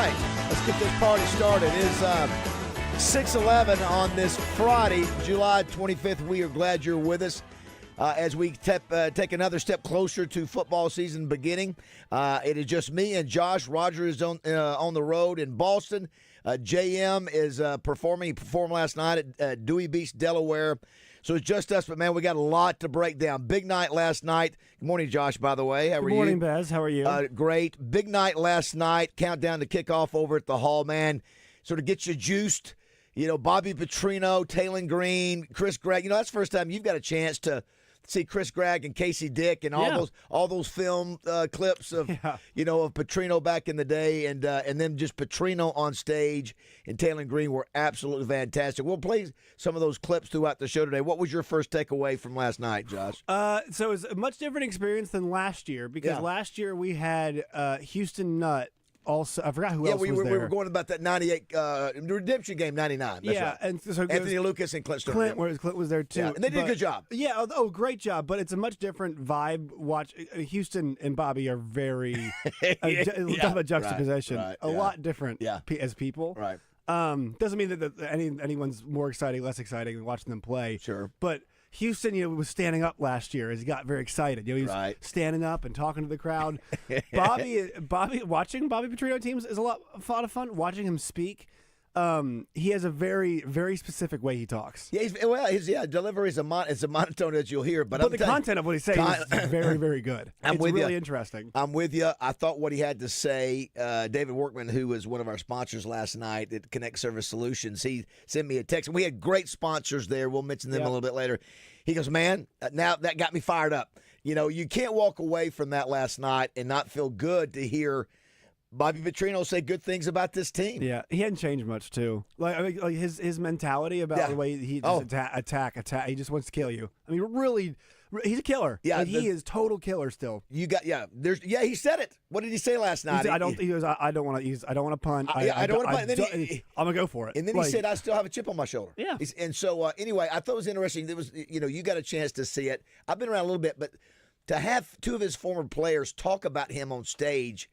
right, let's get this party started. It is 6:11 on this Friday, July 25th. We are glad you're with us as we take another step closer to football season beginning. It is just me and Josh. Roger is on the road in Boston. JM is performing. He performed last night at Dewey Beach, Delaware. So it's just us, but, man, we got a lot to break down. Big night last night. Good morning, Josh, by the way. How are you? Good morning, Bez. How are you? Great. Big night last night. Countdown to kickoff over at the Hall, man. Sort of gets you juiced. You know, Bobby Petrino, Taylon Green, Chris Gregg. You know, that's the first time you've got a chance to see Chris Gregg and Casey Dick and all those film clips of of Petrino back in the day, and then just Petrino on stage and Taylon Green were absolutely fantastic. We'll play some of those clips throughout the show today. What was your first takeaway from last night, Josh? So it was a much different experience than last year because last year we had Houston Nutt. Also, I forgot who else was there. We were going about that 98 redemption game, 99. That's right. And so Anthony Lucas and Clint Stone. Clint was there too. Yeah, and they did a good job. Yeah, great job. But it's a much different vibe. Watch Houston and Bobby are very talk about juxtaposition. Right, a lot different as people. Right. Doesn't mean that anyone's more exciting, less exciting than watching them play. Sure. But Houston, was standing up last year as he got very excited. He was standing up and talking to the crowd. Bobby, watching Bobby Petrino teams is a lot of fun. Watching him speak, he has a very, very specific way he talks. Yeah, his delivery is a monotone as you'll hear, but the content of what he's saying is very, very good. It's really interesting. I'm with you. I thought what he had to say. David Workman, who was one of our sponsors last night at Connect Service Solutions, he sent me a text. We had great sponsors there. We'll mention them a little bit later. He goes, man, now that got me fired up. You know, you can't walk away from that last night and not feel good to hear Bobby Petrino say good things about this team. Yeah, he hadn't changed much too. Like his mentality about the way he just attack. He just wants to kill you. I mean, really, he's a killer. Yeah, he is total killer still. You got he said it. What did he say last night? I don't want to punt. I don't want to punt. I'm gonna go for it. And then he said, I still have a chip on my shoulder. Yeah. And so anyway, I thought it was interesting. There was you got a chance to see it. I've been around a little bit, but to have two of his former players talk about him on stage.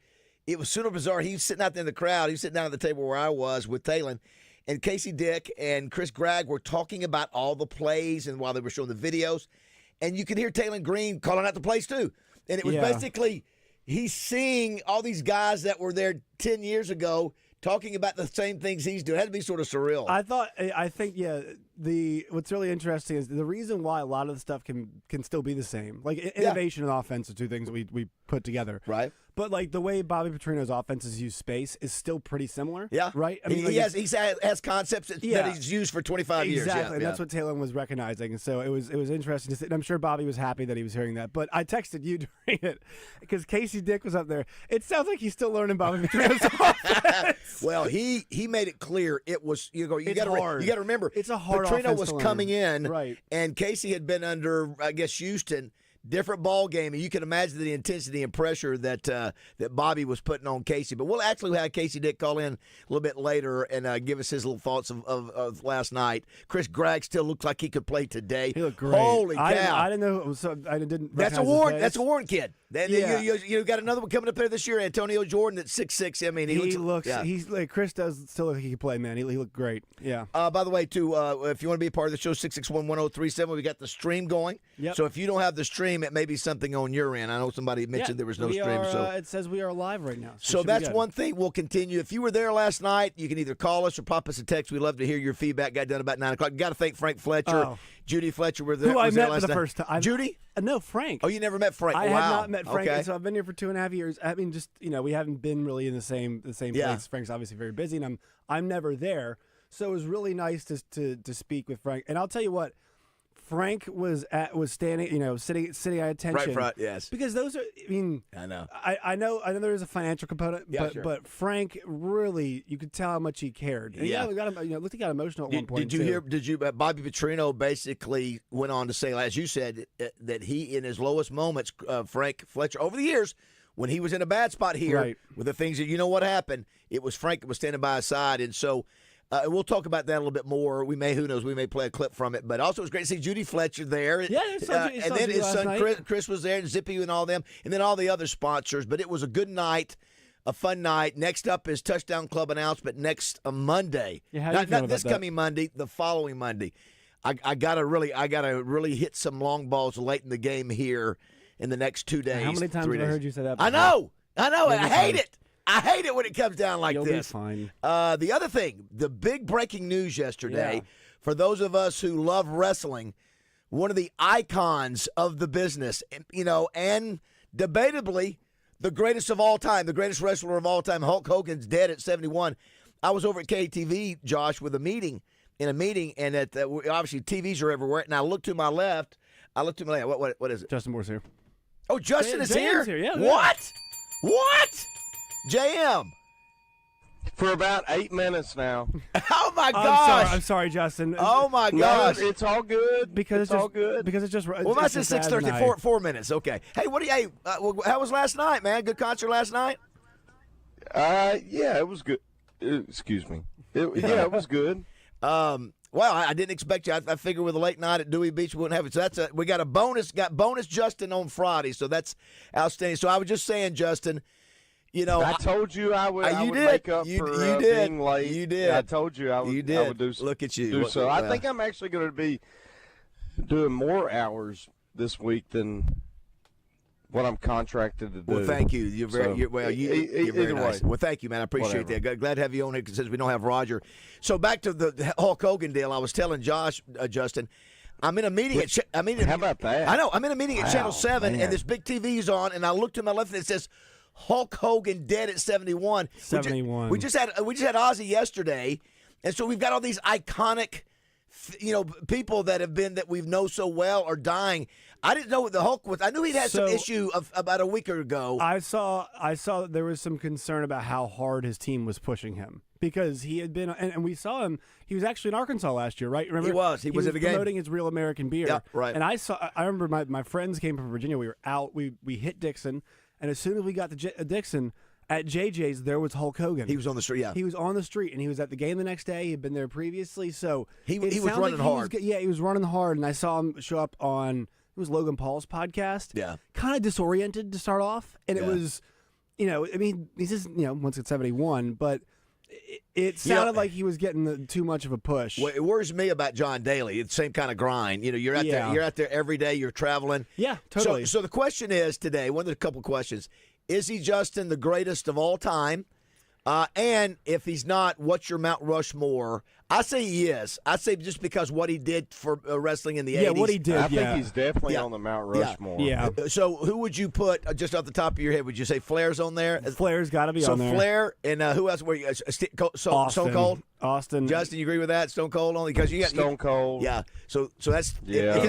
It was sort of bizarre. He was sitting out there in the crowd. He was sitting down at the table where I was with Taylon. And Casey Dick and Chris Gregg were talking about all the plays and while they were showing the videos. And you could hear Taylon Green calling out the plays too. And it was basically he's seeing all these guys that were there 10 years ago talking about the same things he's doing. It had to be sort of surreal. I think what's really interesting is the reason why a lot of the stuff can still be the same. Like innovation and offense are two things we put together. Right. But like the way Bobby Petrino's offenses use space is still pretty similar. Yeah. Right? I mean, he has concepts that he's used for 25 years. Exactly. And that's what Taylon was recognizing. And so it was interesting to see. And I'm sure Bobby was happy that he was hearing that. But I texted you during it because Casey Dick was up there. It sounds like he's still learning Bobby Petrino's offense. Well, he made it clear it was you got to remember it's a hard Petrino was coming in, right? And Casey had been under, I guess, Houston. Different ball game, and you can imagine the intensity and pressure that Bobby was putting on Casey. But we'll actually have Casey Dick call in a little bit later and give us his little thoughts of last night. Chris Gregg still looks like he could play today. He looked great. Holy cow! I didn't know. I didn't. That's a Warren. That's a Warren kid. You got another one coming up there this year, Antonio Jordan at 6'6". I mean, he looks. He's like Chris does still look like he can play. Man, he looked great. Yeah. By the way, too, if you want to be a part of the show, 661-1037. We got the stream going. Yep. So if you don't have the stream, it may be something on your end. I know somebody mentioned there was no stream. So it says we are live right now. So that's one thing we'll continue. If you were there last night, you can either call us or pop us a text. We'd love to hear your feedback. Got done about 9 o'clock. Got to thank Frank Fletcher, Judy Fletcher were there. Who I met for the first time. Judy? No, Frank. Oh, you never met Frank? I wow. had not met Frank. Okay. So I've been here for 2.5 years. I mean, just we haven't been really in the same place. Frank's obviously very busy, and I'm never there. So it was really nice to speak with Frank. And I'll tell you what. Frank was standing, sitting at attention. Right front, yes. Because those are, I mean, I know. I know there is a financial component, sure. but Frank really, you could tell how much he cared. And yeah. Looked like he got emotional at one point. Did you Bobby Petrino basically went on to say, as you said, that he, in his lowest moments, Frank Fletcher, over the years, when he was in a bad spot here, with the things that, what happened, it was Frank that was standing by his side. And so, we'll talk about that a little bit more. We may play a clip from it. But also, it was great to see Judy Fletcher there. Yeah, and then his son Chris was there, and Zippy and all them, and then all the other sponsors. But it was a good night a fun night. Next up is Touchdown Club announcement next Monday. Yeah, how do you feel not this about that? coming Monday, the following Monday. I gotta really hit some long balls late in the game here in the next 2 days. How many times have I heard you say that? I know. I hate it. I hate it when it comes down like You'll this. Be fine. The other thing, the big breaking news yesterday, for those of us who love wrestling, one of the icons of the business, and debatably the greatest of all time, the greatest wrestler of all time, Hulk Hogan's dead at 71. I was over at KTV, Josh, in a meeting, and obviously TVs are everywhere. And I looked to my left. What is it? Justin Moore's here. Oh, Justin is JM's here? Yeah, What? JM. For about 8 minutes now. Oh, my gosh. I'm sorry, Justin. Oh, my gosh. No, it's all good. Because it's all good. Because it's just. Well, that's at 6:30. 4 minutes. Okay. Hey, how was last night, man? Good concert last night? Yeah, it was good. Excuse me. It was good. Well, I didn't expect you. I figured with a late night at Dewey Beach we wouldn't have it. So we got a bonus. Got bonus Justin on Friday, so that's outstanding. So I was just saying, Justin. I told you I would make up for being late. You did. I told you I would. You did. I would do. Look at you. Do so. I think I'm actually going to be doing more hours this week than what I'm contracted to do. Well, thank you. You're very you're very nice. Way. Well, thank you, man. I appreciate that. Glad to have you on here since we don't have Roger. So back to the Hulk Hogan deal. I was telling Josh, Justin. I'm in a meeting How about that? I know. I'm in a meeting at Channel 7, man. and this big TV's on, and I look to my left, and it says Hulk Hogan dead at 71. 71. We just had Ozzy yesterday, and so we've got all these iconic, people that we know so well are dying. I didn't know what the Hulk was. I knew he'd had some issue about a week ago. I saw that there was some concern about how hard his team was pushing him because he had been, and we saw him. He was actually in Arkansas last year, right? Remember? He was. He was at the game promoting his Real American Beer. Yep, right. And I remember my friends came from Virginia. We were out. We hit Dixon, and as soon as we got to Dixon. At JJ's, there was Hulk Hogan. He was on the street, yeah. He was on the street, and he was at the game the next day. He had been there previously, so he was running hard. He was running hard, and I saw him show up on, it was Logan Paul's podcast. Yeah. Kind of disoriented to start off, and it was, he's just, once at 71, but it sounded like he was getting too much of a push. What worries me about John Daly, it's the same kind of grind. You're out there every day, you're traveling. Yeah, totally. So the question is today, one of the couple questions, is he, Justin, the greatest of all time? And if he's not, what's your Mount Rushmore? I say he is. I say just because what he did for wrestling in the 80s. Yeah, what he did. I think he's definitely on the Mount Rushmore. Yeah. So who would you put, just off the top of your head, would you say Flair's on there? Flair's got to be on there. So Flair, and who else were you? Stone Cold? Austin. Justin, you agree with that? Stone Cold only? Because you got Stone Cold. Yeah. So that's It got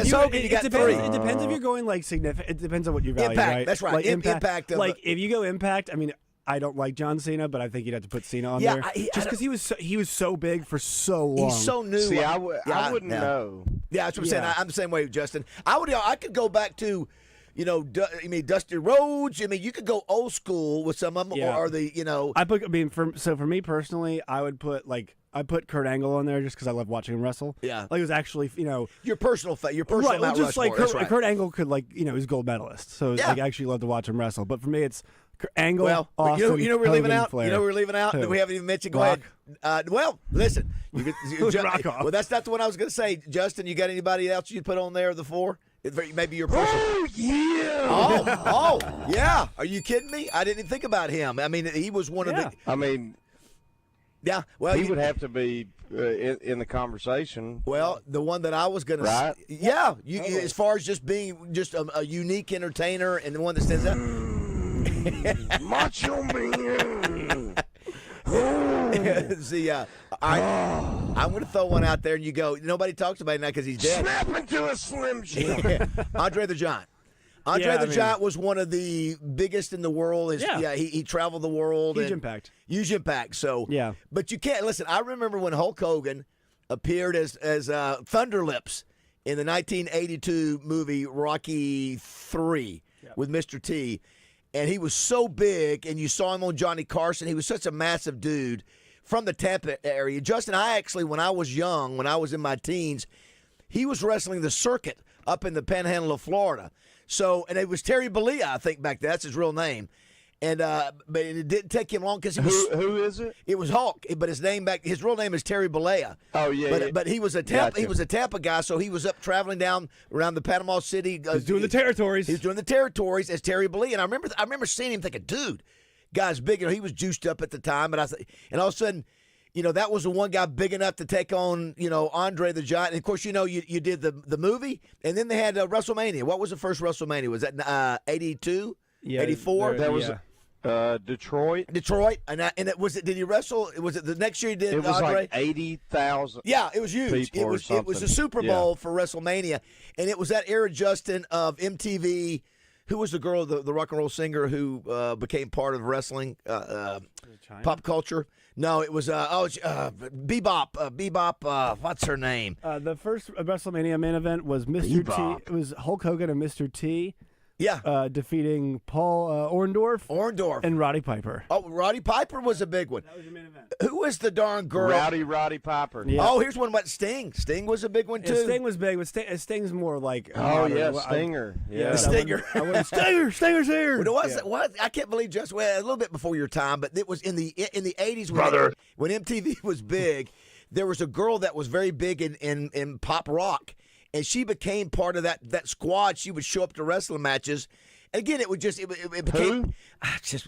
depends, three. it depends if you're going significant. It depends on what you value. Impact. Right? That's right. Like Impact. Like if you go Impact, I mean, I don't like John Cena, but I think you'd have to put Cena on there, just because he was so big for so long. He's so new. See, I wouldn't know. Yeah, that's what I'm saying. I'm the same way, Justin. I could go back to, Dusty Rhodes. You could go old school with some of them, or for me personally, I put Kurt Angle on there just because I love watching him wrestle. Yeah, like it was actually your personal right. Mount Just Rushmore. like Right. Kurt Angle could he's gold medalist, so I actually love to watch him wrestle. But for me, it's Angle. Austin, we're leaving out. Flair. We're leaving out that we haven't even mentioned. Go Rock. ahead. Listen. Rock off. Well, that's not the one I was going to say. Justin, you got anybody else you'd put on there of the four? Maybe your personal. Oh yeah. Oh yeah. Are you kidding me? I didn't even think about him. He was one of the. Yeah. Well, he would have to be in the conversation. Well, the one that I was going to say. Yeah. As far as just being a unique entertainer and the one that stands out. Macho Man. See, I'm going to throw one out there, and you go. Nobody talks about it now because he's dead. Snap into a Slim Jim. Andre the Giant. Andre the Giant was one of the biggest in the world. He traveled the world. Huge impact. Huge impact. So yeah, but you can't listen. I remember when Hulk Hogan appeared as Thunder Lips in the 1982 movie Rocky III with Mr. T. And he was so big, and you saw him on Johnny Carson. He was such a massive dude from the Tampa area. Justin, when I was young, when I was in my teens, he was wrestling the circuit up in the panhandle of Florida. So, and it was Terry Bollea, I think, back then. That's his real name. And but it didn't take him long because he was. Who is it? It was Hulk, but his real name is Terry Bollea. Oh yeah. But he was a Tampa. He was a Tampa guy, so he was up traveling down around the Panama City. He's doing the territories. He was doing the territories as Terry Bollea, and I remember seeing him thinking, dude, guy's big. He was juiced up at the time, and and all of a sudden, that was the one guy big enough to take on Andre the Giant. And of course, you did the movie, and then they had WrestleMania. What was the first WrestleMania? Was that 82? Yeah, 84? That was. Detroit. And did he wrestle? Was it the next year he did? It was Andre? like 80,000. Yeah, it was huge. It was a Super Bowl for WrestleMania, and it was that era, Justin, of MTV. Who was the girl, the rock and roll singer who became part of wrestling pop culture? No, it was Bebop. Bebop. What's her name? The first WrestleMania main event was Mr. Bebop. T. It was Hulk Hogan and Mr. T. Yeah. Defeating Paul Orndorff. And Roddy Piper. Oh, Roddy Piper was a big one. That was your main event. Who was the darn girl? Roddy Piper. Yeah. Oh, here's one about Sting. Sting was a big one, too. Yeah, Sting was big, but Sting's more like... Stinger. Stinger. Stinger's here. What? I can't believe just a little bit before your time, but it was in the 80s when MTV was big. There was a girl that was very big in pop rock. And she became part of that squad. She would show up to wrestling matches. And again, it became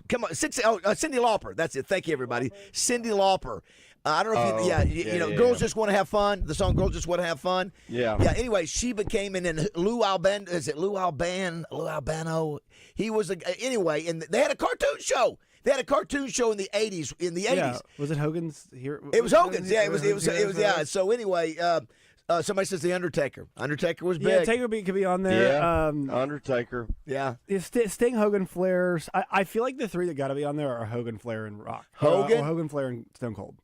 come on, Cyndi Lauper. That's it. Thank you, everybody. Cyndi Lauper. I don't know if Girls Just Want to Have Fun. The song "Girls Just Want to Have Fun." Yeah. Yeah. Anyway, she became, and then Lou Albano. Is it Lou Albano? He was anyway, and they had a cartoon show. They had a cartoon show in the 80s. Yeah. Was it Hogan's here? It was Hogan's. Yeah. It was. Yeah. So anyway. Somebody says The Undertaker. Undertaker was big. Yeah, Taker could be on there. Yeah, Undertaker. Yeah. Sting, Hogan, Flair. I feel like the three that got to be on there are Hogan, Flair, and Rock. Hogan? Hogan, Flair, and Stone Cold.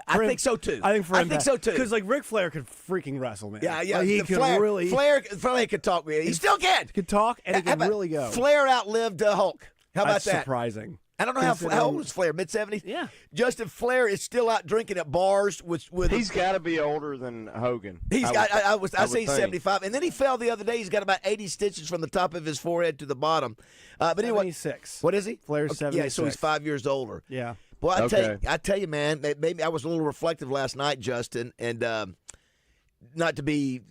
I think so, too. I think so, too. Because, Ric Flair could freaking wrestle, man. Yeah. Like, he could really... Flair could talk. He still can. Could talk, and he could really go. Flair outlived Hulk. How about That's that? Surprising. I don't know how old was Flair, mid-70s? Yeah. Justin Flair is still out drinking at bars with He's got to be older than Hogan. I say he's 75. And then he fell the other day. He's got about 80 stitches from the top of his forehead to the bottom. But anyway. 76. What is he? Flair's 76. Yeah, so he's 5 years older. Yeah. Boy, I tell you, man, maybe I was a little reflective last night, Justin, and not to be,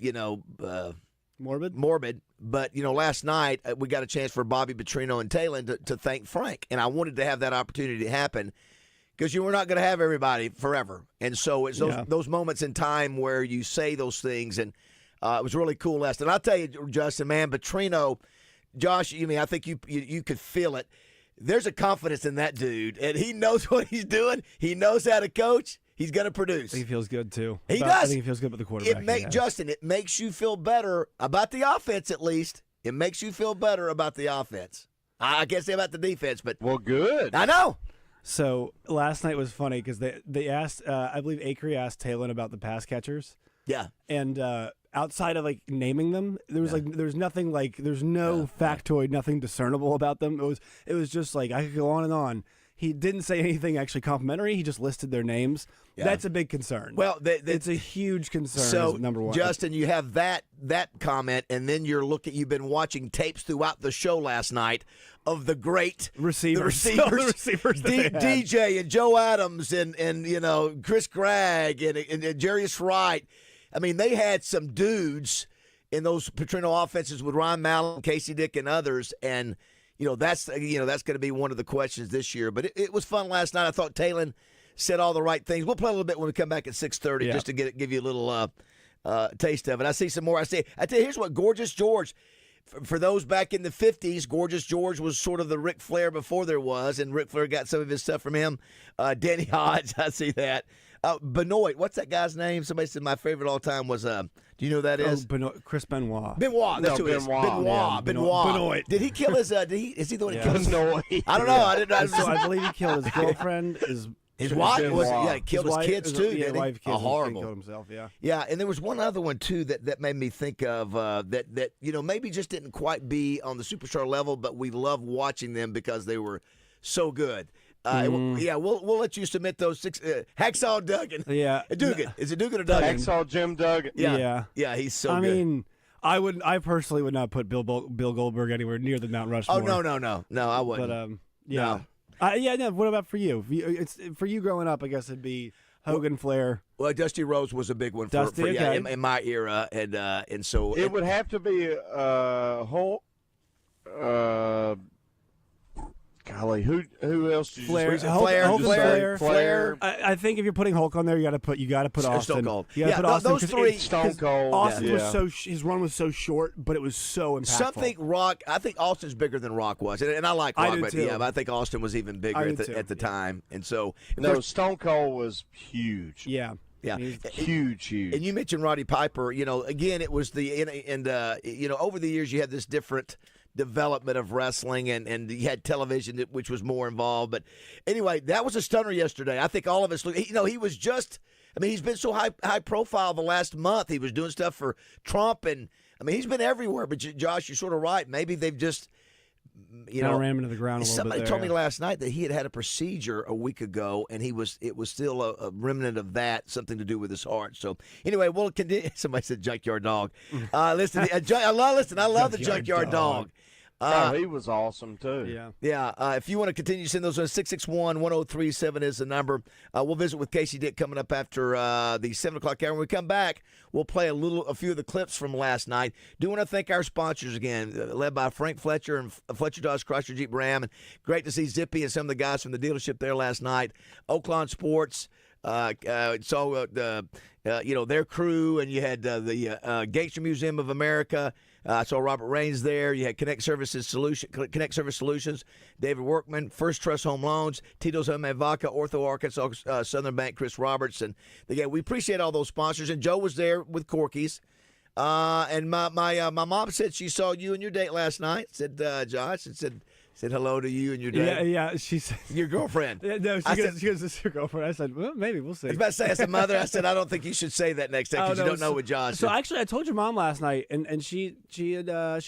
morbid, but last night we got a chance for Bobby Petrino and Talon to thank Frank, and I wanted to have that opportunity to happen because you were not going to have everybody forever, and so it's those moments in time where you say those things, and it was really cool last night. I'll tell you, Justin, man, Petrino, Josh, I think you could feel it. There's a confidence in that dude, and he knows what he's doing. He knows how to coach. He's going to produce. I think he feels good, too. Does. I think he feels good with the quarterback. Justin, it makes you feel better about the offense, at least. It makes you feel better about the offense. I can't say about the defense, but... Well, good. I know. So, last night was funny because they asked, I believe Acree asked Talon about the pass catchers. Yeah. And outside of, naming them, there was nothing, there's no factoid, nothing discernible about them. It was just, I could go on and on. He didn't say anything actually complimentary. He just listed their names. Yeah. That's a big concern. Well, it's a huge concern. So, number one, Justin, you have that comment, and then you've been watching tapes throughout the show last night of the great receivers, DJ and Joe Adams and Chris Gregg and Jarius Wright. I mean, they had some dudes in those Petrino offenses with Ron Mallon, Casey Dick, and others, and. That's going to be one of the questions this year. But it was fun last night. I thought Talon said all the right things. We'll play a little bit when we come back at 6:30 just to give you a little taste of it. I see some more. I tell you, here's what Gorgeous George. For those back in the 50s, Gorgeous George was sort of the Ric Flair before there was, and Ric Flair got some of his stuff from him. Danny Hodge, I see that. Benoit, what's that guy's name? Somebody said my favorite all time was, do you know who that is? Chris Benoit. Benoit, that's who it is. Benoit. Benoit. Did he kill his, is he the one who killed his? Benoit. I don't know. I didn't know. So I believe he killed his girlfriend, his wife. He killed his kids kids too. Yeah, wife, kids, horrible. Killed himself. Yeah. Yeah, and there was one other one too that made me think of that maybe just didn't quite be on the superstar level, but we love watching them because they were so good. We'll let you submit those six. Hacksaw Duggan. Yeah, Dugan. Is it Dugan or Duggan? Hacksaw Jim Duggan. Yeah. He's so good. I mean, I personally would not put Bill Goldberg anywhere near the Mount Rushmore. Oh no, I wouldn't. But Yeah. No. What about for you? It's for you growing up. I guess it'd be Hogan, Flair. Well, Dusty Rhodes was a big one in my era, and so it would have to be Hulk. Golly, who else? Did Flair. Flair. I think if you're putting Hulk on there, you got to put Austin. Stone Cold. You got to put Austin. Those three. Stone Cold. Austin was his run was so short, but it was so impactful. I think Austin's bigger than Rock was, and I like Rock, but too. But I think Austin was even bigger at the time, and so Stone Cold was huge. Yeah. Yeah, huge. And you mentioned Roddy Piper. Again, it was over the years you had this different development of wrestling, and you had television, which was more involved. But anyway, that was a stunner yesterday. I think all of us he was just. He's been so high profile the last month. He was doing stuff for Trump, and he's been everywhere. But Josh, you're sort of right. Maybe they've just. Ran him into the ground a little bit. Somebody told me last night that he had a procedure a week ago, and it was still a remnant of that, something to do with his heart. So anyway, we'll continue. Somebody said junkyard dog. Listen, I love the junkyard dog. He was awesome too. Yeah. If you want to continue to send those, 661-1037 is the number. We'll visit with Casey Dick coming up after the 7 o'clock hour. When we come back, we'll play a few of the clips from last night. Do want to thank our sponsors again, led by Frank Fletcher and Fletcher Dodge Chrysler Jeep Ram. And great to see Zippy and some of the guys from the dealership there last night. Oaklawn Sports. Saw their crew, and you had the Gangster Museum of America. I saw Robert Raines there. You had Connect Service Solutions, David Workman, First Trust Home Loans, Tito's Homemade Vodka, Ortho Arkansas Southern Bank, Chris Roberts, and again, we appreciate all those sponsors. And Joe was there with Corky's. And my mom said she saw you and your date last night. Said Josh, and said hello to you and your date. Yeah. She said your girlfriend. No, she goes, this is your girlfriend. I said, well, maybe we'll see. I was about to say, as a mother, I said, I don't think you should say that next time because you don't know what Josh. So actually, I told your mom last night, and she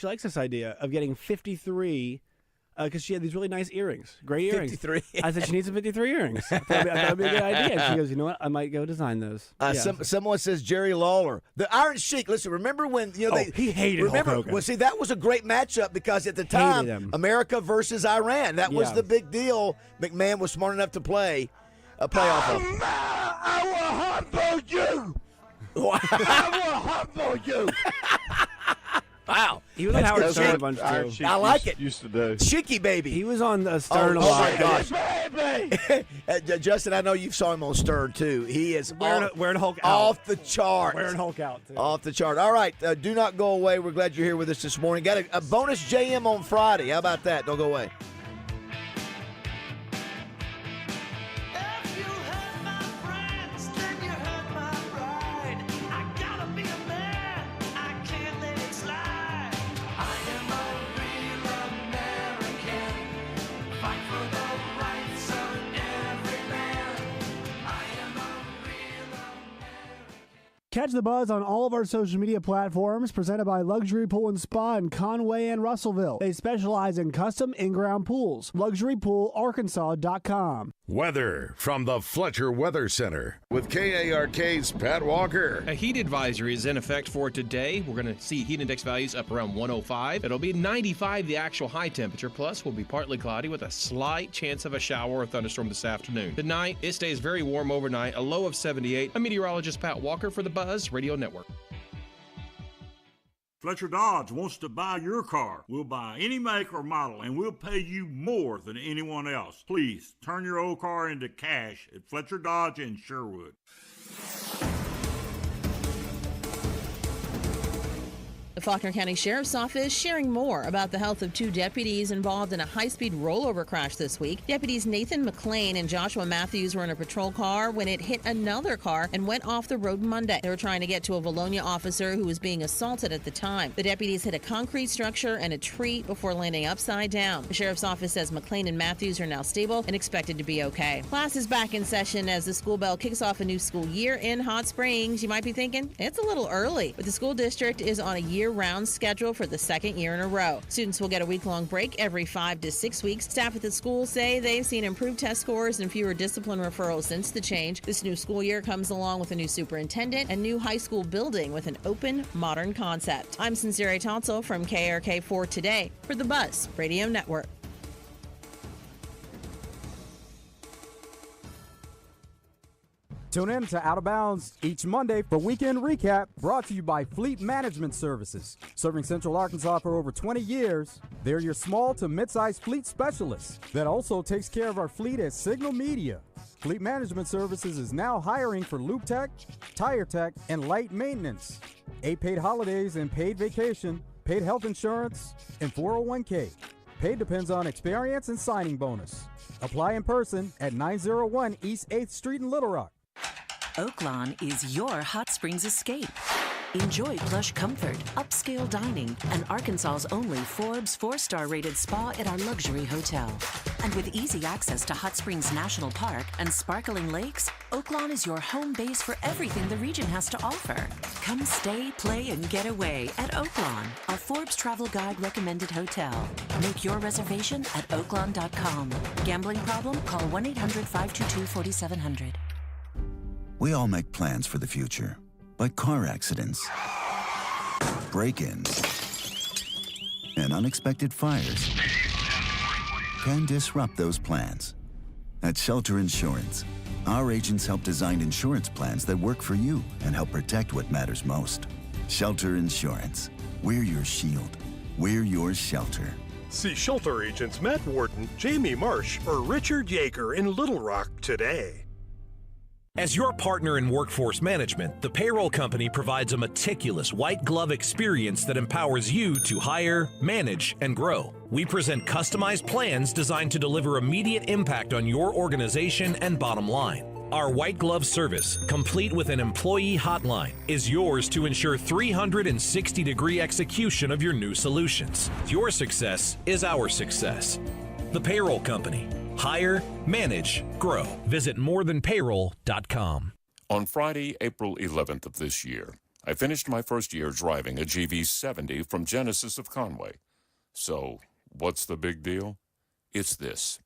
likes this idea of getting 53. Because she had these really nice earrings, great earrings. 53. I said she needs some 53 earrings. I thought that'd be a good idea. And she goes, you know what? I might go design those. Someone says Jerry Lawler, the Iron Sheik. Listen, remember when he hated Hulk Hogan. Well, see, that was a great matchup because at the time, America versus Iran, that was the big deal. McMahon was smart enough to play a playoff. I will humble you. I will humble you. Wow. He was on Howard Stern a bunch too. I like it. Used to do. Cheeky baby. He was on Stern a lot. Oh my gosh. Justin, I know you saw him on Stern too. He is wearing Hulk out. Off the chart. Wearing Hulk out too. Off the chart. All right. Do not go away. We're glad you're here with us this morning. Got a bonus JM on Friday. How about that? Don't go away. Catch the buzz on all of our social media platforms, presented by Luxury Pool and Spa in Conway and Russellville. They specialize in custom in-ground pools. LuxuryPoolArkansas.com. Weather from the Fletcher Weather Center with KARK's Pat Walker. A heat advisory is in effect for today. We're going to see heat index values up around 105. It'll be 95, the actual high temperature. Plus, will be partly cloudy with a slight chance of a shower or thunderstorm this afternoon. Tonight, it stays very warm overnight, a low of 78. I'm meteorologist Pat Walker for the Buzz Radio Network. Fletcher Dodge wants to buy your car. We'll buy any make or model, and we'll pay you more than anyone else. Please turn your old car into cash at Fletcher Dodge in Sherwood. The Faulkner County Sheriff's Office sharing more about the health of two deputies involved in a high-speed rollover crash this week. Deputies Nathan McLean and Joshua Matthews were in a patrol car when it hit another car and went off the road Monday. They were trying to get to a Valonia officer who was being assaulted at the time. The deputies hit a concrete structure and a tree before landing upside down. The Sheriff's Office says McLean and Matthews are now stable and expected to be okay. Class is back in session as the school bell kicks off a new school year in Hot Springs. You might be thinking, it's a little early, but the school district is on a year-round schedule for the second year in a row. Students will get a week-long break every 5 to 6 weeks. Staff at the school say they've seen improved test scores and fewer discipline referrals since the change. This new school year comes along with a new superintendent and new high school building with an open, modern concept. I'm Sincere Tonsel from KRK4 Today for the Buzz Radio Network. Tune in to Out of Bounds each Monday for Weekend Recap, brought to you by Fleet Management Services. Serving Central Arkansas for over 20 years, they're your small to mid-sized fleet specialists that also takes care of our fleet at Signal Media. Fleet Management Services is now hiring for Loop Tech, Tire Tech, and Light Maintenance. 8 paid holidays and paid vacation, paid health insurance, and 401k. Paid depends on experience and signing bonus. Apply in person at 901 East 8th Street in Little Rock. Oaklawn is your hot springs escape. Enjoy plush comfort, upscale dining, and Arkansas's only Forbes 4-star rated spa at our luxury hotel. And with easy access to Hot Springs National Park and sparkling lakes, Oaklawn is your home base for everything the region has to offer. Come stay, play, and get away at Oaklawn, a Forbes Travel Guide recommended hotel. Make your reservation at oaklawn.com. Gambling problem? Call 1-800-522-4700. We all make plans for the future, but car accidents, break-ins, and unexpected fires can disrupt those plans. At Shelter Insurance, our agents help design insurance plans that work for you and help protect what matters most. Shelter Insurance. We're your shield. We're your shelter. See Shelter agents Matt Wharton, Jamie Marsh, or Richard Yeager in Little Rock today. As your partner in workforce management, the payroll company provides a meticulous white glove experience that empowers you to hire, manage, and grow. We present customized plans designed to deliver immediate impact on your organization and bottom line. Our white glove service, complete with an employee hotline, is yours to ensure 360-degree execution of your new solutions. Your success is our success. The payroll company. Hire, manage, grow. Visit morethanpayroll.com. On Friday, April 11th of this year, I finished my first year driving a GV70 from Genesis of Conway. So, what's the big deal? It's this.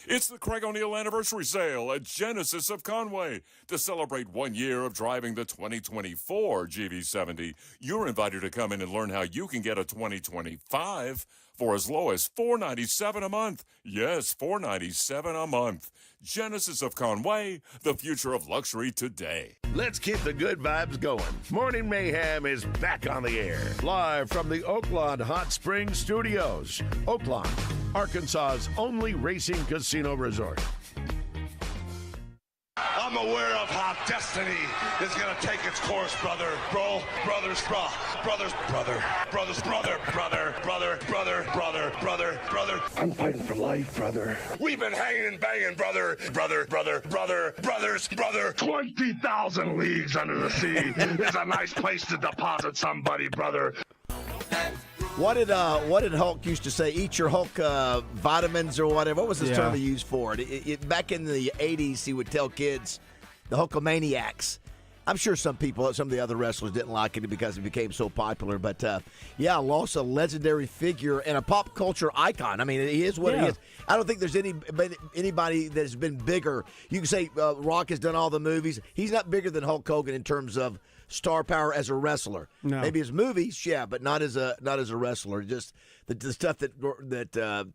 It's the Craig O'Neill Anniversary Sale at Genesis of Conway. To celebrate 1 year of driving the 2024 GV70, you're invited to come in and learn how you can get a 2025 for as low as $497 a month. Yes, $497 a month. Genesis of Conway, the future of luxury today. Let's keep the good vibes going. Morning Mayhem is back on the air. Live from the Oaklawn Hot Springs Studios. Oaklawn, Arkansas's only racing casino resort. I'm aware of how destiny is going to take its course, brother. Brothers. I'm fighting for life, brother. We've been hanging and banging, brother. 20,000 leagues under the sea is a nice place to deposit somebody, brother. What did Hulk used to say? Eat your Hulk vitamins or whatever. What was his term he used for it? Back in the 80s, he would tell kids, the Hulkamaniacs. I'm sure some of the other wrestlers didn't like it because it became so popular. But, lost a legendary figure and a pop culture icon. I mean, he is what he is. I don't think there's anybody that's been bigger. You can say Rock has done all the movies. He's not bigger than Hulk Hogan in terms of star power as a wrestler. No. Maybe his movies, but not as a wrestler. Just the stuff that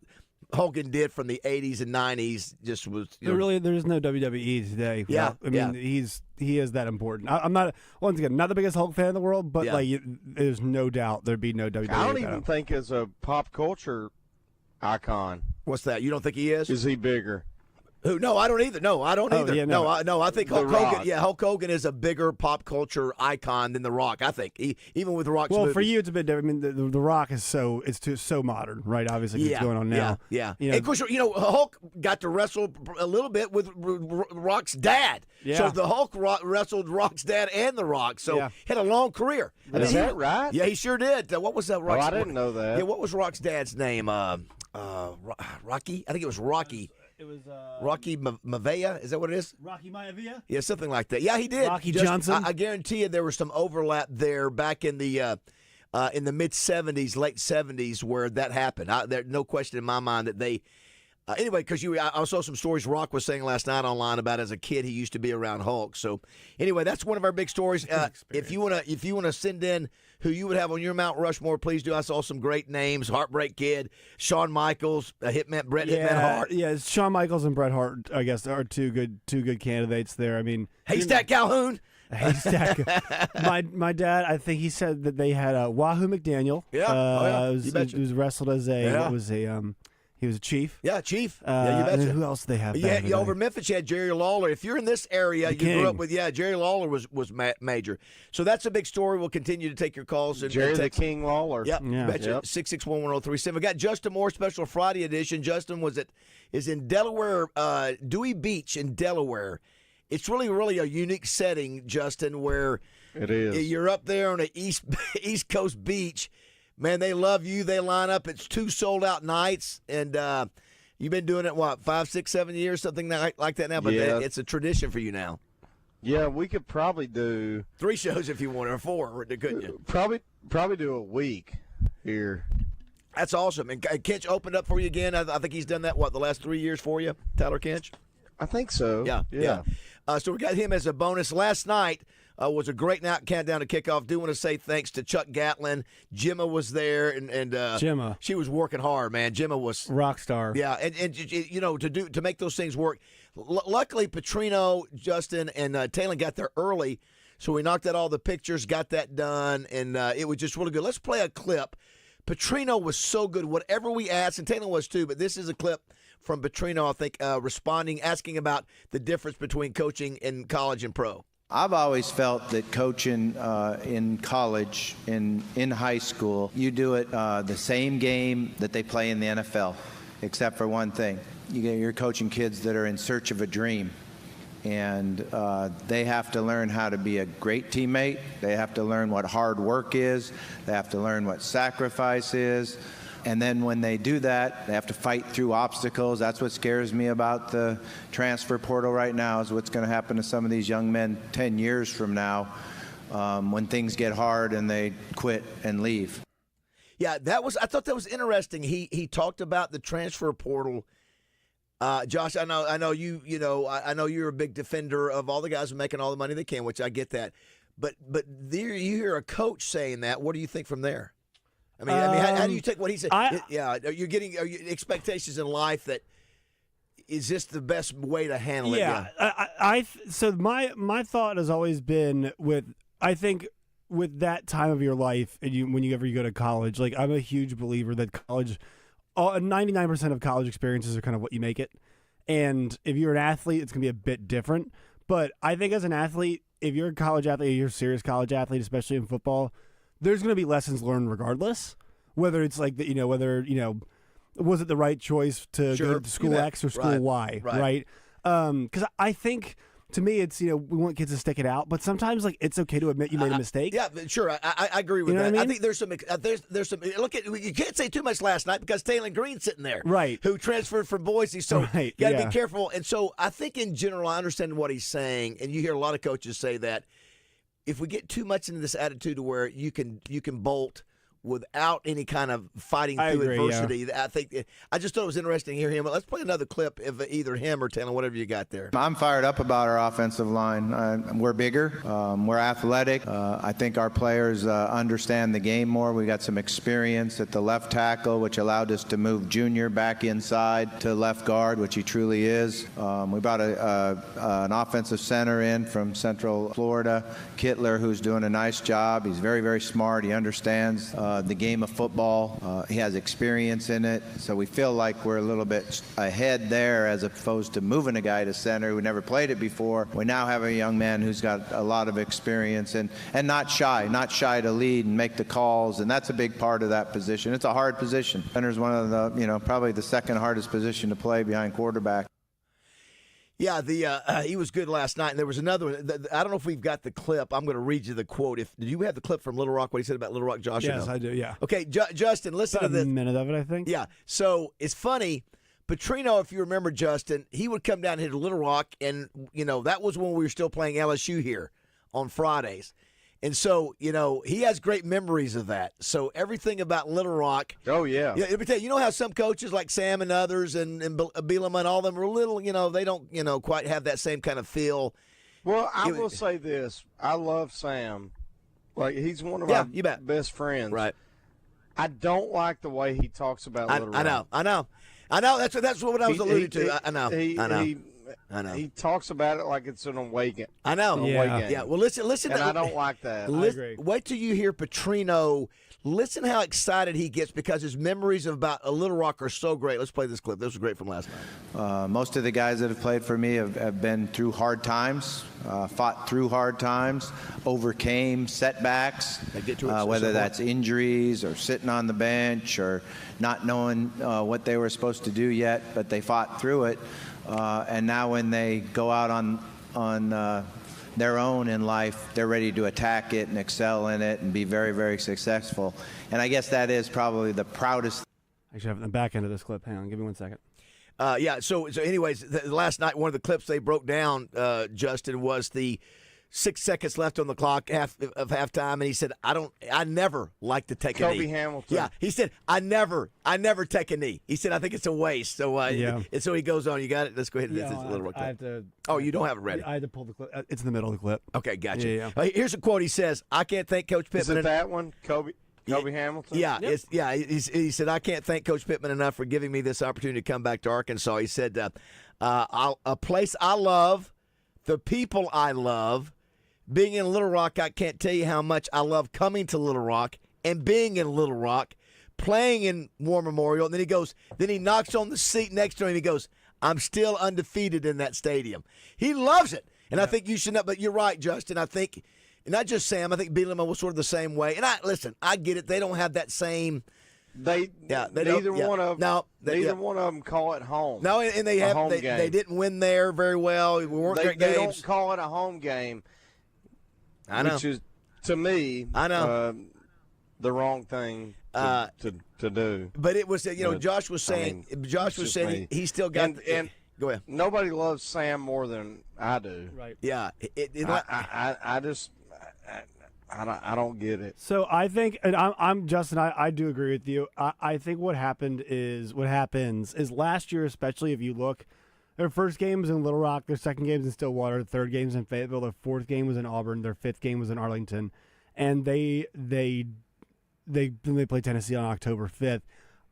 Hogan did from the 80s and 90s just was. There's no WWE today. He is that important. I'm not the biggest Hulk fan in the world, but there's no doubt there'd be no WWE. I don't even think as a pop culture icon. What's that? You don't think he is? Is he bigger? Who? No, I don't either. No, I don't either. Yeah, no, I think Hulk Hogan. Yeah, Hulk Hogan is a bigger pop culture icon than The Rock. I think even with Rock's movies. For you, it's a bit different. I mean, the Rock is so modern, right? Obviously, it's going on now. Yeah. And of course, Hulk got to wrestle a little bit with Rock's dad. Yeah. So the Hulk wrestled Rock's dad and The Rock. So he had a long career. Is that right? Yeah, he sure did. What was that? Rock's, I didn't know that. Yeah, what was Rock's dad's name? Rocky. I think it was Rocky. It was Rocky Maivia. Is that what it is? Rocky Maivia? Yeah, something like that. Yeah, he did. Rocky Johnson. I guarantee you there was some overlap there back in the mid 70s, late 70s, where that happened. There's no question in my mind that they Anyway, because I saw some stories Rock was saying last night online about as a kid he used to be around Hulk. So anyway, that's one of our big stories. If you wanna send in who you would have on your Mount Rushmore, please do. I saw some great names: Heartbreak Kid, Shawn Michaels, Bret Hitman Hart. Yeah, Shawn Michaels and Bret Hart, I guess, are two good candidites there. I mean, Haystack Calhoun. Haystack. my dad, I think he said that they had Wahoo McDaniel. Yeah, he was wrestled as he was a chief. Yeah, chief. Yeah, you betcha. Who else do they have? Yeah, over Memphis, you had Jerry Lawler. If you're in this area, grew up with, Jerry Lawler was major. So that's a big story. We'll continue to take your calls. Jerry the King Lawler. Yep, betcha. 661-1037. We got Justin Moore, special Friday edition. Justin is in Delaware, Dewey Beach in Delaware. It's really a unique setting, Justin, where it is. You're up there on an East Coast beach. Man, they love you. They line up. It's 2 sold-out nights, and you've been doing it, 5, 6, 7 years, something like that now, but it's a tradition for you now. Yeah, we could probably do 3 shows if you wanted, or 4, couldn't you? Probably do a week here. That's awesome. And Kinch opened up for you again. I think he's done that, the last 3 years for you, Tyler Kinch? I think so. Yeah. So we got him as a bonus. Last night was a great night, countdown to kickoff. Do want to say thanks to Chuck Gatlin. Gemma was there, and Gemma, she was working hard, man. Gemma was rock star. Yeah, and to make those things work. Luckily, Petrino, Justin, and Taylor got there early, so we knocked out all the pictures, got that done, and it was just really good. Let's play a clip. Petrino was so good. Whatever we asked, and Taylor was too, but this is a clip from Petrino, I think, asking about the difference between coaching in college and pro. I've always felt that coaching in college, in high school, you do it the same game that they play in the NFL, except for one thing. You're coaching kids that are in search of a dream, and they have to learn how to be a great teammate. They have to learn what hard work is. They have to learn what sacrifice is. And then when they do that, they have to fight through obstacles. That's what scares me about the transfer portal right now, is what's going to happen to some of these young men 10 years from now when things get hard and they quit and leave. Yeah, I thought that was interesting. He talked about the transfer portal. Josh, I know I know you're a big defender of all the guys who are making all the money they can, which I get that. But there you hear a coach saying that. What do you think from there? I mean, how do you take what he said? You're getting expectations in life that is this the best way to handle it? Yeah, so my thought has always been with that time of your life and whenever you go to college, like I'm a huge believer that 99% of college experiences are kind of what you make it. And if you're an athlete, it's going to be a bit different. But I think as an athlete, if you're a college athlete, you're a serious college athlete, especially in football, there's going to be lessons learned regardless, whether it's like was it the right choice to go to school X or school Y, right? Because I think, to me, it's, we want kids to stick it out, but sometimes it's okay to admit you made a mistake. Yeah, sure, I agree with that. I mean? I think there's some look at, you can't say too much last night because Taylor Green's sitting there, right? Who transferred from Boise, so you got to be careful. And so I think in general, I understand what he's saying, and you hear a lot of coaches say that. If we get too much into this attitude to where you can bolt without any kind of fighting through adversity, I think I just thought it was interesting to hear him. Let's play another clip of either him or Taylor, whatever you got there. I'm fired up about our offensive line. We're bigger. We're athletic. I think our players understand the game more. We got some experience at the left tackle, which allowed us to move Junior back inside to left guard, which he truly is. We brought an offensive center in from Central Florida, Kittler, who's doing a nice job. He's very, very smart. He understands the game of football. He has experience in it, so we feel like we're a little bit ahead there as opposed to moving a guy to center who never played it before. We now have a young man who's got a lot of experience and not shy to lead and make the calls, and that's a big part of that position. It's a hard position. Center's one of the, probably the second hardest position to play behind quarterback. Yeah, he was good last night, and there was another one. I don't know if we've got the clip. I'm going to read you the quote. Do you have the clip from Little Rock, what he said about Little Rock, Josh? Yes, I do, yeah. Okay, Justin, listen to this. A minute of it, I think. Yeah, so it's funny. Petrino, if you remember, Justin, he would come down here to Little Rock, and, that was when we were still playing LSU here on Fridays. And so, he has great memories of that. So everything about Little Rock. Oh, yeah. Let me tell you, how some coaches like Sam and others and Bielema and all of them are a little, they don't, quite have that same kind of feel. Well, I will say this. I love Sam. Like, he's one of my best friends. Right. I don't like the way he talks about Little Rock. I know. That's what I was alluding to. I know. He talks about it like it's an away game. I know. Yeah. Well, listen. And I don't like that. I agree. Wait till you hear Petrino. Listen how excited he gets because his memories about a Little Rock are so great. Let's play this clip. This was great from last night. Most of the guys that have played for me have been through hard times, fought through hard times, overcame setbacks, whether that's injuries or sitting on the bench or not knowing what they were supposed to do yet, but they fought through it. And now when they go out on their own in life, they're ready to attack it and excel in it and be very, very successful. And I guess that is probably the proudest. I should have the back end of this clip. Hang on, give me 1 second. So anyways, last night, one of the clips they broke down, Justin, was the 6 seconds left on the clock of halftime, and he said, I never like to take a knee. Kobe Hamilton. Yeah, he said, I never take a knee. He said, I think it's a waste. So and so he goes on. You got it? Let's go ahead and this is a little I have to. Oh, you don't have it ready? I had to pull the clip. It's in the middle of the clip. Okay, gotcha. Yeah. Here's a quote. He says, I can't thank Coach Pittman. Is it that one, Kobe Hamilton? Yeah, he said, I can't thank Coach Pittman enough for giving me this opportunity to come back to Arkansas. He said, a place I love, the people I love. Being in Little Rock, I can't tell you how much I love coming to Little Rock and being in Little Rock, playing in War Memorial. And then he knocks on the seat next to him. He goes, I'm still undefeated in that stadium. He loves it. And I think you should know, but you're right, Justin. I think, not just Sam, I think Bielema was sort of the same way. And I get it. They don't have that same. Neither one of them call it home. No, and they didn't win there very well. We weren't great games. They don't call it a home game. I know. Which is, to me, the wrong thing to do. But it was, Josh was saying, he still got. And go ahead. Nobody loves Sam more than I do. Right. Yeah. I don't get it. So I think, and I'm Justin. I do agree with you. I think what happens is last year, especially if you look. Their first game was in Little Rock. Their second game was in Stillwater. Their third game was in Fayetteville. Their fourth game was in Auburn. Their fifth game was in Arlington. And they play Tennessee on October 5th.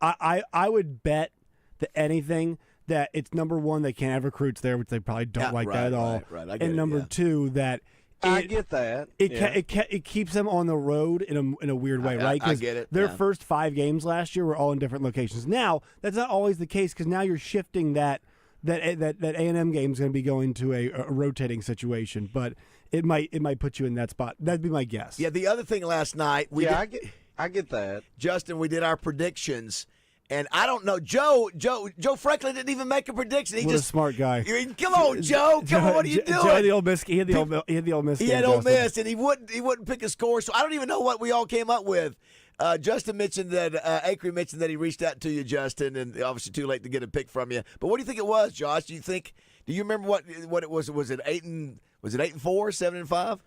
I would bet that anything that it's number one, they can't have recruits there, which they probably don't that at all. Right. And number two, that I get that. It keeps them on the road in a weird way, right? I get it. Their first 5 games last year were all in different locations. Now that's not always the case because now you're shifting that A&M game is going to be going to a rotating situation, but it might put you in that spot. That'd be my guess. Yeah. The other thing last night, I get that, Justin. We did our predictions, and I don't know. Joe Franklin didn't even make a prediction. What a smart guy. Come on, Joe. Come on, what are you doing? Joe had the Ole Miss. He had the Ole Miss. He had Ole Miss, and he wouldn't pick a score. So I don't even know what we all came up with. Justin mentioned that Acre mentioned that he reached out to you, Justin, and obviously too late to get a pick from you. But what do you think it was, Josh? Do you remember what it was? Was it 8-4, 7-5?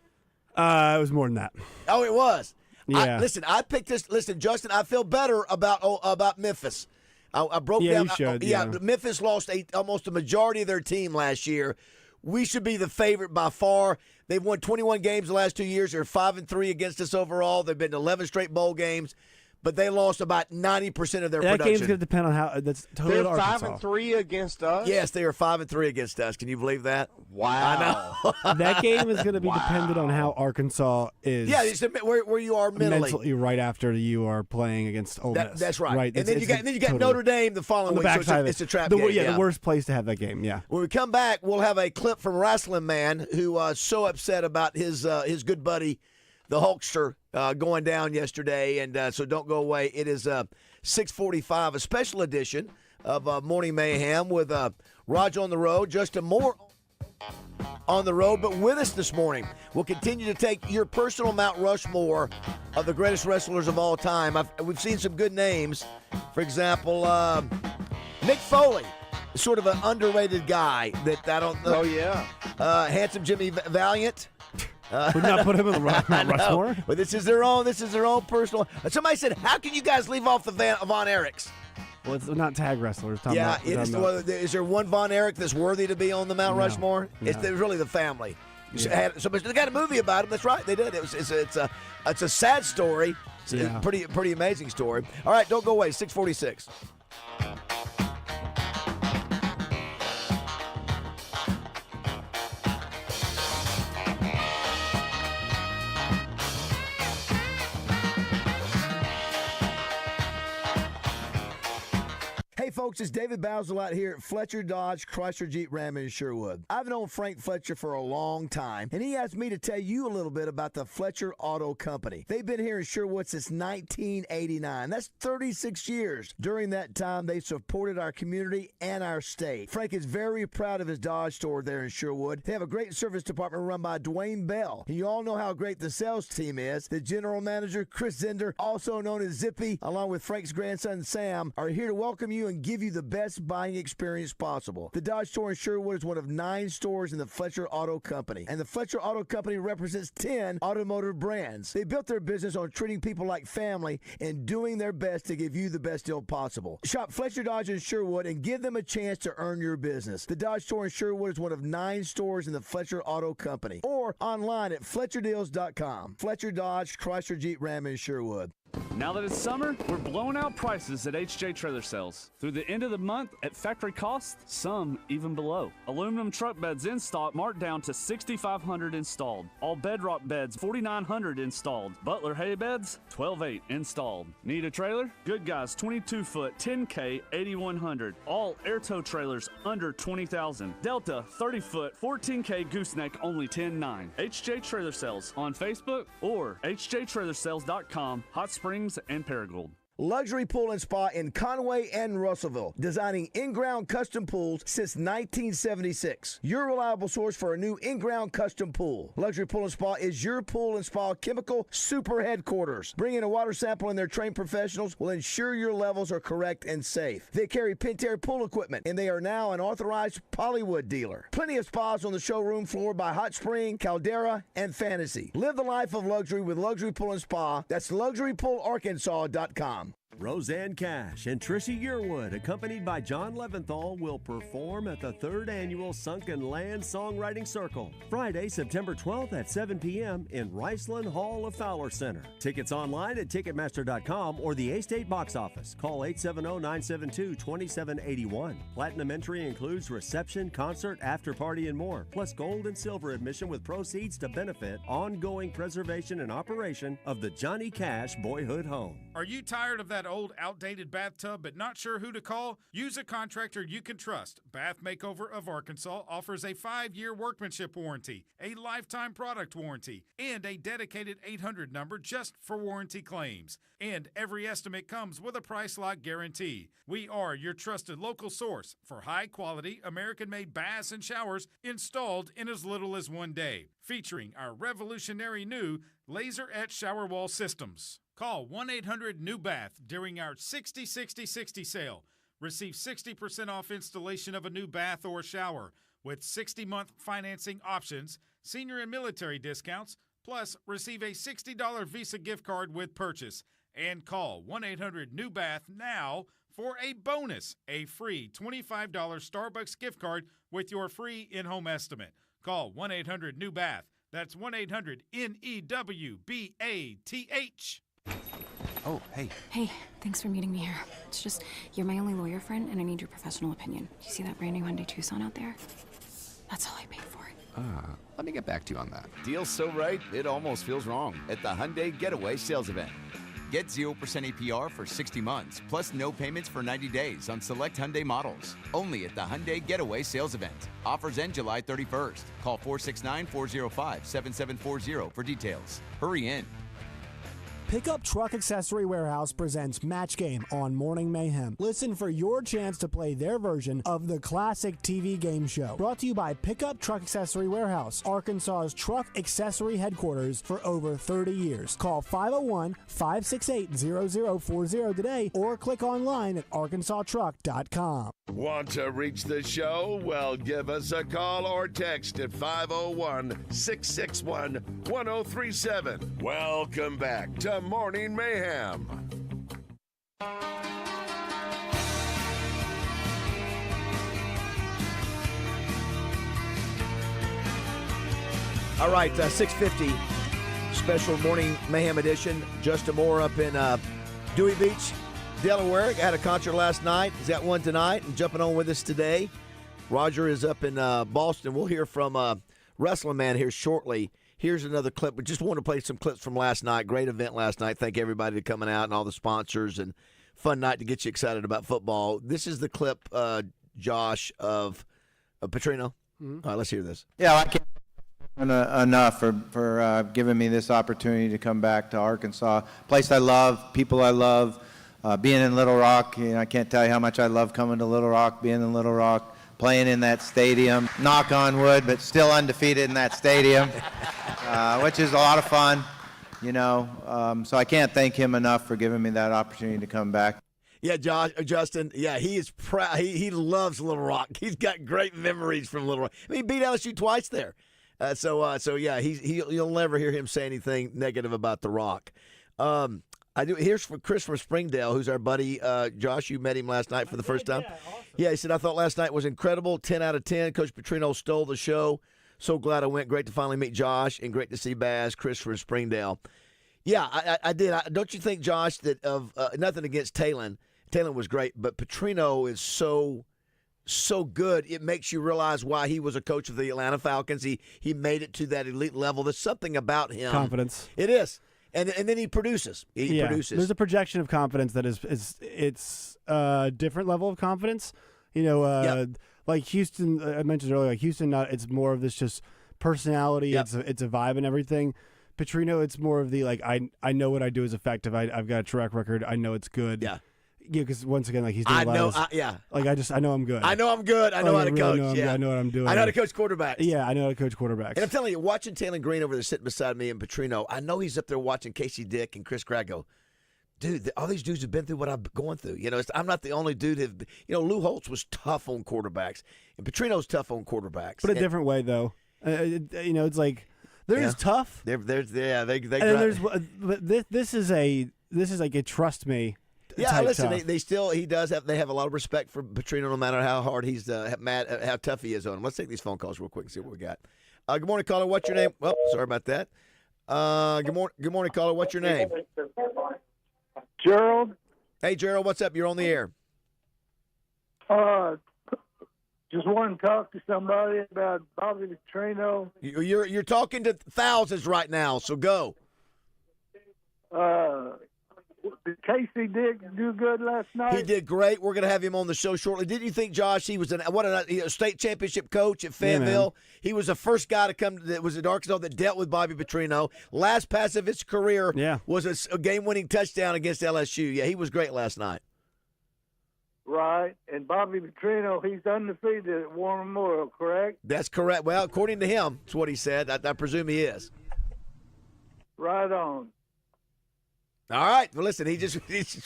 It was more than that. Oh, it was. Yeah. I picked this. Listen, Justin, I feel better about Memphis. I broke down. You should. Memphis lost almost the majority of their team last year. We should be the favorite by far. They've won 21 games the last 2 years. They're 5-3 against us overall. They've been to 11 straight bowl games, but they lost about 90% of their production. That game's going to depend on how. That's totally They're Arkansas. 5-3 against us. Yes, they are 5-3 against us. Can you believe that? Wow. I know. That game is going to be dependent on how Arkansas is. Yeah, it's where you are mentally right after you are playing against Ole Miss. That's right. And then you got totally, Notre Dame the following week. So it's a trap game. The worst place to have that game. Yeah. When we come back, we'll have a clip from Wrestling Man, who was so upset about his good buddy, the Hulkster, going down yesterday. And so don't go away. It is 6:45, a special edition of Morning Mayhem with Roger on the road, Justin Moore on the road, but with us this morning. We'll continue to take your personal Mount Rushmore of the greatest wrestlers of all time. We've seen some good names. For example, Mick Foley, sort of an underrated guy that I don't know. Oh, yeah. Handsome Jimmy Valiant. Would not put him in the Rushmore. But this is their own personal. Somebody said, how can you guys leave off the Von Erichs? Well, it's not tag wrestlers. Yeah, is there one Von Erich that's worthy to be on the Mount Rushmore? No. It's really the family. They got a movie about him. That's right, they did. It's a sad story. It's a pretty amazing story. All right, don't go away. 6:46. Hey folks, it's David BAZZEL out here at Fletcher Dodge Chrysler Jeep Ram in Sherwood. I've known Frank Fletcher for a long time, and he asked me to tell you a little bit about the Fletcher Auto Company. They've been here in Sherwood since 1989. That's 36 years. During that time, they supported our community and our state. Frank is very proud of his Dodge store there in Sherwood. They have a great service department run by Dwayne Bell. And you all know how great the sales team is. The general manager, Chris Zender, also known as Zippy, along with Frank's grandson, Sam, are here to welcome you and give you the best buying experience possible. The Dodge store in Sherwood is one of 9 stores in the Fletcher Auto Company, and the Fletcher Auto Company represents 10 automotive brands. They built their business on treating people like family and doing their best to give you the best deal possible. Shop Fletcher Dodge in Sherwood and give them a chance to earn your business. The Dodge store in Sherwood is one of 9 stores in the Fletcher Auto Company, or online at FletcherDeals.com. Fletcher Dodge Chrysler Jeep Ram in Sherwood. Now that it's summer, we're blowing out prices at HJ Trailer Sales. Through the end of the month at factory cost, some even below. Aluminum truck beds in stock marked down to $6,500 installed. All bedrock beds, $4,900 installed. Butler hay beds, $12,800 installed. Need a trailer? Good Guys 22-foot, 10K, $8,100. All air tow trailers under $20,000. Delta 30-foot, 14K gooseneck, only $10,900. HJ Trailer Sales on Facebook or hjtrailersales.com. Hot Springs and Paragould. Luxury Pool and Spa in Conway and Russellville, designing in-ground custom pools since 1976. Your reliable source for a new in-ground custom pool. Luxury Pool and Spa is your pool and spa chemical super headquarters. Bringing a water sample and their trained professionals will ensure your levels are correct and safe. They carry Pentair pool equipment, and they are now an authorized Polywood dealer. Plenty of spas on the showroom floor by Hot Spring, Caldera, and Fantasy. Live the life of luxury with Luxury Pool and Spa. That's LuxuryPoolArkansas.com. Roseanne Cash and Tricia Yearwood, accompanied by John Leventhal, will perform at the 3rd Annual Sunken Land Songwriting Circle, Friday, September 12th at 7 p.m. in Riceland Hall of Fowler Center. Tickets online at Ticketmaster.com or the A-State box office. Call 870-972-2781. Platinum entry includes reception, concert, after party, and more, plus gold and silver admission with proceeds to benefit ongoing preservation and operation of the Johnny Cash Boyhood Home. Are you tired of that old, outdated bathtub but not sure who to call? Use a contractor you can trust. Bath Makeover of Arkansas offers a 5-year workmanship warranty, a lifetime product warranty, and a dedicated 800 number just for warranty claims. And every estimate comes with a price lock guarantee. We are your trusted local source for high-quality, American-made baths and showers installed in as little as 1 day, featuring our revolutionary new laser-etched shower wall systems. Call 1-800-NEW-BATH during our 60-60-60 sale. Receive 60% off installation of a new bath or shower with 60-month financing options, senior and military discounts, plus receive a $60 Visa gift card with purchase. And call 1-800-NEW-BATH now for a bonus, a free $25 Starbucks gift card with your free in-home estimate. Call 1-800-NEW-BATH. That's 1-800-NEWBATH. Oh, hey. Hey, thanks for meeting me here. It's just, you're my only lawyer friend, and I need your professional opinion. You see that brand new Hyundai Tucson out there? That's all I paid for it. Let me get back to you on that. Deal's so right, it almost feels wrong at the Hyundai Getaway Sales Event. Get 0% APR for 60 months, plus no payments for 90 days on select Hyundai models. Only at the Hyundai Getaway Sales Event. Offers end July 31st. Call 469-405-7740 for details. Hurry in. Pickup Truck Accessory Warehouse presents Match Game on Morning Mayhem. Listen for your chance to play their version of the classic TV game show. Brought to you by Pickup Truck Accessory Warehouse, Arkansas's truck accessory headquarters for over 30 years. Call 501-568-0040 today or click online at arkansastruck.com. Want to reach the show? Well, give us a call or text at 501-661-1037. Welcome back to Morning Mayhem. All right, 6:50, special Morning Mayhem edition. Justin Moore up in Dewey Beach, Delaware. Had a concert last night. He's got one tonight and jumping on with us today. Roger is up in Boston. We'll hear from Wrestling Man here shortly. Here's another clip. We just want to play some clips from last night. Great event last night. Thank everybody for coming out and all the sponsors, and fun night to get you excited about football. This is the clip, Josh, of Petrino. Mm-hmm. All right, let's hear this. Yeah, I can't enough for giving me this opportunity to come back to Arkansas, place I love, people I love. Being in Little Rock, I can't tell you how much I love coming to Little Rock, being in Little Rock, playing in that stadium. Knock on wood, but still undefeated in that stadium, which is a lot of fun, So I can't thank him enough for giving me that opportunity to come back. Yeah, Justin. Yeah, he is proud. He loves Little Rock. He's got great memories from Little Rock. I mean, he beat LSU twice there. So yeah, you'll never hear him say anything negative about The Rock. Here's for Chris from Springdale, who's our buddy. Josh, you met him last night for the first time. Yeah, awesome. Yeah, he said, I thought last night was incredible. 10 out of 10. Coach Petrino stole the show. So glad I went. Great to finally meet Josh, and great to see Baz. Chris from Springdale. Yeah, I did. Don't you think, Josh, that nothing against Talon. Talon was great, but Petrino is so good, it makes you realize why he was a coach of the Atlanta Falcons. He made it to that elite level. There's something about him. Confidence. It is. And then he produces. He produces. There's a projection of confidence that it's a different level of confidence. Like Houston, I mentioned earlier, like Houston, it's more of this just personality. Yep. It's a vibe and everything. Petrino, it's more of the I know what I do is effective. I've got a track record. I know it's good. Yeah. Yeah, because once again, he's doing a lot of this, I know I'm good. I know I'm good. I know how to coach. I know what I'm doing. I know how to coach quarterbacks. Yeah, I know how to coach quarterbacks. And I'm telling you, watching Taylor Green over there sitting beside me and Petrino, I know he's up there watching Casey Dick and Chris Craig go, dude, all these dudes have been through what I'm going through. I'm not the only dude. Lou Holtz was tough on quarterbacks, and Petrino's tough on quarterbacks. But a different way, though. It's like they're just tough. They. But this is like a trust me. Yeah, listen. They have a lot of respect for Petrino, no matter how hard he's mad, how tough he is on him. Let's take these phone calls real quick and see what we got. Good morning, caller. What's your name? Well, sorry about that. Good morning, caller. What's your name? Gerald. Hey, Gerald. What's up? You're on the air. Just want to talk to somebody about Bobby Petrino. You're talking to thousands right now, so go. Did Casey Dick do good last night? He did great. We're going to have him on the show shortly. Didn't you think, Josh, he was a state championship coach at Fayetteville? Yeah, he was the first guy to come that was at Arkansas that dealt with Bobby Petrino. Last pass of his career was a game-winning touchdown against LSU. Yeah, he was great last night. Right, and Bobby Petrino, he's undefeated at War Memorial, correct? That's correct. Well, according to him, that's what he said. I presume he is. Right on. All right. Well, listen, he just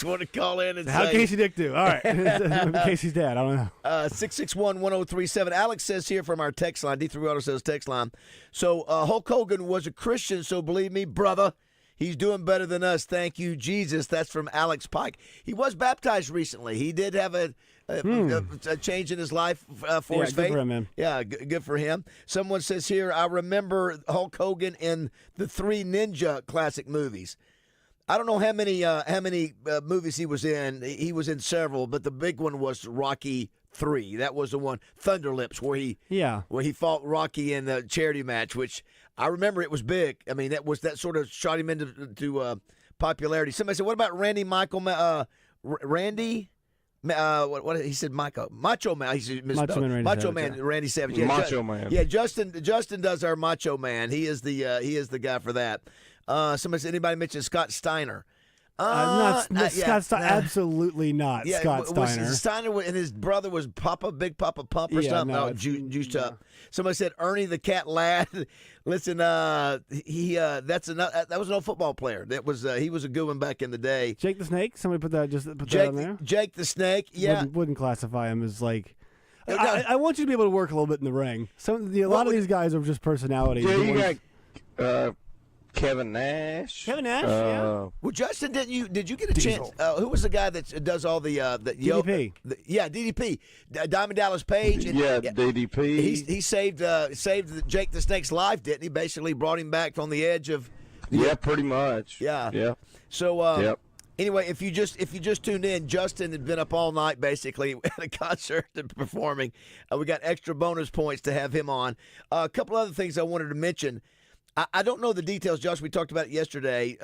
wanted to call in and How'd say. Casey Dick do? All right. Casey's dad. I don't know. 661-1037. Alex says here from our text line, D3 Auto Sales text line. So Hulk Hogan was a Christian, so believe me, brother, he's doing better than us. Thank you, Jesus. That's from Alex Pike. He was baptized recently. He did have a change in his life for his faith. Good for him, man. Yeah, good for him. Someone says here, I remember Hulk Hogan in the 3 Ninja classic movies. I don't know how many movies he was in. He was in several, but the big one was Rocky 3. That was the one, Thunder Lips, where he fought Rocky in the charity match, which I remember it was big. I mean, that sort of shot him into popularity. Somebody said, "What about Randy Randy?" What he said, Macho Man. He said, Macho Man, Randy Savage. Yeah, Macho Man. Yeah, Justin does our Macho Man. He is the guy for that. Somebody said, anybody mentioned Scott Steiner? Scott Steiner. Absolutely not. Yeah, Scott Steiner. Steiner and his brother was Big Papa Pump or something. No, juiced up. Somebody said Ernie the Cat Lad. Listen, that was an old football player. That was he was a good one back in the day. Jake the Snake. Somebody put that that on there. Jake the Snake. Yeah, wouldn't classify him as like. I want you to be able to work a little bit in the ring. A lot of these guys are just personalities. Yeah, you got Kevin Nash. Yeah. Well, Justin, did you get a chance? Who was the guy that does all the DDP? DDP. Diamond Dallas Page. DDP. He saved Jake the Snake's life, didn't he? Basically brought him back from the edge of. Yeah, pretty much. Yeah. So. Yep. Anyway, if you just tuned in, Justin had been up all night basically at a concert and performing. We got extra bonus points to have him on. A couple other things I wanted to mention. I don't know the details, Josh. We talked about it yesterday.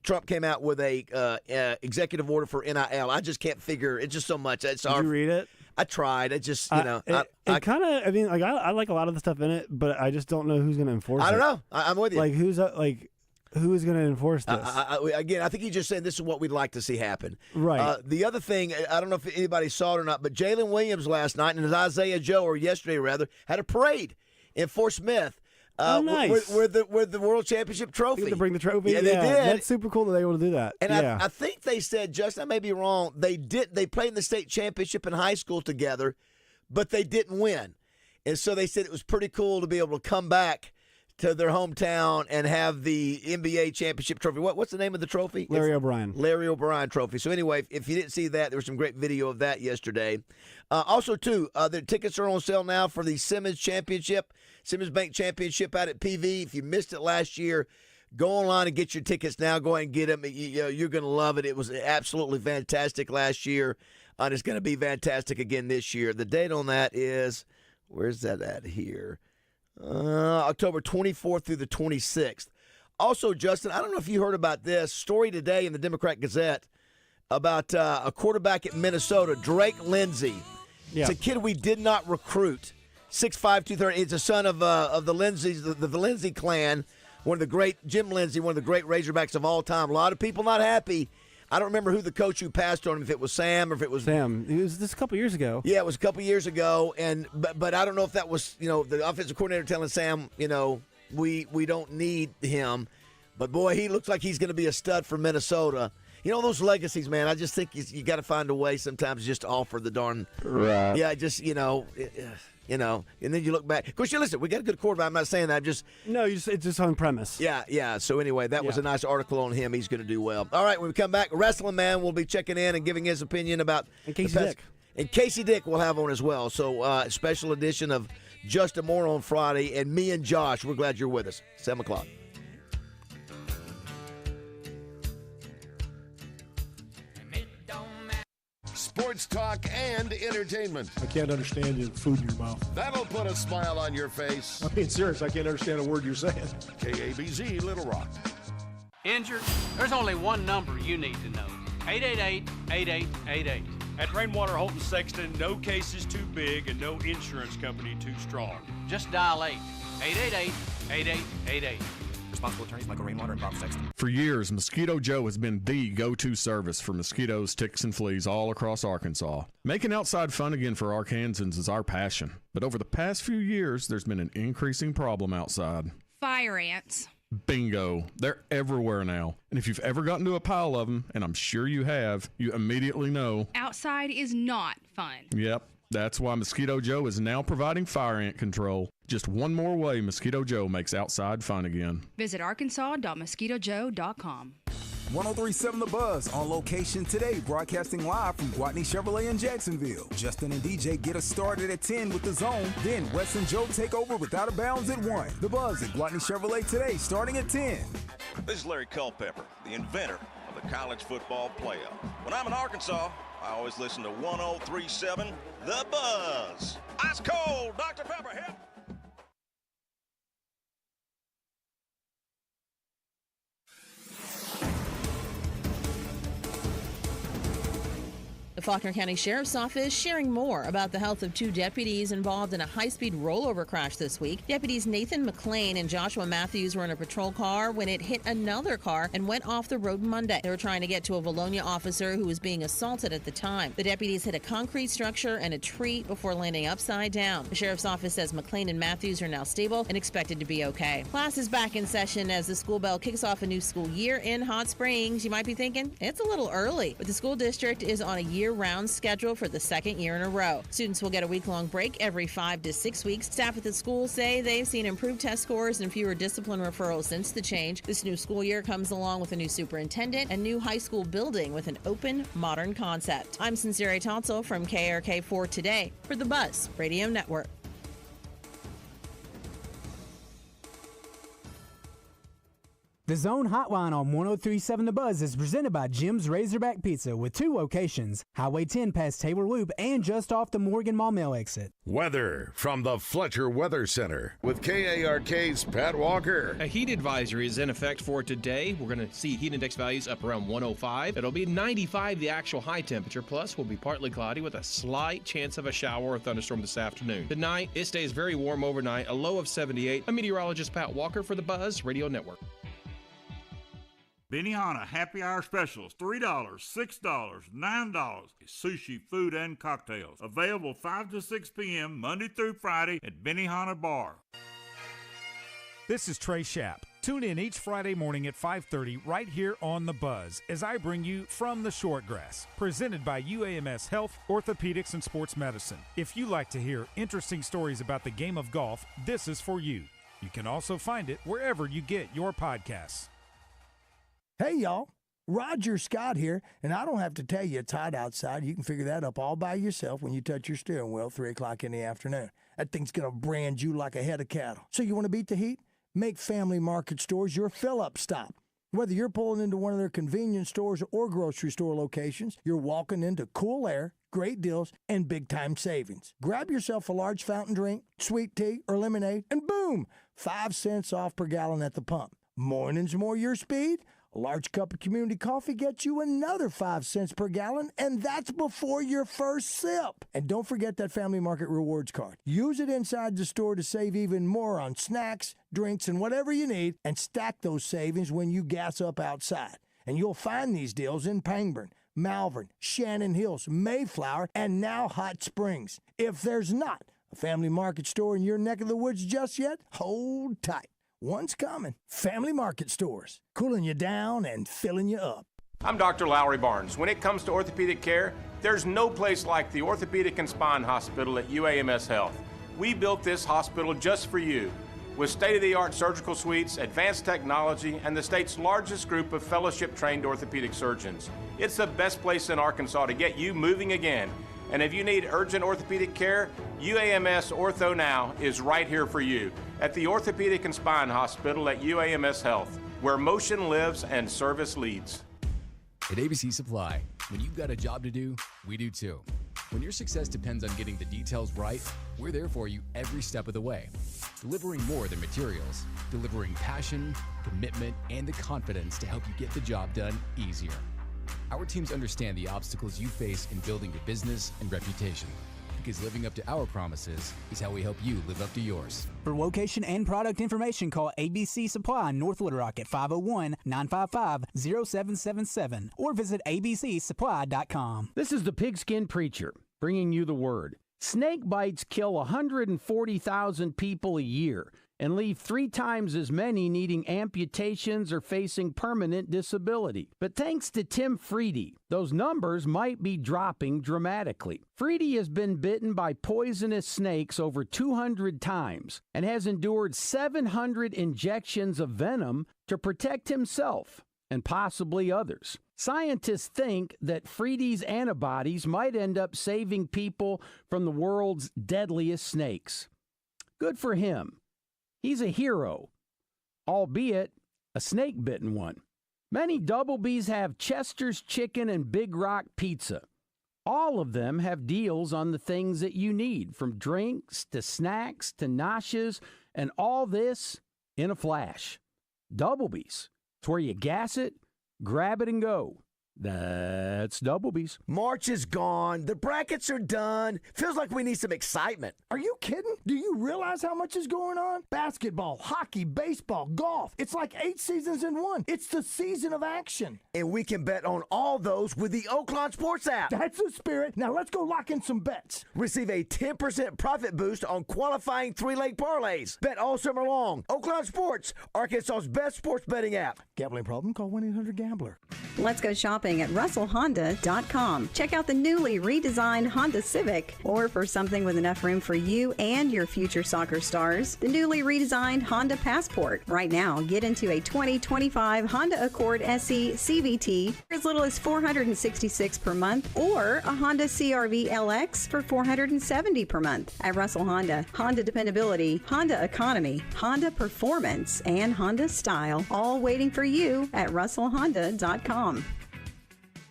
Trump came out with a executive order for NIL. I just can't figure. It's just so much. Did you read it? I tried. It just It kind of. I mean, like I like a lot of the stuff in it, but I just don't know who's going to enforce it. I don't know. I'm with you. Like who is going to enforce this? Again, I think he just said this is what we'd like to see happen. Right. The other thing, I don't know if anybody saw it or not, but Jalen Williams last night and Isaiah Joe, or yesterday rather, had a parade in Fort Smith. Nice. With the World Championship trophy. To bring the trophy? Yeah, they did. That's super cool that they were able to do that. And I think they said, Justin, I may be wrong, they played in the state championship in high school together, but they didn't win. And so they said it was pretty cool to be able to come back to their hometown and have the NBA championship trophy. What's the name of the trophy? Larry O'Brien. Larry O'Brien trophy. So anyway, if you didn't see that, there was some great video of that yesterday. Also, too, the tickets are on sale now for the Simmons Bank Championship out at PV. If you missed it last year, go online and get your tickets now. Go ahead and get them. You're going to love it. It was absolutely fantastic last year, and it's going to be fantastic again this year. The date on that is, where's that at here? October 24th through the 26th. Also, Justin, I don't know if you heard about this story today in the Democrat Gazette about a quarterback at Minnesota, Drake Lindsay. Yeah. It's a kid we did not recruit. 6'5", 230. It's a son of the Lindsays, the Lindsay clan. Jim Lindsay, one of the great Razorbacks of all time. A lot of people not happy. I don't remember who the coach who passed on him, if it was Sam or if it was Sam. It was this a couple years ago. Yeah, it was a couple years ago, but I don't know if that was the offensive coordinator telling Sam, we don't need him, but boy, he looks like he's going to be a stud for Minnesota. Those legacies, man. I just think you got to find a way sometimes just to offer the darn right. Yeah, just and then you look back. Of course, listen, we got a good quarterback. I'm not saying that. It's just on premise. Yeah. So anyway, that was a nice article on him. He's going to do well. All right, when we come back, Wrestling Man will be checking in and giving his opinion about Casey Dick. And Casey Dick we'll have on as well. So special edition of Justin Moore on Friday, and me and Josh. We're glad you're with us. 7 o'clock. Sports talk and entertainment. I can't understand the food in your mouth. That'll put a smile on your face. I'm being serious. I can't understand a word you're saying. KABZ, Little Rock. Injured? There's only one number you need to know. 888-8888. At Rainwater Holton Sexton, no case is too big and no insurance company too strong. Just dial 888-8888. Responsible attorneys Michael Rainwater and Bob Sexton. For years, Mosquito Joe has been the go-to service for mosquitoes, ticks, and fleas all across Arkansas. Making outside fun again for Arkansans is our passion. But over the past few years, there's been an increasing problem outside. Fire ants. Bingo. They're everywhere now. And if you've ever gotten to a pile of them, and I'm sure you have, you immediately know. Outside is not fun. Yep. That's why Mosquito Joe is now providing fire ant control. Just one more way Mosquito Joe makes outside fun again. Visit arkansas.mosquitojoe.com. 103.7 The Buzz on location today, broadcasting live from Gwatney Chevrolet in Jacksonville. Justin and DJ get us started at 10 with The Zone. Then Wes and Joe take over with Out of Bounds at 1. The Buzz at Gwatney Chevrolet today, starting at 10. This is Larry Culpepper, the inventor of the college football playoff. When I'm in Arkansas, I always listen to 103.7 The Buzz. Ice cold, Dr. Pepper, help! The Faulkner County Sheriff's Office sharing more about the health of 2 deputies involved in a high-speed rollover crash this week. Deputies Nathan McLean and Joshua Matthews were in a patrol car when it hit another car and went off the road Monday. They were trying to get to a Valonia officer who was being assaulted at the time. The deputies hit a concrete structure and a tree before landing upside down. The Sheriff's Office says McLean and Matthews are now stable and expected to be okay. Class is back in session as the school bell kicks off a new school year in Hot Springs. You might be thinking, it's a little early, but the school district is on a year-round schedule for the 2nd year in a row. Students will get a week-long break every 5 to 6 weeks. Staff at the school say they've seen improved test scores and fewer discipline referrals since the change. This new school year comes along with a new superintendent and new high school building with an open, modern concept. I'm Sincere Tonsel from KRK4 Today for the Buzz Radio Network. The Zone Hotline on 103.7 The Buzz is presented by Jim's Razorback Pizza with 2 locations, Highway 10 past Taylor Loop and just off the Morgan Maumelle exit. Weather from the Fletcher Weather Center with KARK's Pat Walker. A heat advisory is in effect for today. We're going to see heat index values up around 105. It'll be 95 the actual high temperature, plus will be partly cloudy with a slight chance of a shower or thunderstorm this afternoon. Tonight, it stays very warm overnight, a low of 78. I'm meteorologist Pat Walker for the Buzz Radio Network. Benihana Happy Hour Specials, $3, $6, $9. Sushi, food, and cocktails. Available 5 to 6 p.m. Monday through Friday at Benihana Bar. This is Trey Schapp. Tune in each Friday morning at 5:30 right here on The Buzz as I bring you From the Shortgrass, presented by UAMS Health, Orthopedics, and Sports Medicine. If you like to hear interesting stories about the game of golf, this is for you. You can also find it wherever you get your podcasts. Hey, y'all. Roger Scott here, and I don't have to tell you it's hot outside. You can figure that up all by yourself when you touch your steering wheel 3 o'clock in the afternoon. That thing's going to brand you like a head of cattle. So you want to beat the heat? Make Family Market Stores your fill-up stop. Whether you're pulling into one of their convenience stores or grocery store locations, you're walking into cool air, great deals, and big-time savings. Grab yourself a large fountain drink, sweet tea, or lemonade, and boom, 5 cents off per gallon at the pump. Mornings more your speed? A large cup of community coffee gets you another 5 cents per gallon, and that's before your first sip. And don't forget that Family Market Rewards card. Use it inside the store to save even more on snacks, drinks, and whatever you need, and stack those savings when you gas up outside. And you'll find these deals in Pangburn, Malvern, Shannon Hills, Mayflower, and now Hot Springs. If there's not a Family Market store in your neck of the woods just yet, hold tight. One's coming. Family Market Stores, cooling you down and filling you up. I'm Dr. Lowry Barnes. When it comes to orthopedic care, there's no place like the Orthopedic and Spine Hospital at UAMS Health. We built this hospital just for you. With state-of-the-art surgical suites, advanced technology, and the state's largest group of fellowship-trained orthopedic surgeons. It's the best place in Arkansas to get you moving again. And if you need urgent orthopedic care, UAMS Ortho Now is right here for you at the Orthopedic and Spine Hospital at UAMS Health, where motion lives and service leads. At ABC Supply, when you've got a job to do, we do too. When your success depends on getting the details right, we're there for you every step of the way. Delivering more than materials, delivering passion, commitment, and the confidence to help you get the job done easier. Our teams understand the obstacles you face in building your business and reputation, because living up to our promises is how we help you live up to yours. For location and product information, call ABC Supply North Little Rock at 501-955-0777 or visit abcsupply.com. This is the Pigskin Preacher, bringing you the word. Snake bites kill 140,000 people a year and leave 3 times as many needing amputations or facing permanent disability. But thanks to Tim Freedy, those numbers might be dropping dramatically. Freedy has been bitten by poisonous snakes over 200 times and has endured 700 injections of venom to protect himself and possibly others. Scientists think that Freedy's antibodies might end up saving people from the world's deadliest snakes. Good for him. He's a hero, albeit a snake-bitten one. Many Double B's have Chester's Chicken and Big Rock Pizza. All of them have deals on the things that you need, from drinks to snacks to noshes, and all this in a flash. Double B's. It's where you gas it, grab it, and go. That's Doublebees. March is gone. The brackets are done. Feels like we need some excitement. Are you kidding? Do you realize how much is going on? Basketball, hockey, baseball, golf. It's like 8 seasons in one. It's the season of action. And we can bet on all those with the Oaklawn Sports app. That's the spirit. Now let's go lock in some bets. Receive a 10% profit boost on qualifying 3-leg parlays. Bet all summer long. Oaklawn Sports, Arkansas's best sports betting app. Gambling problem? Call 1-800-GAMBLER. Let's go shopping at RussellHonda.com. Check out the newly redesigned Honda Civic, or for something with enough room for you and your future soccer stars, the newly redesigned Honda Passport. Right now, get into a 2025 Honda Accord SE CVT for as little as $466 per month, or a Honda CR-V LX for $470 per month. At Russell Honda, Honda dependability, Honda economy, Honda performance, and Honda style, all waiting for you at RussellHonda.com.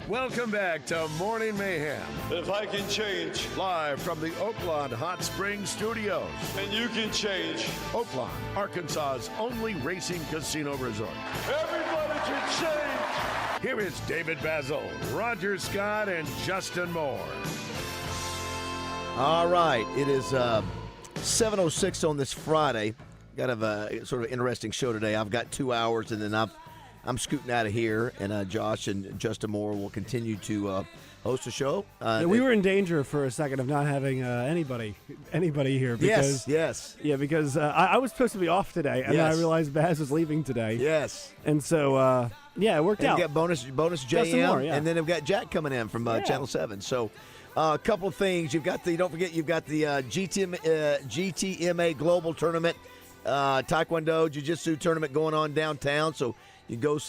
Welcome back to Morning Mayhem. If I can change, Live from the Oaklawn Hot Springs Studios. then you can change. Oaklawn, Arkansas's only racing casino resort. Everybody can change. Here is David BAZZEL, Roger Scott, and Justin Moore. All right. It is 7:06 on this Friday. Got a sort of interesting show today. I've got 2 hours, and then I'm scooting out of here, and Josh and Justin Moore will continue to host the show. We were in danger for a second of not having anybody here. Because, yes. Yeah, because I was supposed to be off today, and then I realized Baz was leaving today. Yes. And so, it worked out. You got bonus JM, Moore, yeah. and then they've got Jack coming in from Channel 7. So a couple of things. Don't forget, you've got the GTMA Global Tournament, Taekwondo, Jiu-Jitsu tournament going on downtown. So you go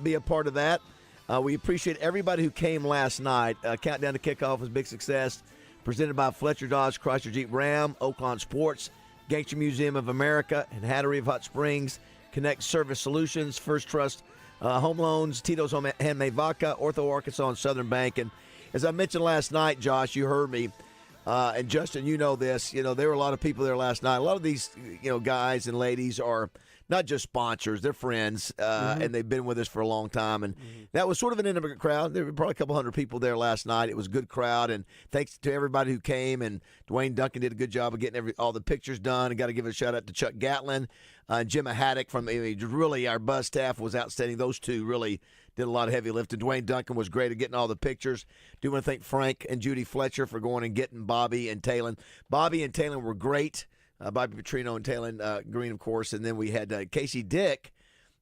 be a part of that. We appreciate everybody who came last night. Countdown to Kickoff was a big success. Presented by Fletcher Dodge, Chrysler Jeep Ram, Oaklawn Sports, Gangster Museum of America, and Hattery of Hot Springs, Connect Service Solutions, First Trust Home Loans, Tito's Handmade Vodka, Ortho Arkansas, and Southern Bank. And as I mentioned last night, Josh, you heard me, and Justin, you know this. There were a lot of people there last night. A lot of these, guys and ladies are not just sponsors, they're friends, and they've been with us for a long time. And that was sort of an intimate crowd. There were probably a couple hundred people there last night. It was a good crowd, and thanks to everybody who came. And Dwayne Duncan did a good job of getting all the pictures done. And got to give a shout-out to Chuck Gatlin and Jim Haddock from really our buzz staff was outstanding. Those two really did a lot of heavy lifting. Dwayne Duncan was great at getting all the pictures. Do want to thank Frank and Judy Fletcher for going and getting Bobby and Talon. Bobby and Talon were great. Bobby Petrino and Talon Green, of course. And then we had Casey Dick,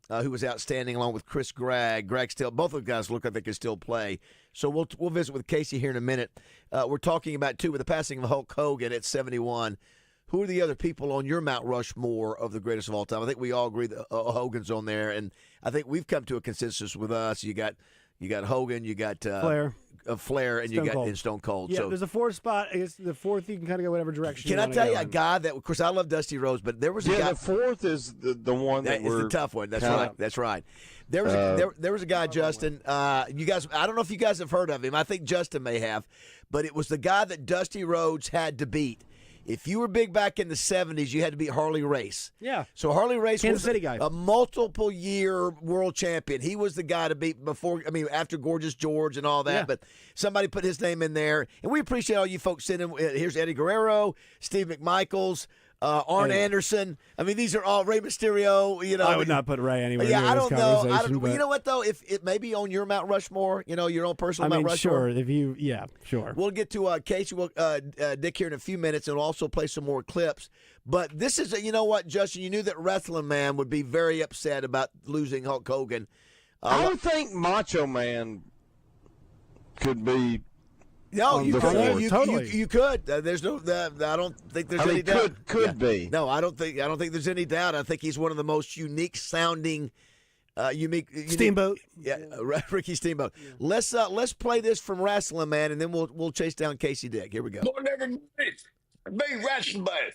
who was outstanding, along with Chris Gregg. Greg still, both of the guys look like they can still play. So we'll visit with Casey here in a minute. We're talking about, too, with the passing of Hulk Hogan at 71. Who are the other people on your Mount Rushmore of the greatest of all time? I think we all agree that Hogan's on there, and I think we've come to a consensus with us. You got Hogan, you got Flair, and you got Stone Cold. Yeah, so there's a fourth spot. I guess the fourth you can kind of go whatever direction. Can I tell you a guy that, of course, I love Dusty Rhodes, but there was a guy. The fourth is the one that is the tough one. That's right. That's right. There was a guy, Justin. You guys, I don't know if you guys have heard of him. I think Justin may have, but it was the guy that Dusty Rhodes had to beat. If you were big back in the 70s, you had to beat Harley Race. Yeah. So Harley Race Kansas was City guy. A multiple-year world champion. He was the guy to beat after Gorgeous George and all that. Yeah. But somebody put his name in there. And we appreciate all you folks sending. Here's Eddie Guerrero, Steve McMichaels, Arn Anderson. I mean, these are all Rey Mysterio. I would not put Ray anywhere. Yeah, I don't know. But you know what though? If it may be on your Mount Rushmore, your own personal Mount Rushmore. Sure. Sure. We'll get to Casey, Dick here in a few minutes, and we'll also play some more clips. But this is, you know what, Justin? You knew that Wrestling Man would be very upset about losing Hulk Hogan. I don't think Macho Man could be. No, you could. Totally. You could. There's no. I don't think there's any doubt. Could be. No, I don't think there's any doubt. I think he's one of the most unique sounding, unique Steamboat. Yeah, Ricky Steamboat. Yeah. Let's play this from Wrestling Man, and then we'll chase down Casey Dick. Here we go. Morning, everybody. Big Wrestling Man.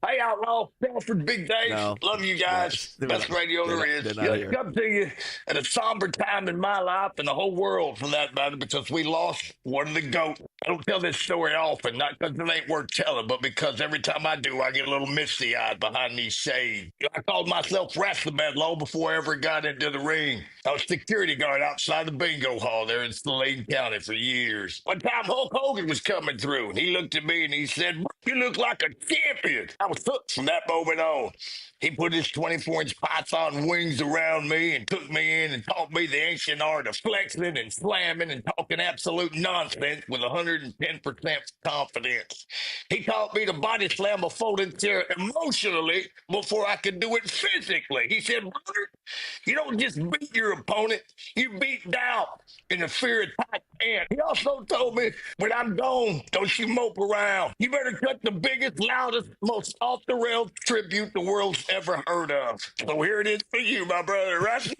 Hey, Outlaw, Crawford, Big Dave. No. Love you guys. Best radio there is. Come to you at a somber time in my life and the whole world, for that matter, because we lost one of the GOAT. I don't tell this story often, not because it ain't worth telling, but because every time I do, I get a little misty-eyed behind these shades. I called myself wrestling man long before I ever got into the ring. I was security guard outside the bingo hall there in Saline County for years. One time Hulk Hogan was coming through, and he looked at me and he said, "You look like a champion." I was hooked from that moment on. He put his 24-inch python wings around me and took me in and taught me the ancient art of flexing and slamming and talking absolute nonsense with 110% confidence. He taught me to body slam a folding chair emotionally before I could do it physically. He said, "Brother, you don't just beat your opponent, you beat doubt in the fear of tight pants." He also told me, "When I'm gone, don't you mope around. You better cut the biggest, loudest, most off-the-rails tribute the world's ever heard of." So here it is for you, my brother. Right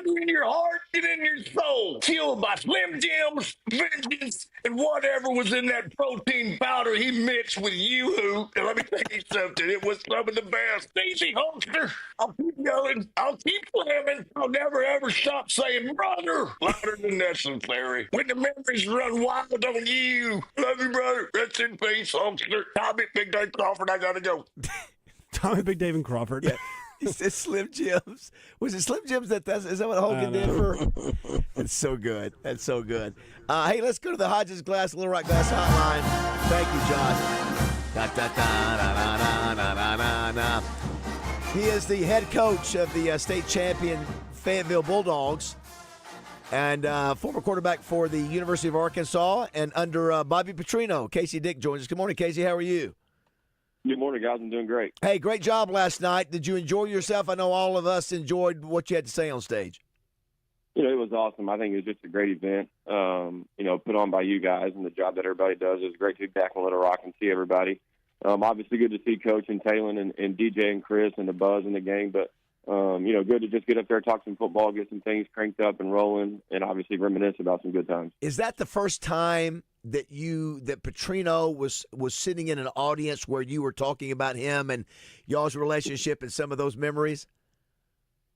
in your heart and in your soul. Fueled by Slim Jims, vengeance, and whatever was in that protein powder he mixed with Yoo-Hoo. And let me tell you something, it was some of the best. Easy, Hulkster. I'll keep yelling. I'll keep slamming. I'll never, ever stop saying, "Brother," louder than necessary. When the memories run wild on you. Love you, brother. Rest in peace, Hulkster. Tommy, Big Dave Crawford, I gotta go. Tommy, Big Dave, and Crawford. Yeah. He said Slim Jims. Was it Slim Jims is that what Hogan did for? That's so good. That's so good. Hey, let's go to the Hodges Glass, Little Rock Glass Hotline. Thank you, Josh. Da, da, da, da, da, da, da, da. He is the head coach of the state champion Fayetteville Bulldogs and former quarterback for the University of Arkansas and under Bobby Petrino. Casey Dick joins us. Good morning, Casey. How are you? Good morning, guys. I'm doing great. Hey, great job last night. Did you enjoy yourself? I know all of us enjoyed what you had to say on stage. It was awesome. I think it was just a great event, put on by you guys, and the job that everybody does. It was great to be back in Little Rock and see everybody. Obviously good to see Coach and Talon and DJ and Chris and the Buzz and the gang, but, good to just get up there, talk some football, get some things cranked up and rolling, and obviously reminisce about some good times. Is that the first time that Petrino was sitting in an audience where you were talking about him and y'all's relationship and some of those memories?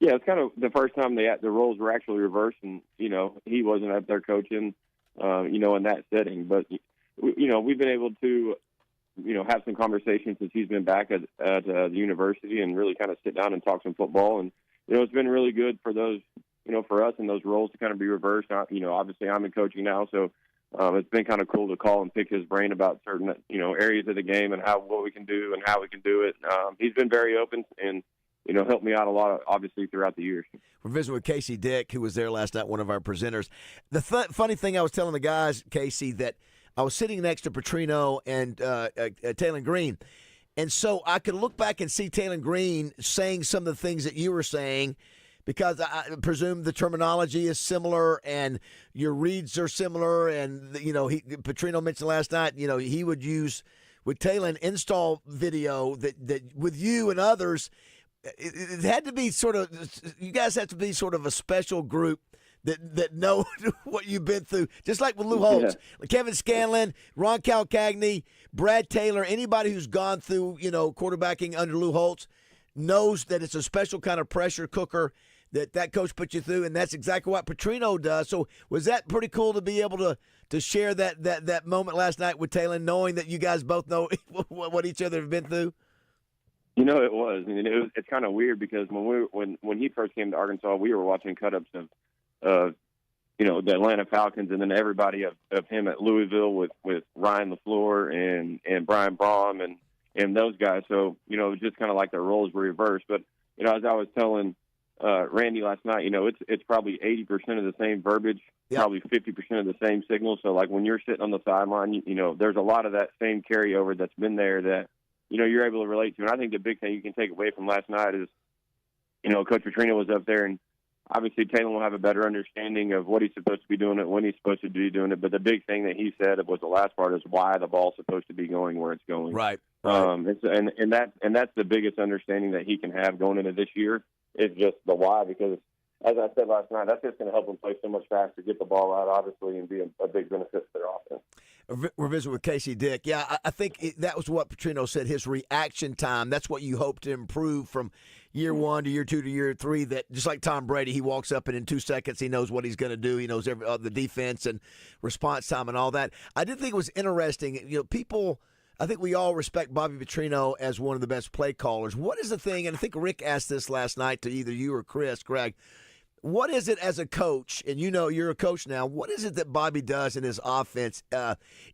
Yeah, it's kind of the first time the roles were actually reversed, and he wasn't up there coaching, in that setting. But we've been able to, have some conversations since he's been back at the university and really kind of sit down and talk some football. And it's been really good for those, for us and those roles to kind of be reversed. Obviously I'm in coaching now, so. It's been kind of cool to call and pick his brain about certain, areas of the game and what we can do and how we can do it. He's been very open and, helped me out a lot, obviously, throughout the years. We're visiting with Casey Dick, who was there last night, one of our presenters. The funny thing I was telling the guys, Casey, that I was sitting next to Petrino and Talon Green, and so I could look back and see Talon Green saying some of the things that you were saying, because I presume the terminology is similar and your reads are similar. And, Petrino mentioned last night, he would use with Talon install video that with you and others, it had to be you guys have to be sort of a special group that know what you've been through. Just like with Lou Holtz, Kevin Scanlon, Ron Calcagney, Brad Taylor, anybody who's gone through, quarterbacking under Lou Holtz knows that it's a special kind of pressure cooker that coach put you through, and that's exactly what Petrino does. So was that pretty cool to be able to share that moment last night with Taylor, knowing that you guys both know what each other have been through? It was. It's kind of weird because when he first came to Arkansas, we were watching cut-ups of the Atlanta Falcons, and then everybody of him at Louisville with Ryan LaFleur and Brian Braum and those guys. So, it was just kind of like their roles were reversed. But, as I was telling Randy last night, it's probably 80% of the same verbiage, probably 50% of the same signals. So, like, when you're sitting on the sideline, there's a lot of that same carryover that's been there that, you're able to relate to. And I think the big thing you can take away from last night is, Coach Petrino was up there, and obviously Taylor will have a better understanding of what he's supposed to be doing it, when he's supposed to be doing it. But the big thing that he said was the last part is why the ball's supposed to be going where it's going. Right. And that's the biggest understanding that he can have going into this year is just the why, because as I said last night, that's just going to help him play so much faster, get the ball out, obviously, and be a big benefit to their offense. We're visiting with Casey Dick. Yeah, I think that was what Petrino said, his reaction time. That's what you hope to improve from year 1 to year 2 to year 3, that just like Tom Brady, he walks up and in 2 seconds he knows what he's going to do. He knows the defense and response time and all that. I did think it was interesting. People, I think we all respect Bobby Petrino as one of the best play callers. What is the thing, and I think Rick asked this last night to either you or Chris, Greg, what is it as a coach, and you're a coach now, what is it that Bobby does in his offense?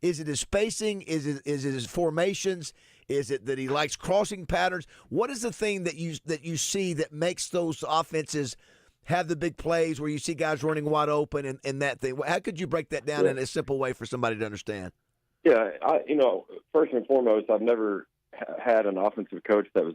Is it his spacing? Is it his formations? Is it that he likes crossing patterns? What is the thing that you see that makes those offenses have the big plays where you see guys running wide open and that thing? How could you break that down in a simple way for somebody to understand? Yeah, first and foremost, I've never had an offensive coach that was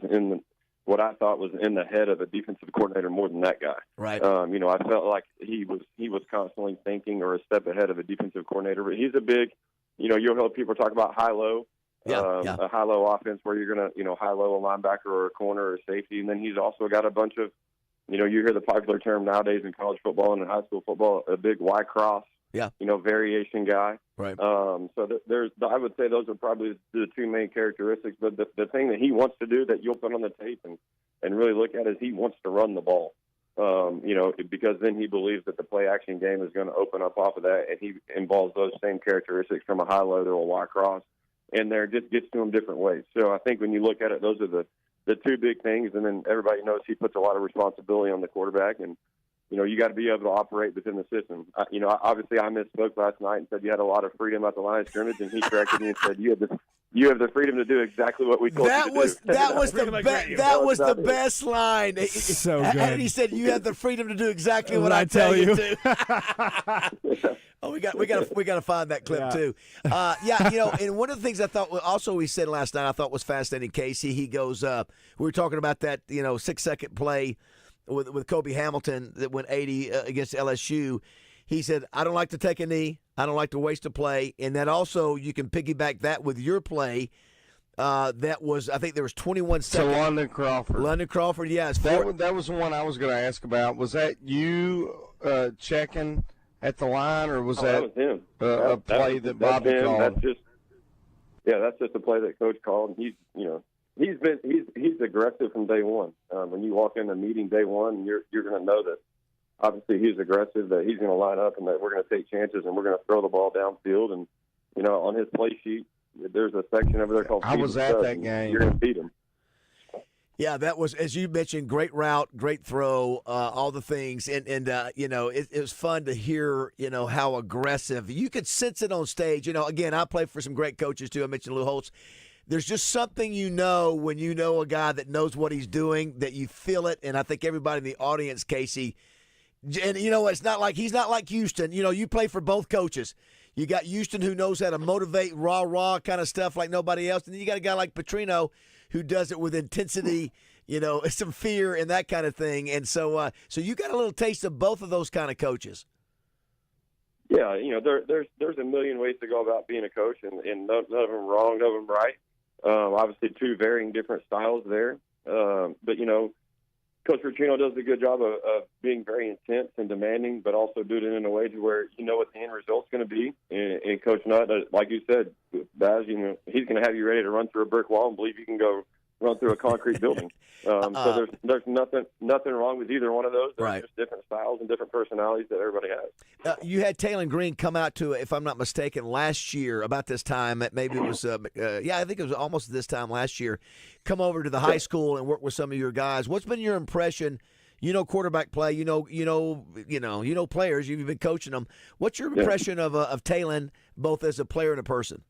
what I thought was in the head of a defensive coordinator more than that guy. Right. I felt like he was constantly thinking or a step ahead of a defensive coordinator. But he's a big, you'll hear people talk about high-low. A high-low offense where you're going to, high-low a linebacker or a corner or a safety. And then he's also got a bunch of, you hear the popular term nowadays in college football and in high school football, a big Y-cross, variation guy. Right. So I would say those are probably the two main characteristics. But the thing that he wants to do that you'll put on the tape and really look at is he wants to run the ball. Because then he believes that the play-action game is going to open up off of that, and he involves those same characteristics from a high-low to a Y-cross. And there just gets to them different ways. So I think when you look at it, those are the two big things. And then everybody knows he puts a lot of responsibility on the quarterback. And, you got to be able to operate within the system. Obviously I misspoke last night and said you had a lot of freedom at the line of scrimmage. And he corrected me and said you have the freedom to do exactly what we told you to do. That was the best line. So good. And he said you have the freedom to do exactly what I tell you to. Oh, we got to find that clip too. And one of the things I thought also he said last night I thought was fascinating, Casey. He goes, we were talking about that 6-second play with Kobe Hamilton that went 80 against LSU. He said, I don't like to take a knee. I don't like to waste a play. And that also, you can piggyback that with your play. That was, I think there was 21 seconds. To London Crawford. London Crawford, yes. That was the one I was going to ask about. Was that you checking at the line, or was that him. A play that Bobby called? That's just a play that Coach called. He's aggressive from day one. When you walk in a meeting day one, you're going to know that obviously he's aggressive, that he's going to line up and that we're going to take chances and we're going to throw the ball downfield. And, on his play sheet, there's a section over there called I was at that game. You're going to beat him. Yeah, that was, as you mentioned, great route, great throw, all the things. And it was fun to hear, how aggressive. You could sense it on stage. Again, I play for some great coaches, too. I mentioned Lou Holtz. There's just something when you know a guy that knows what he's doing, that you feel it. And I think everybody in the audience, Casey, and it's not like he's not like Houston. You play for both coaches. You got Houston who knows how to motivate, rah kind of stuff like nobody else. And then you got a guy like Petrino who does it with intensity, some fear and that kind of thing. And so you got a little taste of both of those kind of coaches. Yeah, there's a million ways to go about being a coach, and none of them wrong, none of them right. Obviously, two varying different styles there. But, Coach Petrino does a good job of being very intense and demanding, but also doing it in a way to where you know what the end result's going to be. And Coach Nutt, like you said, Baz, he's going to have you ready to run through a brick wall and believe you can go run through a concrete building. So there's nothing wrong with either one of those. There's just different styles and different personalities that everybody has. You had Taylor Green come out to, if I'm not mistaken, last year about this time. Maybe it was, I think it was almost this time last year. Come over to the high school and work with some of your guys. What's been your impression? Quarterback play. You know players. You've been coaching them. What's your impression of Taylor, both as a player and a person?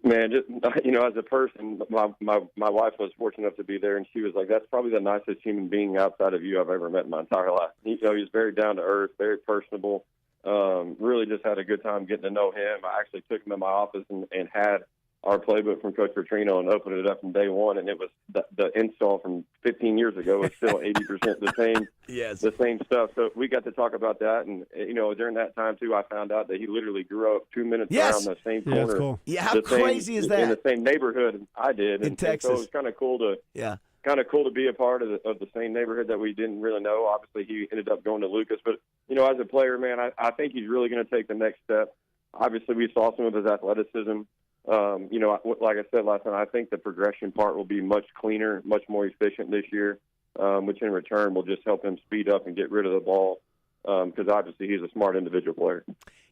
Man, just as a person, my wife was fortunate enough to be there, and she was like, "That's probably the nicest human being outside of you I've ever met in my entire life." He was very down to earth, very personable. Really, just had a good time getting to know him. I actually took him in my office and had our playbook from Coach Petrino and opened it up from day one, and it was the install from 15 years ago was still 80% the same. Yes, the same stuff. So we got to talk about that, and during that time too, I found out that he literally grew up 2 minutes around the same corner. That's cool. Yeah, how crazy is that? In the same neighborhood I did in Texas. So it was kind of cool to be a part of the same neighborhood that we didn't really know. Obviously, he ended up going to Lucas, but as a player, man, I think he's really going to take the next step. Obviously, we saw some of his athleticism. Like I said last night, I think the progression part will be much cleaner, much more efficient this year, which in return will just help him speed up and get rid of the ball because obviously he's a smart individual player.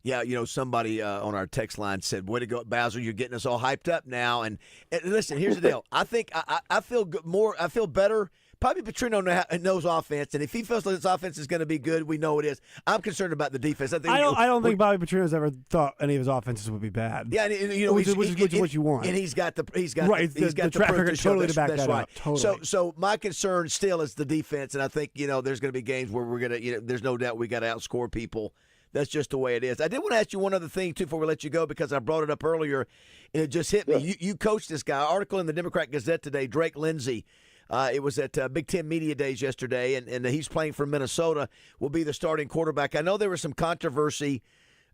Yeah, somebody on our text line said, "Way to go, Bazzle! You're getting us all hyped up now." And listen, here's the deal. I think I feel more. I feel better. Probably Petrino knows offense, and if he feels like his offense is going to be good, we know it is. I'm concerned about the defense. I don't think Bobby Petrino's ever thought any of his offenses would be bad. Yeah, which is what you want. And he's got the track record totally to back that right. up. Totally. So my concern still is the defense, and I think there's going to be games where we're going to there's no doubt we got to outscore people. That's just the way it is. I did want to ask you one other thing, too, before we let you go, because I brought it up earlier, and it just hit me. You coached this guy. Article in the Democrat Gazette today, Drake Lindsey. It was at Big Ten Media Days yesterday, and he's playing for Minnesota, will be the starting quarterback. I know there was some controversy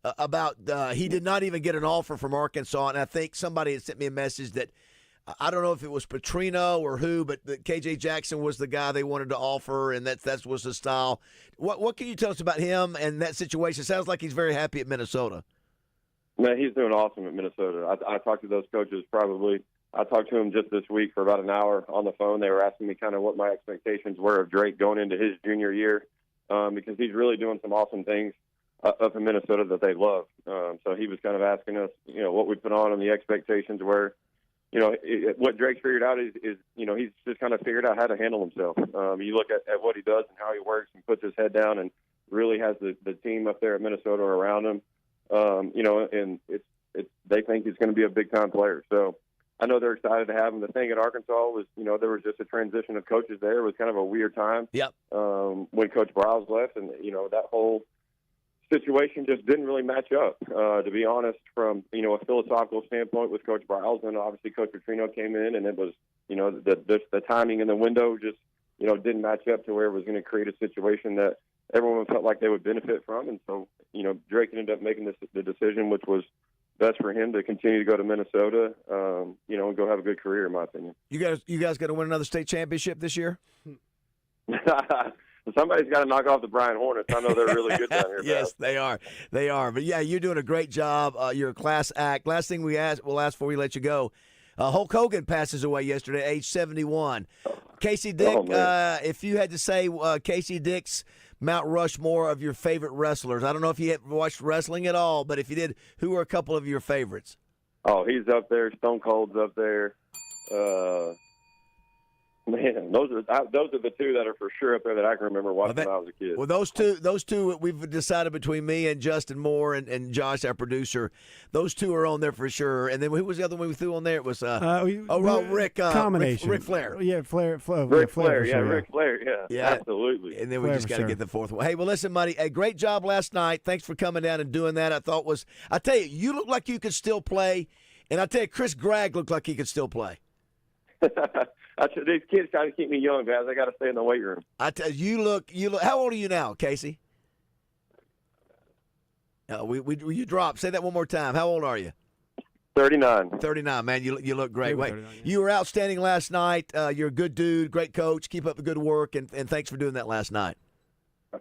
about he did not even get an offer from Arkansas, and I think somebody had sent me a message that I don't know if it was Petrino or who, but KJ Jackson was the guy they wanted to offer, and that was the style. What can you tell us about him and that situation? It sounds like he's very happy at Minnesota. Man, he's doing awesome at Minnesota. I talked to those coaches I talked to him just this week for about an hour on the phone. They were asking me kind of what my expectations were of Drake going into his junior year because he's really doing some awesome things up in Minnesota that they love. So he was kind of asking us, what we put on and the expectations were. What Drake's figured out is he's just kind of figured out how to handle himself. You look at what he does and how he works and puts his head down and really has the team up there at Minnesota around him. And they think he's going to be a big-time player. So I know they're excited to have him. The thing at Arkansas was, there was just a transition of coaches there. It was kind of a weird time. Yep. When Coach Briles left, and that whole situation just didn't really match up. To be honest, from a philosophical standpoint with Coach Briles, and obviously Coach Petrino came in, and it was the timing and the window just didn't match up to where it was going to create a situation that everyone felt like they would benefit from, and so Drake ended up making the decision, which was best for him to continue to go to Minnesota, and go have a good career, in my opinion. You guys got to win another state championship this year? Somebody's got to knock off the Bryan Hornets. I know they're really good down here. Yes, they are. They are. But, yeah, you're doing a great job. You're a class act. Last thing we'll ask before we let you go. Hulk Hogan passes away yesterday, age 71. Casey Dick, if you had to say Casey Dick's Mount Rushmore of your favorite wrestlers, I don't know if you watched wrestling at all, but if you did, who are a couple of your favorites? Oh, he's up there. Stone Cold's up there. Man, those are the two that are for sure up there that I can remember watching when I was a kid. Well, those two we've decided between me and Justin Moore and Josh, our producer. Those two are on there for sure. And then who was the other one we threw on there? It was Rick combination. Ric Flair. Yeah, Flair. Ric Flair. Yeah, Ric Flair. Yeah, absolutely. And then we just got to get the fourth one. Hey, well, listen, buddy, a great job last night. Thanks for coming down and doing that. I tell you, you look like you could still play, and I tell you, Chris Gregg looked like he could still play. These kids try to keep me young, guys. I got to stay in the weight room. I tell you, look. How old are you now, Casey? You dropped. Say that one more time. How old are you? 39. 39, man. You look great. Wait, you were outstanding last night. You're a good dude, great coach. Keep up the good work, and thanks for doing that last night.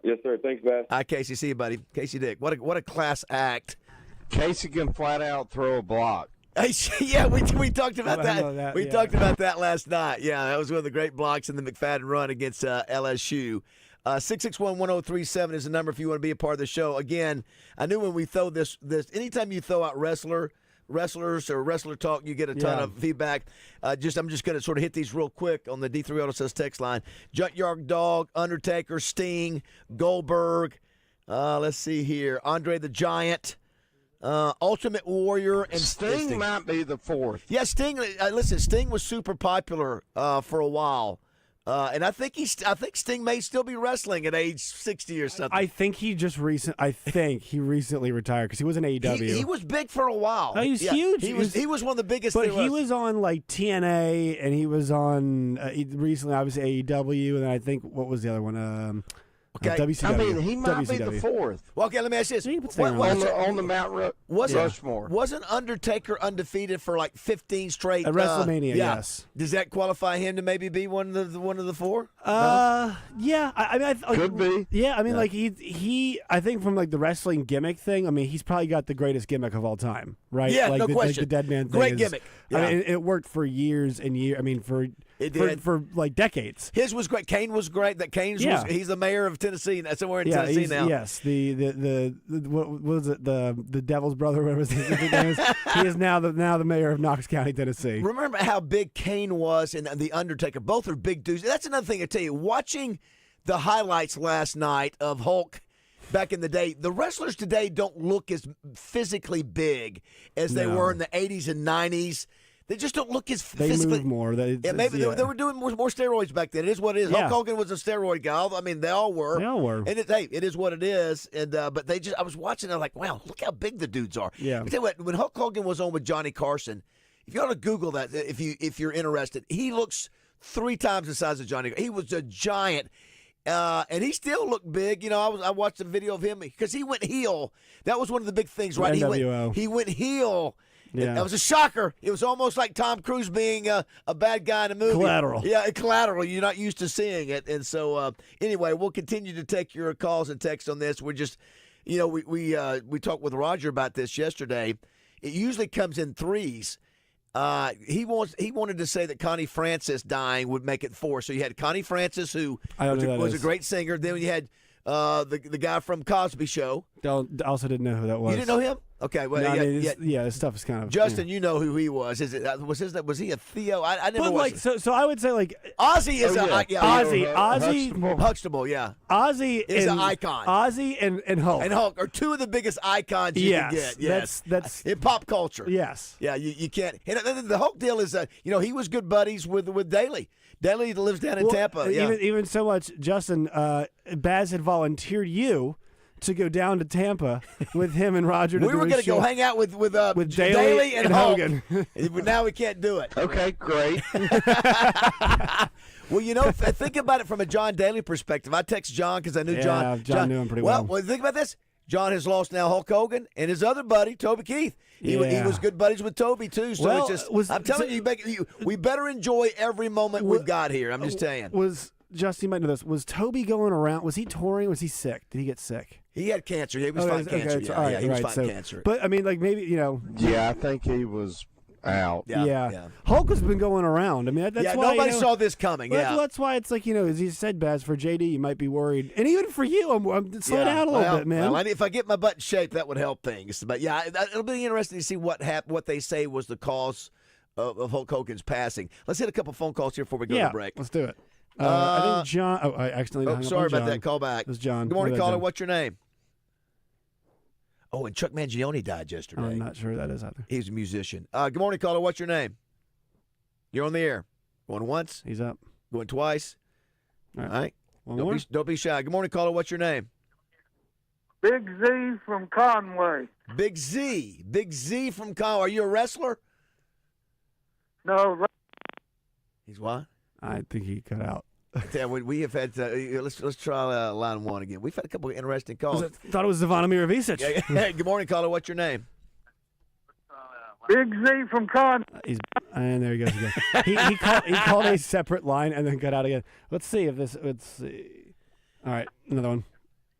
Yes, sir. Thanks, Bass. Hi, Casey. See you, buddy. Casey Dick. What a class act. Casey can flat out throw a block. Yeah, we talked about that. We talked about that last night. Yeah, that was one of the great blocks in the McFadden run against LSU. 661-1037 is the number if you want to be a part of the show. Again, I knew when we throw this anytime you throw out wrestlers or wrestler talk, you get a ton of feedback. I'm just going to sort of hit these real quick on the D3 Auto Sales text line. Junkyard Dog, Undertaker, Sting, Goldberg. Let's see here. Andre the Giant. Ultimate Warrior and Sting might be the fourth. Yeah, Sting. Listen, Sting was super popular for a while, and I think Sting may still be wrestling at age 60 or something. I think he recently retired because he was in AEW. He was big for a while. Oh, he was huge. He was one of the biggest. But he was on like TNA, and he was on recently. Obviously AEW, and then I think what was the other one? Okay. WCW. I mean, he might be the WCW. fourth. Well, okay, let me ask you this. On the Mount Rushmore. Wasn't Undertaker undefeated for like 15 straight? At WrestleMania, yes. Does that qualify him to maybe be one of the four? Yeah. I mean, could be. Yeah, I mean, like he. I think from like the wrestling gimmick thing. I mean, he's probably got the greatest gimmick of all time, right? Yeah, like no question. The dead man thing. Great gimmick. Yeah. I mean, it worked for years and years. I mean, for like decades. His was great. Kane was great. That Kane's was. He's the mayor of Tennessee. Somewhere in Tennessee now. Yes. The what was it? The Devil's brother. Whatever his name is. He is now the mayor of Knox County, Tennessee. Remember how big Kane was and the Undertaker. Both are big dudes. That's another thing I tell you. Watching the highlights last night of Hulk back in the day, the wrestlers today don't look as physically big as they were in the 80s and 90s. They just don't look as physically. They move more. They were doing more steroids back then. It is what it is. Yeah. Hulk Hogan was a steroid guy. I mean, they all were. And it is what it is. And but I was watching. I'm like, wow, look how big the dudes are. Yeah. I tell you what, when Hulk Hogan was on with Johnny Carson, if you ought to Google that, if you're interested, he looks 3 times the size of Johnny. He was a giant. And he still looked big. You know, I watched a video of him because he went heel. That was one of the big things, right? NWO. He went heel. Yeah. That was a shocker. It was almost like Tom Cruise being a bad guy in a movie. Collateral. Yeah, collateral. You're not used to seeing it. And so, anyway, we'll continue to take your calls and texts on this. We're just, we talked with Roger about this yesterday. It usually comes in threes. He wanted to say that Connie Francis dying would make it 4. So you had Connie Francis, who was a great singer. Then you had the guy from Cosby Show. Also didn't know who that was. You didn't know him? Okay, well, no, his stuff is kind of. Justin, you know who he was? Was he a Theo? I never. But like, so I would say like Ozzy is Ozzy, Huxtable, yeah. Ozzy is an icon. Ozzy and Hulk. And Hulk are 2 of the biggest icons you can get. Yes, that's in pop culture. Yes, yeah, you can't. And the Hulk deal is, he was good buddies with Daly. Daly lives down in Tampa. Yeah. Even so much, Justin, Baz had volunteered you to go down to Tampa with him and Roger. We were going to go hang out with Daly and Hogan. Now we can't do it. Okay, great. Well, think about it from a John Daly perspective. I text John because I knew John. John knew him pretty well. Well, think about this. John has lost now Hulk Hogan and his other buddy, Toby Keith. He was good buddies with Toby, too. So I'm telling you, we better enjoy every moment we've got here. I'm just telling you. Justin, you might know this. Was Toby going around? Was he touring? Was he sick? Did he get sick? He had cancer. He was fighting cancer. Okay, he was fighting cancer. But, I mean, like, maybe, Yeah, I think he was out. Yeah. Hulk has been going around. I mean, that's why. Nobody saw this coming. Well, that's why it's like, as you said, Baz, for JD, you might be worried. And even for you, I'm slow down a little bit, man. Well, if I get my butt in shape, that would help things. But, yeah, it'll be interesting to see what they say was the cause of Hulk Hogan's passing. Let's hit a couple phone calls here before we go to break. Let's do it. I think John. Oh, I accidentally. hung Sorry up on about John. that. Call back. It was John. Good morning, caller. What's your name? Oh, and Chuck Mangione died yesterday. I'm not sure who that is either. He's a musician. Good morning, caller. What's your name? You're on the air. Going once. He's up. Going twice. All right. One more. Don't be shy. Good morning, caller. What's your name? Big Z from Conway. Big Z. Big Z from Conway. Are you a wrestler? No. He's what? I think he cut out. Yeah, we have had. Let's try line 1 again. We've had a couple of interesting calls. Thought it was Zvonimir Ivicic. Hey, good morning, caller. What's your name? Big Z from Conway. And there he goes again. he called a separate line and then cut out again. Let's see if this. Let's see. All right, another one.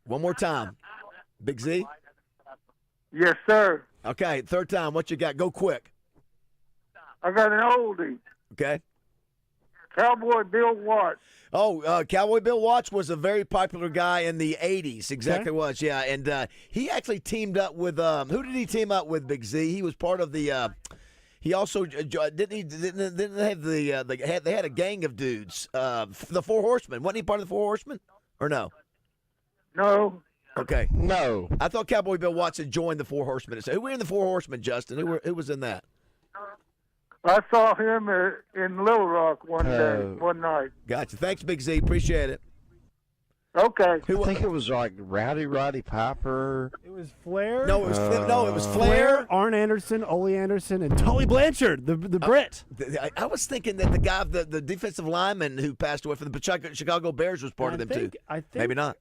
One more time. Big Z. Yes, sir. Okay, third time. What you got? Go quick. I got an oldie. Okay. Cowboy Bill Watts. Oh, Cowboy Bill Watts was a very popular guy in the 80s. Exactly was, yeah. And he actually teamed up with who did he team up with, Big Z? He was part of the he also didn't have they had a gang of dudes. The Four Horsemen. Wasn't he part of the Four Horsemen? Or no? No. Okay. No. I thought Cowboy Bill Watts had joined the Four Horsemen. So who were in the Four Horsemen, Justin? Who was in that? I saw him in Little Rock one night. Gotcha. Thanks, Big Z. Appreciate it. Okay. I think it was like Roddy Piper. It was Flair. No, it was Flair, Arn Anderson, Ole Anderson, and Tully Blanchard, the Brit. I was thinking that the guy, the defensive lineman who passed away from the Chicago Bears was part of them too. I think maybe not.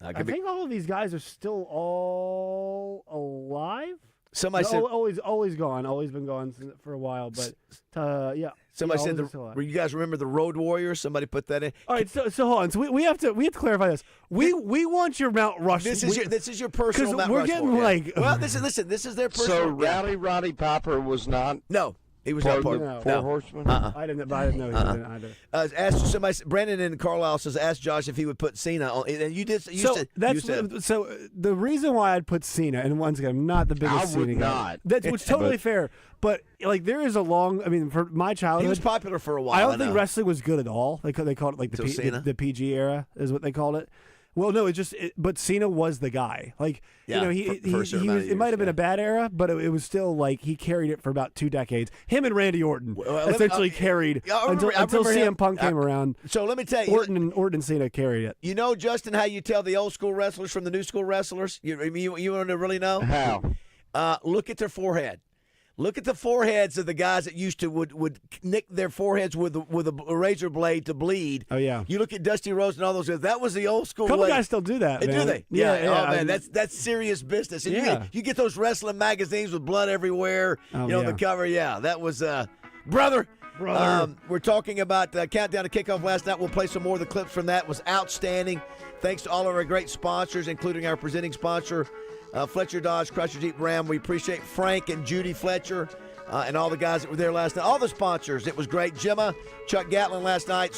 I think all of these guys are still all alive. Somebody said always gone, always been gone for a while, but yeah. Somebody said you guys remember the Road Warriors? Somebody put that in. All right, so hold on. So we have to clarify this. We want your Mount Rushmore. This is your personal Mount we're Rushmore. Getting like well, this is their personal. So Roddy Piper was not. No. He was not part of Four Horsemen. I didn't know he didn't either. Ask somebody. Brandon and Carlisle says, "Ask Josh if he would put Cena on." And you did. So the reason why I'd put Cena, and once again, I'm not the biggest Cena guy. Which totally fair. But like there is a long. I mean, for my childhood, he was popular for a while. I don't think wrestling was good at all. They called it like the PG era is what they called it. Well, no, but Cena was the guy. Like, he it might have been a bad era, but it was still like he carried it for about 2 decades. Him and Randy Orton essentially carried until CM Punk came around. So let me tell you, Orton and Cena carried it. You know, Justin, how you tell the old school wrestlers from the new school wrestlers? You want to really know? How? Look at their forehead. Look at the foreheads of the guys that used to would nick their foreheads with a razor blade to bleed. Oh yeah. You look at Dusty Rhodes and all those guys. That was the old school. A couple way. guys still do that. Man. Do they? Yeah. Oh man, that's serious business. And you get those wrestling magazines with blood everywhere. The cover. Yeah, that was brother. We're talking about Countdown to Kickoff last night. We'll play some more of the clips from that. It was outstanding. Thanks to all of our great sponsors, including our presenting sponsor. Fletcher Dodge, Chrysler Jeep Ram. We appreciate Frank and Judy Fletcher and all the guys that were there last night. All the sponsors. It was great. Gemma, Chuck Gatlin last night.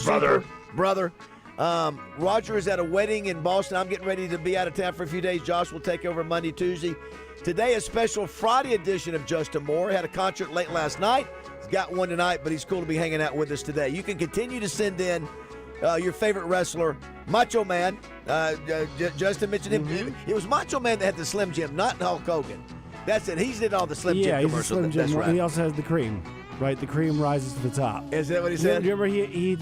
Brother. Roger is at a wedding in Boston. I'm getting ready to be out of town for a few days. Josh will take over Monday, Tuesday. Today, a special Friday edition of Justin Moore. Had a concert late last night. He's got one tonight, but he's cool to be hanging out with us today. You can continue to send in your favorite wrestler, Macho Man. Justin mentioned him. Mm-hmm. It was Macho Man that had the Slim Jim, not Hulk Hogan. That's it. He's did all the Slim Jim commercials. commercials. Slim Jim. That's right. And he also has the cream, right? The cream rises to the top. Is that what he said? Do you remember he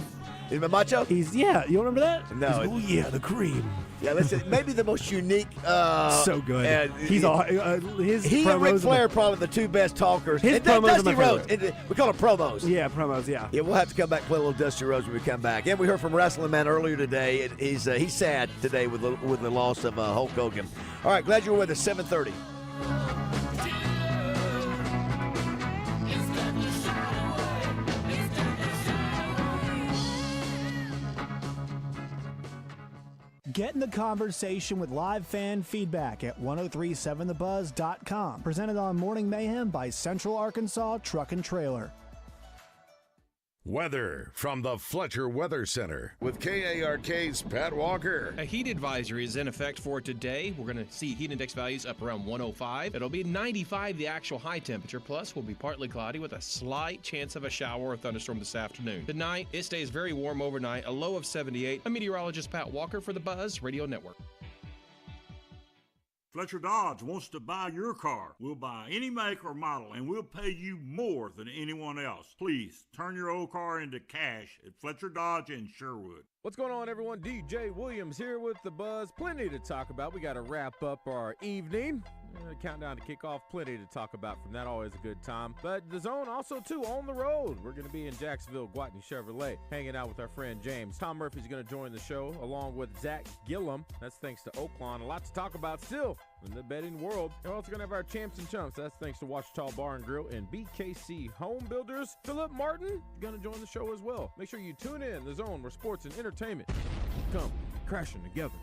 is Macho? You don't remember that? No. The cream. Yeah, listen, maybe the most unique. So good. He's all his. He and Ric Flair are probably the two best talkers. His promos Dusty Rhodes. We call them promos. Yeah, promos. Yeah. Yeah, we'll have to come back and play a little Dusty Rhodes when we come back. And we heard from Wrestling Man earlier today. He's sad today with the loss of Hulk Hogan. All right, glad you were with us. 7:30. Get in the conversation with live fan feedback at 1037thebuzz.com. Presented on Morning Mayhem by Central Arkansas Truck and Trailer. Weather from the Fletcher Weather Center with KARK's Pat Walker. A heat advisory is in effect for today. We're going to see heat index values up around 105. It'll be 95 the actual high temperature. Plus, will be partly cloudy with a slight chance of a shower or thunderstorm this afternoon. Tonight, it stays very warm overnight, a low of 78. I'm meteorologist Pat Walker for the Buzz Radio Network. Fletcher Dodge wants to buy your car. We'll buy any make or model, and we'll pay you more than anyone else. Please turn your old car into cash at Fletcher Dodge in Sherwood. What's going on, everyone? DJ Williams here with the Buzz. Plenty to talk about. We got to wrap up our evening. Countdown to kickoff. Plenty to talk about from that. Always a good time. But the Zone also, too, on the road. We're going to be in Jacksonville, Gwatney Chevrolet, hanging out with our friend James. Tom Murphy's going to join the show, along with Zach Gillum. That's thanks to Oaklawn. A lot to talk about still in the betting world. We're also going to have our champs and chumps. That's thanks to Ouachita Bar and Grill and BKC Home Builders. Philip Martin going to join the show as well. Make sure you tune in the Zone, where sports and entertainment come crashing together.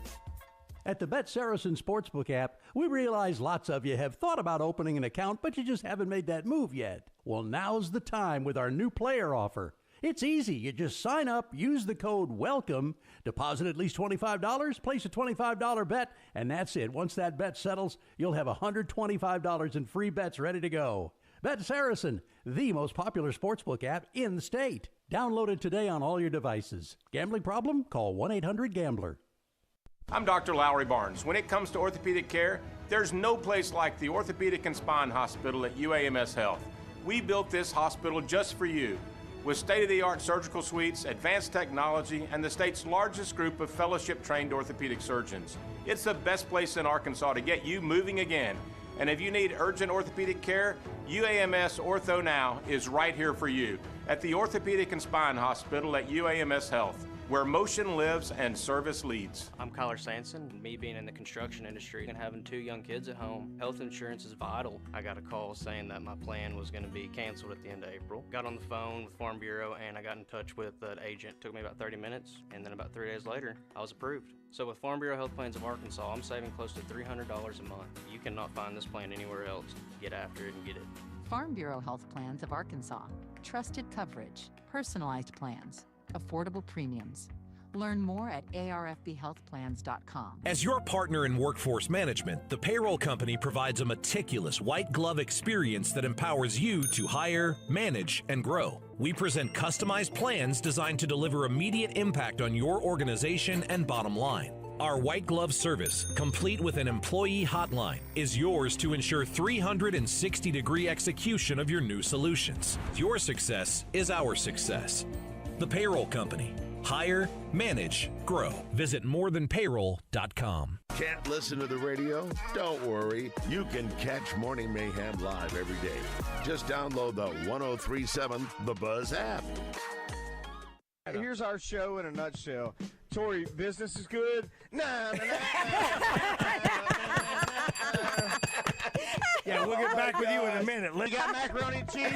At the Bet Saracen Sportsbook app, we realize lots of you have thought about opening an account, but you just haven't made that move yet. Well, now's the time with our new player offer. It's easy. You just sign up, use the code WELCOME, deposit at least $25, place a $25 bet, and that's it. Once that bet settles, you'll have $125 in free bets ready to go. Bet Saracen, the most popular sportsbook app in the state. Download it today on all your devices. Gambling problem? Call 1-800-GAMBLER. I'm Dr. Lowry Barnes. When it comes to orthopedic care, there's no place like the Orthopedic and Spine Hospital at UAMS Health. We built this hospital just for you, with state-of-the-art surgical suites, advanced technology, and the state's largest group of fellowship-trained orthopedic surgeons. It's the best place in Arkansas to get you moving again. And if you need urgent orthopedic care, UAMS Ortho Now is right here for you at the Orthopedic and Spine Hospital at UAMS Health. where motion lives and service leads. I'm Kyler Sanson. Me being in the construction industry and having 2 young kids at home, health insurance is vital. I got a call saying that my plan was going to be canceled at the end of April. Got on the phone with Farm Bureau and I got in touch with an agent. Took me about 30 minutes, and then about 3 days later, I was approved. So with Farm Bureau Health Plans of Arkansas, I'm saving close to $300 a month. You cannot find this plan anywhere else. Get after it and get it. Farm Bureau Health Plans of Arkansas. Trusted coverage, personalized plans, affordable premiums. Learn more at arfbhealthplans.com. As your partner in workforce management, the payroll company provides a meticulous white glove experience that empowers you to hire, manage, and grow. We present customized plans designed to deliver immediate impact on your organization and bottom line. Our white glove service, complete with an employee hotline, is yours to ensure 360-degree execution of your new solutions. Your success is our success. The Payroll Company. Hire, manage, grow. Visit morethanpayroll.com. Can't listen to the radio? Don't worry. You can catch Morning Mayhem live every day. Just download the 1037 The Buzz app. Here's our show in a nutshell. Tori, business is good? Nah. Yeah, we'll get back with you in a minute. You got macaroni and cheese?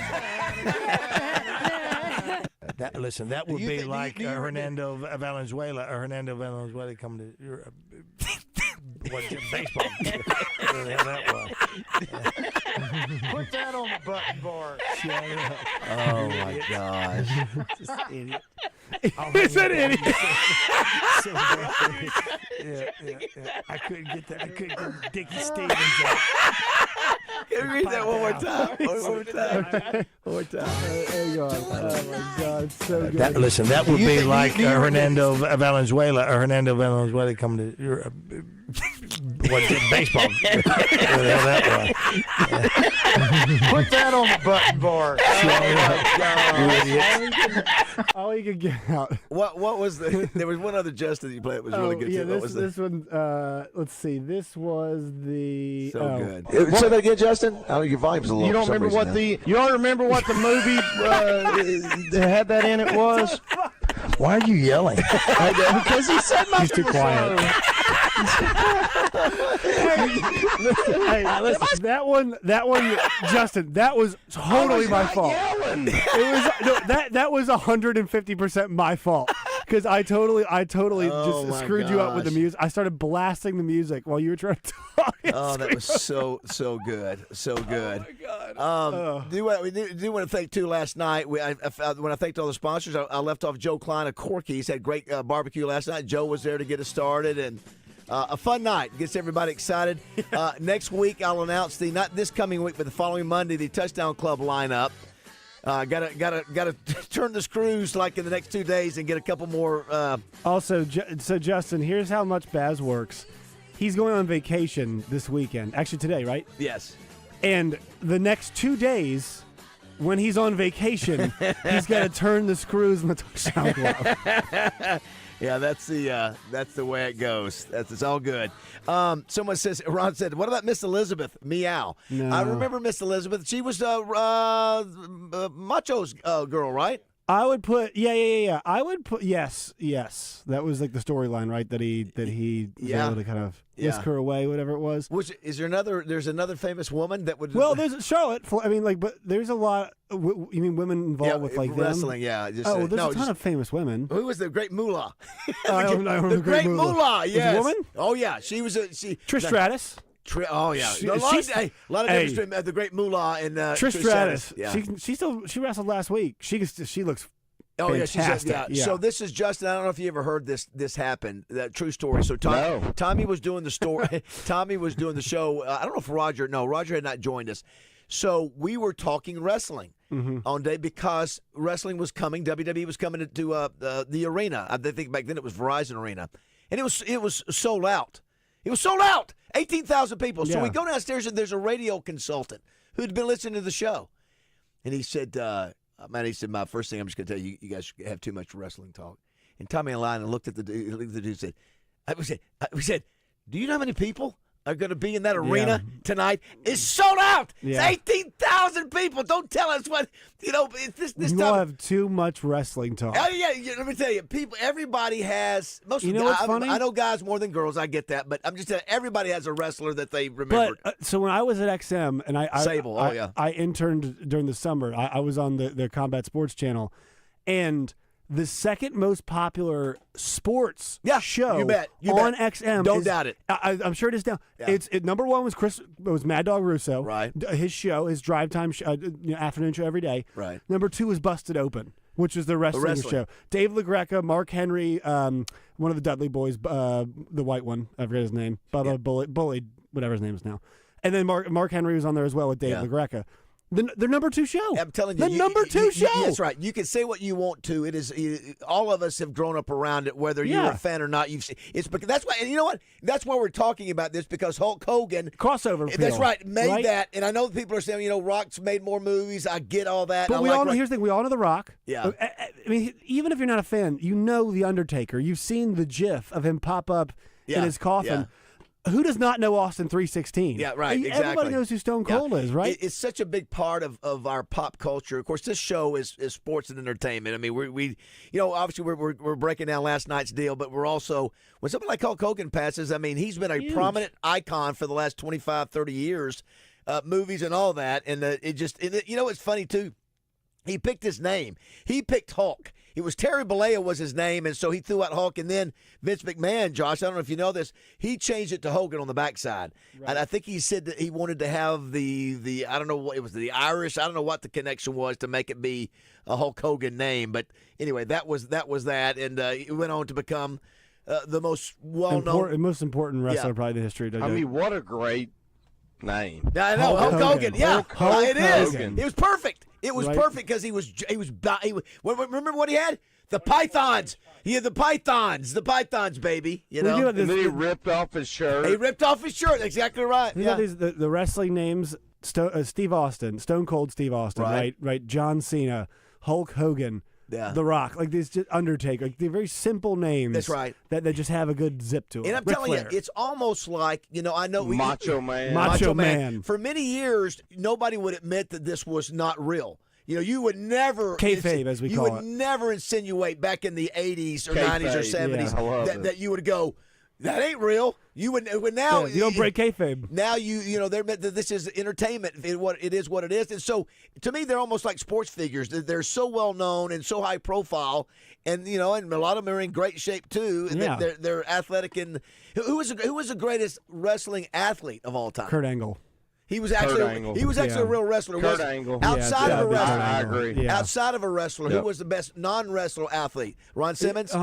That would be like Hernando Valenzuela coming to baseball. Whatever the hell that was. Put that on the button bar. Oh, my gosh. Just idiot. He's an idiot. Yeah. I couldn't get that. I couldn't get Dickie Stevens out. Can we read that one more time? One more time. Hang on. Oh, my God. It's so good. That would be like Hernando Valenzuela coming to baseball. Whatever the hell that was. Put that on the button bar. All you could get out. What was there was one other Justin you played that was really good yeah, too. What was this one, let's see. This was the good. Say that again, Justin. Oh, your volume's a little. You don't remember what the movie that had that in it was? Why are you yelling? Because he said my. He's too quiet. Listen, that one, Justin, that was totally my fault. Yelling. That was 150% my fault because I totally just screwed you up with the music. I started blasting the music while you were trying to talk. Oh, that was so good, so good. Oh my God. We do want to thank too. Last night, when I thanked all the sponsors, I left off Joe Klein of Corky's. Had great barbecue last night. Joe was there to get us started and. A fun night. Gets everybody excited. Next week, I'll announce not this coming week, but the following Monday, the Touchdown Club lineup. Gotta turn the screws like in the next 2 days and get a couple more. Also, so Justin, here's how much Baz works. He's going on vacation this weekend. Actually, today, right? Yes. And the next 2 days, when he's on vacation, he's got to turn the screws in the Touchdown Club. Yeah, that's the way it goes. It's all good. Someone says, Ron said, what about Miss Elizabeth? Meow. No. I remember Miss Elizabeth. She was Macho's girl, right? I would put I would put yes. That was like the storyline, right? That he was able to kind of whisk her away, whatever it was. Is there another? There's another famous woman that would. Well, there's Charlotte. I mean, like, but there's a lot. You mean women involved with like wrestling? Them? Yeah. There's a ton of famous women. Who was the great Moolah? I don't know the great Moolah. Yes. Was a woman? Oh yeah, she was Trish Stratus. Oh yeah, a lot of difference between the great Moolah and Trish Stratus. Yeah. She wrestled last week. She looks. Oh fantastic. Yeah. So this is Justin. I don't know if you ever heard this happen. That true story. So Tommy was doing the story. Tommy was doing the show. I don't know if Roger had not joined us. So we were talking wrestling on day because wrestling was coming. WWE was coming to the arena. I think back then it was Verizon Arena, and it was sold out. It was sold out. 18,000 people. So we go downstairs and there's a radio consultant who'd been listening to the show, and he said, "Man," he said, "my first thing I'm just going to tell you, you guys have too much wrestling talk." And Tommy and Lyon looked at the dude and said, "We said, do you know how many people are going to be in that arena tonight. It's sold out. Yeah. It's 18,000 people. Don't tell us what, this You stuff. all have too much wrestling talk. Oh, yeah, let me tell you, everybody has. Most You of know the what's guys, funny? I know guys more than girls. I get that, but I'm just saying everybody has a wrestler that they remember. But so when I was at XM and Sable, I interned during the summer. I was on the Combat Sports Channel, and the second most popular sports show you bet. on XM. Don't doubt it. I'm sure it is now. Yeah. Number one was Mad Dog Russo. Right. His show, his drive time afternoon show every day. Right. Number two was Busted Open, which is the wrestling show. Dave LaGreca, Mark Henry, one of the Dudley boys, the white one. I forget his name. Bubba Bully, whatever his name is now. And then Mark Henry was on there as well with Dave LaGreca. The number two show. I'm telling you, the number two show. That's right. You can say what you want to. It is. All of us have grown up around it, whether you're a fan or not. You've seen it's because that's why. And you know what? That's why we're talking about this, because Hulk Hogan crossover appeal. That's right. Made that, and I know people are saying, Rock's made more movies. I get all that. But we all know. Here's the thing: we all know The Rock. Yeah. I mean, even if you're not a fan, you know The Undertaker. You've seen the GIF of him pop up in his coffin. Yeah. Who does not know Austin 316? Yeah, right. Exactly. Everybody knows who Stone Cold is, right? It's such a big part of our pop culture. Of course, this show is sports and entertainment. I mean, we obviously we're breaking down last night's deal, but we're also, when somebody like Hulk Hogan passes, I mean, he's been a prominent icon for the last 25, 30 years, movies and all that, and it's funny too. He picked his name. He picked Hulk. It was Terry Bollea was his name, and so he threw out Hulk. And then Vince McMahon, Josh, I don't know if you know this, he changed it to Hogan on the backside. Right. And I think he said that he wanted to have the I don't know what it was, the Irish. I don't know what the connection was to make it be a Hulk Hogan name. But anyway, that was that, and it went on to become the most well-known, most important wrestler probably in the history of WWE. I mean, what a great name. Yeah, I know. Hulk Hogan. Yeah, Hulk it is. Hogan. It was perfect. It was perfect because he was. Remember what he had? The pythons. He had the pythons, baby. And then he ripped off his shirt. He ripped off his shirt. Exactly right. You know the wrestling names: Steve Austin, Stone Cold Steve Austin, right? John Cena, Hulk Hogan. Yeah. The Rock, like these just Undertaker, like they're very simple names. That's right. That just have a good zip to them. And I'm telling you, it's almost like, I know Macho Man. Macho Man. For many years, nobody would admit that this was not real. You would never kayfabe, as we call it. You would never insinnuate back in the 80s or 90s or 70s that you would go, that ain't real. You would now. You don't break kayfabe. Now this is entertainment. It is what it is, and so to me they're almost like sports figures. They're so well known and so high profile, and and a lot of them are in great shape too. And they're athletic. And who was the greatest wrestling athlete of all time? Kurt Angle. He was actually a real wrestler. Kurt Angle. Outside of a wrestler, I agree. Yeah. Outside of a wrestler, who was the best non-wrestler athlete? Ron Simmons.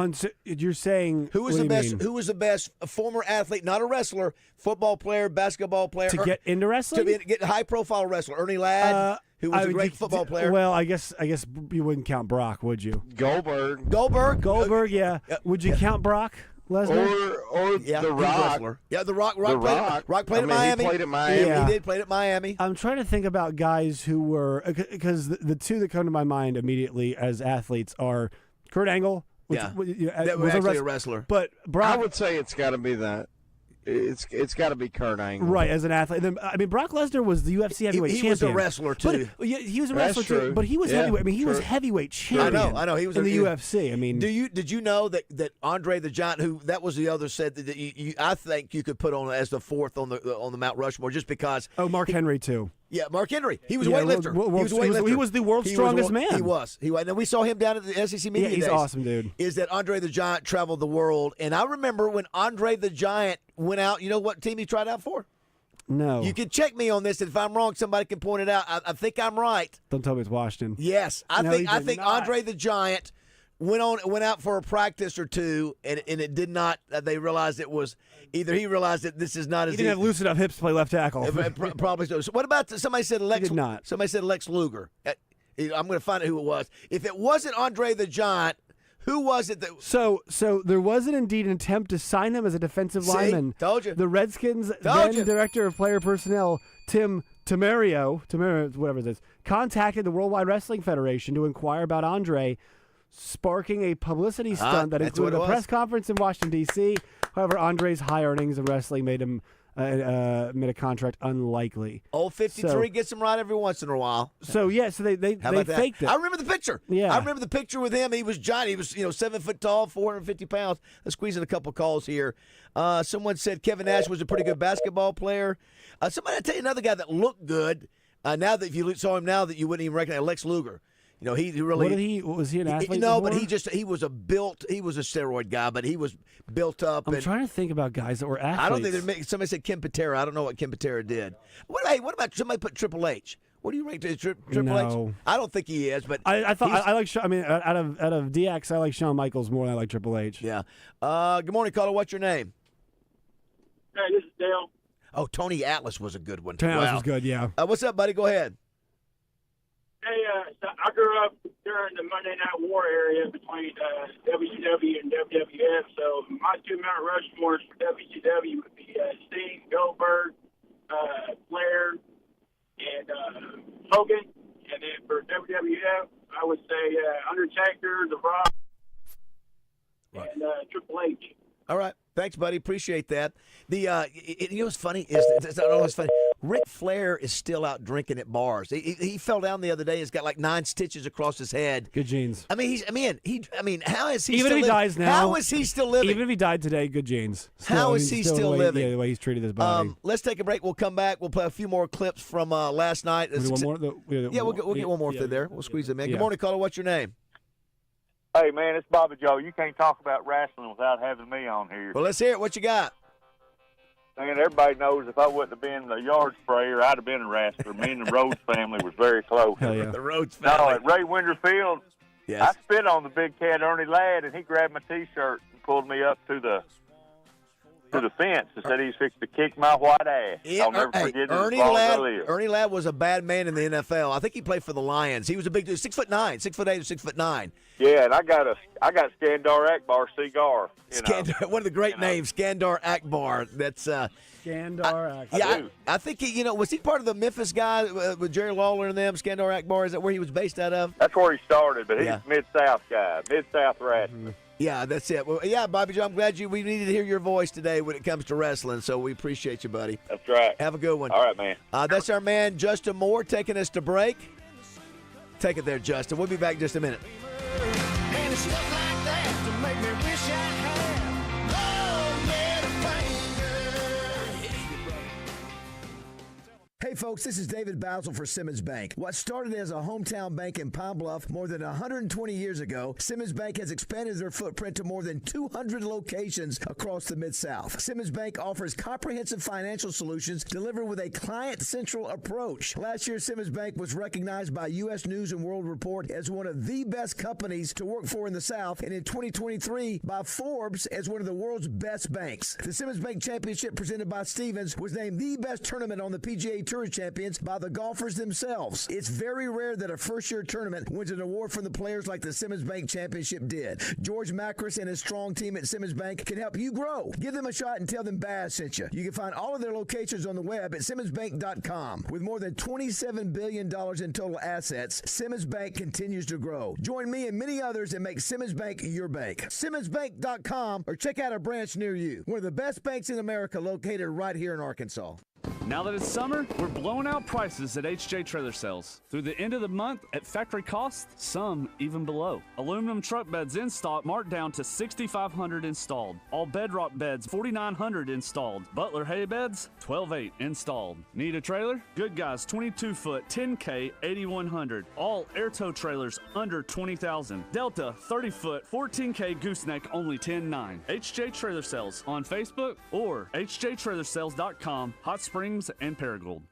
You're saying who was the best? Who was the best former athlete, not a wrestler, football player, basketball player, to get into wrestling? To get high-profile wrestler, Ernie Ladd, who was a great football player. Well, I guess you wouldn't count Brock, would you? Goldberg, yeah. Would you count Brock Lesnar? Or The Rock. Yeah, The Rock. Rock played at Miami. He played at Miami. Yeah. He did play at Miami. I'm trying to think about guys who were, because the two that come to my mind immediately as athletes are Kurt Angle. That was actually a wrestler. But Brock, I would say it's got to be that. It's got to be Kurt Angle. Right, as an athlete. Then, Brock Lesnar was the UFC heavyweight champion. He was a wrestler, too. But, he was a wrestler, true. too. But he was heavyweight. He was heavyweight champion. I know. He was in the UFC. Did you know that Andre the Giant, who that was the other, said that I think you could put on as the fourth on the Mount Rushmore just because. Oh, Mark Henry, too. Yeah, Mark Henry. He was a weightlifter. He was the world's strongest man. He was. And we saw him down at the SEC media days. He's awesome, dude. Is that Andre the Giant traveled the world. And I remember when Andre the Giant went out, you know what team he tried out for? No. You can check me on this. If I'm wrong, somebody can point it out. I think I'm right. Don't tell me it's Washington. Yes. I think Andre the Giant went out for a practice or two, and it did not. They realized it was either he realized that this is not as he didn't have loose enough hips to play left tackle. Probably so. So what about somebody said Lex? He did not. Somebody said Lex Luger. I'm going to find out who it was. If it wasn't Andre the Giant, who was it that? So there was indeed an attempt to sign him as a defensive lineman. Told you. The Redskins director of player personnel, Tim Tamario, whatever it is, contacted the Worldwide Wrestling Federation to inquire about Andre, sparking a publicity stunt that included a press conference in Washington, D.C. However, Andre's high earnings in wrestling made him made a contract unlikely. Old 53 gets him right every once in a while. So they faked it. I remember the picture. Yeah. I remember the picture with him. He was giant. He was 7 foot tall, 450 pounds. Let's squeeze in a couple calls here. Someone said Kevin Nash was a pretty good basketball player. Somebody tell you another guy that looked good. Now that if you saw him now that you wouldn't even recognize Lex Luger. He really. Was he an athlete? No, before? but he was a steroid guy, but he was built up. I'm trying to think about guys that were athletes. I don't think somebody said Ken Patera. I don't know what Ken Patera did. What about somebody put Triple H? What do you rate Triple H? I don't think he is, but I thought I like. I mean, out of DX, I like Shawn Michaels more than I like Triple H. Yeah. Good morning, caller. What's your name? Hey, this is Dale. Oh, Tony Atlas was a good one. Tony Atlas was good. Yeah. What's up, buddy? Go ahead. Hey, I grew up during the Monday Night War area between WCW and WWF. So my two Mount Rushmores for WCW would be Sting, Goldberg, Flair, and Hogan. And then for WWF, I would say Undertaker, The Rock, and Triple H. All right. Thanks, buddy. Appreciate that. You know what's funny? It's not always funny. Ric Flair is still out drinking at bars. He fell down the other day. He's got like 9 stitches across his head. Good genes. I mean, how is he even still if he dies now? How is he still living? Even if he died today, good genes. How is he still living? Yeah, the way he's treated his body. Let's take a break. We'll come back. We'll play a few more clips from last night. One more? We'll get one more through there. We'll squeeze them in. Good morning, caller. What's your name? Hey, man, it's Bobby Joe. You can't talk about wrestling without having me on here. Well, let's hear it. What you got? Man, everybody knows if I wouldn't have been the yard sprayer, I'd have been a wrestler. Me and the Rhodes family was very close. Hell yeah. The Rhodes family. No, at Ray Winterfield, yes. I spit on the big cat Ernie Ladd, and he grabbed my T-shirt and pulled me up to the fence and said he's fixed to kick my white ass. I'll never forget it as long as I live. Ernie Ladd was a bad man in the NFL. I think he played for the Lions. He was a big dude, 6'9", 6'8", 6'9". Yeah, and I got Skandar Akbar cigar. One of the great names, Skandar Akbar. That's Skandar Akbar. Yeah, I think was he part of the Memphis guy with Jerry Lawler and them? Skandar Akbar, is that where he was based out of? That's where he started, but he's a Mid-South guy, Mid-South wrestler. Yeah, that's it. Well, yeah, Bobby Joe, I'm glad we needed to hear your voice today when it comes to wrestling, so we appreciate you, buddy. That's right. Have a good one. All right, man. That's our man, Justin Moore, taking us to break. Take it there, Justin. We'll be back in just a minute. And it's stuff like that to make me wish I had long middle finger. Hey folks, this is David BAZZEL for Simmons Bank. What started as a hometown bank in Pine Bluff more than 120 years ago, Simmons Bank has expanded their footprint to more than 200 locations across the Mid-South. Simmons Bank offers comprehensive financial solutions delivered with a client-central approach. Last year, Simmons Bank was recognized by U.S. News & World Report as one of the best companies to work for in the South, and in 2023 by Forbes as one of the world's best banks. The Simmons Bank Championship presented by Stevens was named the best tournament on the PGA Tour champions by the golfers themselves. It's very rare that a first-year tournament wins an award from the players like the Simmons Bank Championship did. George Macris and his strong team at Simmons Bank can help you grow. Give them a shot and tell them Baz sent you. You can find all of their locations on the web at simmonsbank.com. With more than $27 billion in total assets, Simmons Bank continues to grow. Join me and many others and make Simmons Bank your bank. simmonsbank.com or check out a branch near you. One of the best banks in America located right here in Arkansas. Now that it's summer, we're blowing out prices at HJ Trailer Sales. Through the end of the month at factory cost, some even below. Aluminum truck beds in stock marked down to $6,500 installed. All bedrock beds, $4,900 installed. Butler hay beds, $12,800 installed. Need a trailer? Good Guys 22-foot, 10K, $8,100. All air tow trailers under $20,000. Delta 30-foot, 14K gooseneck, only $10,900. HJ Trailer Sales on Facebook or hjtrailersales.com. Hot Springs and Paragould.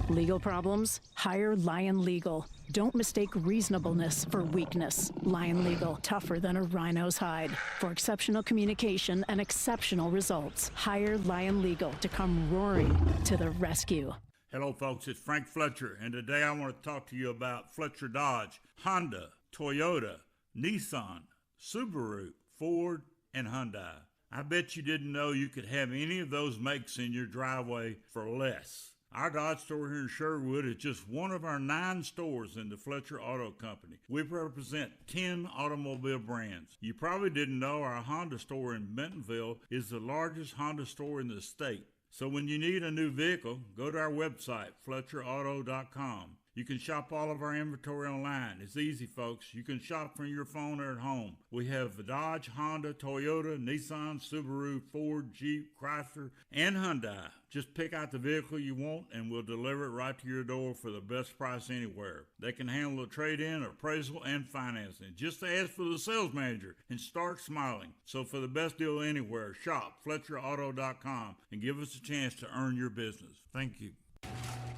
Legal problems? Hire Lion Legal. Don't mistake reasonableness for weakness. Lion Legal, tougher than a rhino's hide. For exceptional communication and exceptional results, hire Lion Legal to come roaring to the rescue. Hello, folks. It's Frank Fletcher, and today I want to talk to you about Fletcher Dodge, Honda, Toyota, Nissan, Subaru, Ford, and Hyundai. I bet you didn't know you could have any of those makes in your driveway for less. Our Dodge store here in Sherwood is just one of our 9 stores in the Fletcher Auto Company. We represent 10 automobile brands. You probably didn't know our Honda store in Bentonville is the largest Honda store in the state. So when you need a new vehicle, go to our website, FletcherAuto.com. You can shop all of our inventory online. It's easy, folks. You can shop from your phone or at home. We have Dodge, Honda, Toyota, Nissan, Subaru, Ford, Jeep, Chrysler, and Hyundai. Just pick out the vehicle you want and we'll deliver it right to your door for the best price anywhere. They can handle the trade-in, appraisal, and financing. Just ask for the sales manager and start smiling. So for the best deal anywhere, shop FletcherAuto.com and give us a chance to earn your business. Thank you.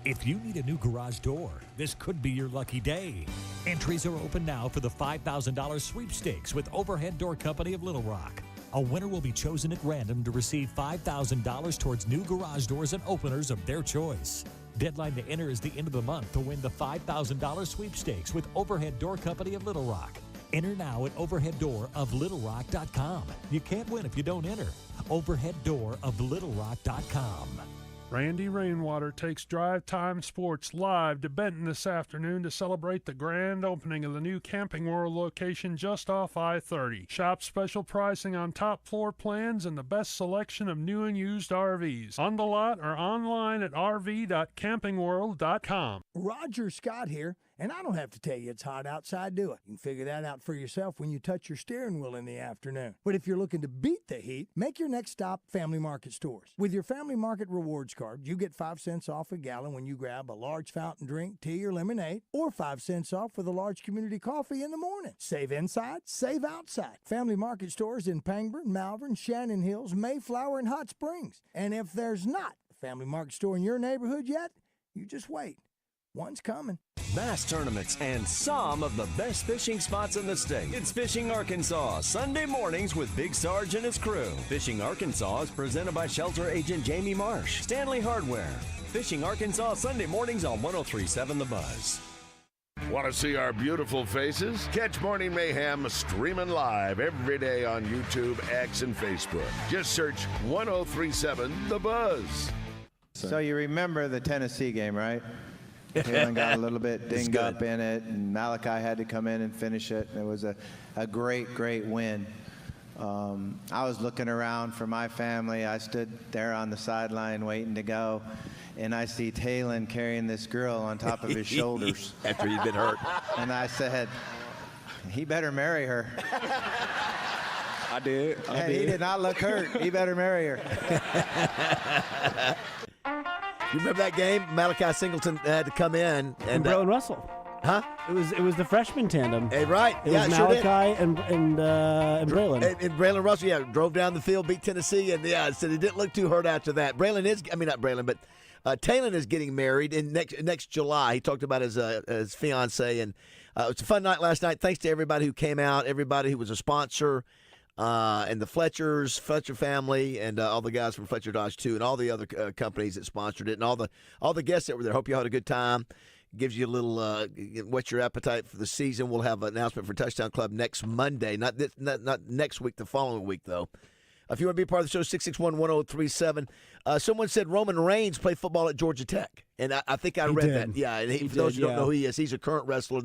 If you need a new garage door, this could be your lucky day. Entries are open now for the $5,000 sweepstakes with Overhead Door Company of Little Rock. A winner will be chosen at random to receive $5,000 towards new garage doors and openers of their choice. Deadline to enter is the end of the month to win the $5,000 sweepstakes with Overhead Door Company of Little Rock. Enter now at overheaddooroflittlerock.com. You can't win if you don't enter. Overheaddooroflittlerock.com. Randy Rainwater takes Drive Time Sports live to Benton this afternoon to celebrate the grand opening of the new Camping World location just off I-30. Shop special pricing on top floor plans and the best selection of new and used RVs. On the lot or online at rv.campingworld.com. Roger Scott here, and I don't have to tell you it's hot outside, do it. You can figure that out for yourself when you touch your steering wheel in the afternoon. But if you're looking to beat the heat, make your next stop Family Market stores. With your Family Market Rewards card, you get 5 cents off a gallon when you grab a large fountain drink, tea, or lemonade, or 5 cents off with a large community coffee in the morning. Save inside, save outside. Family Market stores in Pangburn, Malvern, Shannon Hills, Mayflower, and Hot Springs. And if there's not a Family Market store in your neighborhood yet, you just wait. One's coming. Bass tournaments and some of the best fishing spots in the state. It's Fishing Arkansas, Sunday mornings with Big Sarge and his crew. Fishing Arkansas is presented by Shelter Agent Jamie Marsh, Stanley Hardware. Fishing Arkansas, Sunday mornings on 103.7 The Buzz. Want to see our beautiful faces? Catch Morning Mayhem streaming live every day on YouTube, X, and Facebook. Just search 103.7 The Buzz. So you remember the Tennessee game, right? Taylor got a little bit dinged up in it, and Malachi had to come in and finish it. It was a great, great win. I was looking around for my family. I stood there on the sideline waiting to go, and I see Taylor carrying this girl on top of his shoulders. After he'd been hurt. And I said, he better marry her. I did. And he did not look hurt. He better marry her. You remember that game? Malachi Singleton had to come in and Braylon Russell. Huh? It was the freshman tandem. Hey, right. It was sure Malachi and Braylon. And Braylon Russell, drove down the field, beat Tennessee, and said he didn't look too hurt after that. Not Braylon, but Taylor is getting married in next July. He talked about his fiance, and it was a fun night last night. Thanks to everybody who came out, everybody who was a sponsor. And the Fletcher family, and all the guys from Fletcher Dodge too, and all the other companies that sponsored it, and all the guests that were there. Hope you had a good time. Gives you a little whet your appetite for the season. We'll have an announcement for Touchdown Club next Monday, not next week, the following week though. If you want to be a part of the show, 661-1037. Someone said Roman Reigns played football at Georgia Tech, and I think I read that. Yeah, and for those who don't know who he is, he's a current wrestler.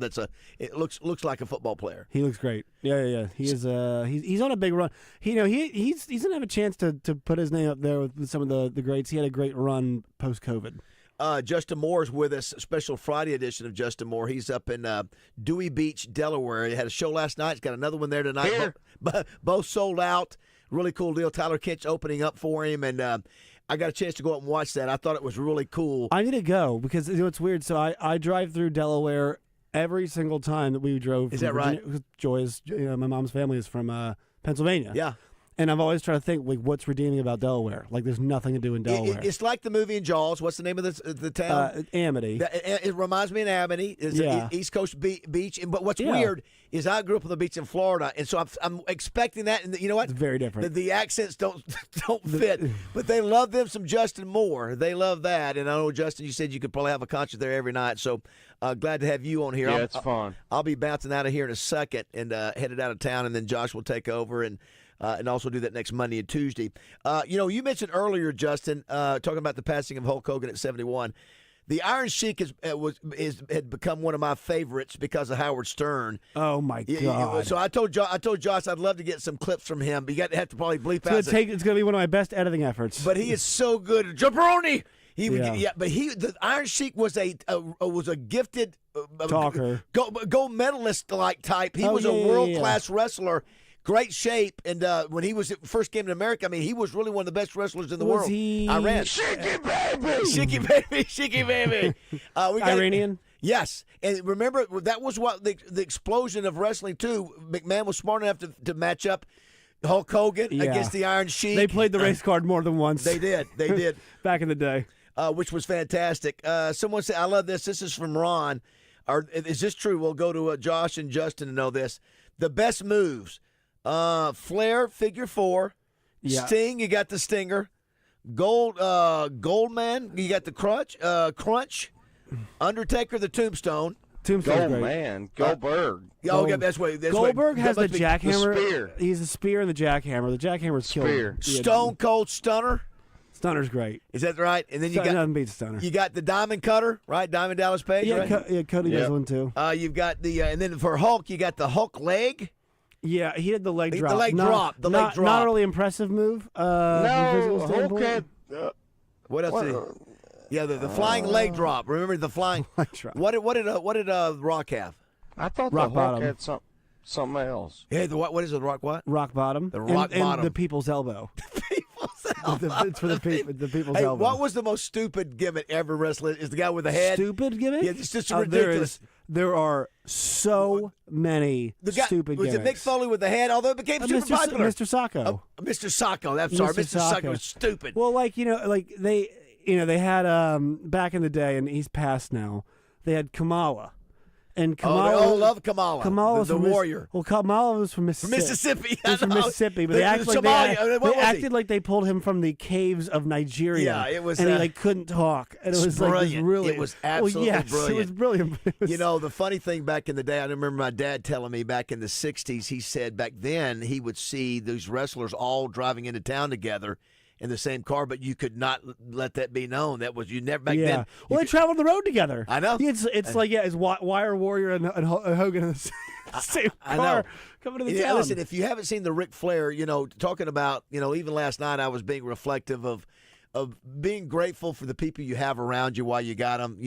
It looks like a football player. He looks great. Yeah. He is. He's on a big run. He's gonna have a chance to put his name up there with some of the greats. He had a great run post COVID. Justin Moore is with us, special Friday edition of Justin Moore. He's up in Dewey Beach, Delaware. He had a show last night. He's got another one there tonight. Both sold out. Really cool deal. Tyler Kent's opening up for him, and I got a chance to go up and watch that. I thought it was really cool. I need to go because it's weird. So I drive through Delaware every single time that we drove. Is that right? Joy is, my mom's family is from Pennsylvania. Yeah. And I've always tried to think, what's redeeming about Delaware? There's nothing to do in Delaware. It's like the movie in Jaws. What's the name of the town? Amity. It reminds me of Amity. It's an East Coast beach. But what's weird is I grew up on the beach in Florida, and so I'm expecting that. And you know what? It's very different. The accents don't fit. But they love them some Justin Moore. They love that. And I know, Justin, you said you could probably have a concert there every night. So glad to have you on here. Yeah, it's fun. I'll be bouncing out of here in a second and headed out of town, and then Josh will take over and also do that next Monday and Tuesday. You mentioned earlier, Justin, talking about the passing of Hulk Hogan at 71. The Iron Sheik had become one of my favorites because of Howard Stern. Oh my God! So I told Josh I'd love to get some clips from him. But you have to probably bleep out. It's going to be one of my best editing efforts. But he is so good, jabroni. The Iron Sheik was a gifted talker, gold medalist like type. He was a world class wrestler. Great shape, and when he first came to America, I mean, he was really one of the best wrestlers in the world. Iran. Shiki baby. Iranian? Yes, and remember, that was what the explosion of wrestling, too. McMahon was smart enough to match up Hulk Hogan against the Iron Sheik. They played the race card more than once. They did. Back in the day. Which was fantastic. Someone said, I love this. This is from Ron. Is this true? We'll go to Josh and Justin to know this. The best moves. Flair, figure 4. Yeah. Sting, you got the Stinger. Goldman, you got the Crunch. Undertaker, the Tombstone. Goldman, Goldberg. That's what. Goldberg has the jackhammer. The spear. He's a spear and the jackhammer. The jackhammer's killer. Stone Cold Stunner. Stunner's great. Is that right? And then you got nothing beats Stunner. You got the Diamond Cutter, right? Diamond Dallas Page. Yeah, right? Cody does one too. You've got the and then for Hulk, you got the Hulk leg. Yeah, he had the leg drop. The leg drop. Not a really impressive move. No, Hulk had. What else? The flying leg drop. Remember the flying leg drop. What did Rock have? I thought Rock the Hulk bottom. had something else. Yeah, what is it? Rock what? Rock bottom. The rock bottom. And the people's elbow. It's for the people's hey, elbow. What was the most stupid gimmick ever wrestling? Is the guy with the head? Stupid gimmick? Yeah, it's just ridiculous. There are so many stupid was gimmicks. Was it Mick Foley with the head? Although it became super popular. Mr. Sacco. Mr. Sacco. I'm sorry. Mr. Sacco was stupid. Well, they had back in the day, and he's passed now. They had Kamala. And Kamala, they all love Kamala. Kamala's the warrior. Kamala was from Mississippi. He's from Mississippi, but they acted like they pulled him from the caves of Nigeria. Yeah, it was, and he couldn't talk. And it was brilliant. Really, it was absolutely brilliant. It was brilliant. The funny thing back in the day, I remember my dad telling me back in the '60s. He said back then he would see those wrestlers all driving into town together in the same car, but you could not let that be known. That was then. Well, they traveled the road together. I know. It's Wire Warrior and Hogan in the same car coming to the town. Listen, if you haven't seen the Ric Flair, talking about, even last night I was being reflective of being grateful for the people you have around you while you got them.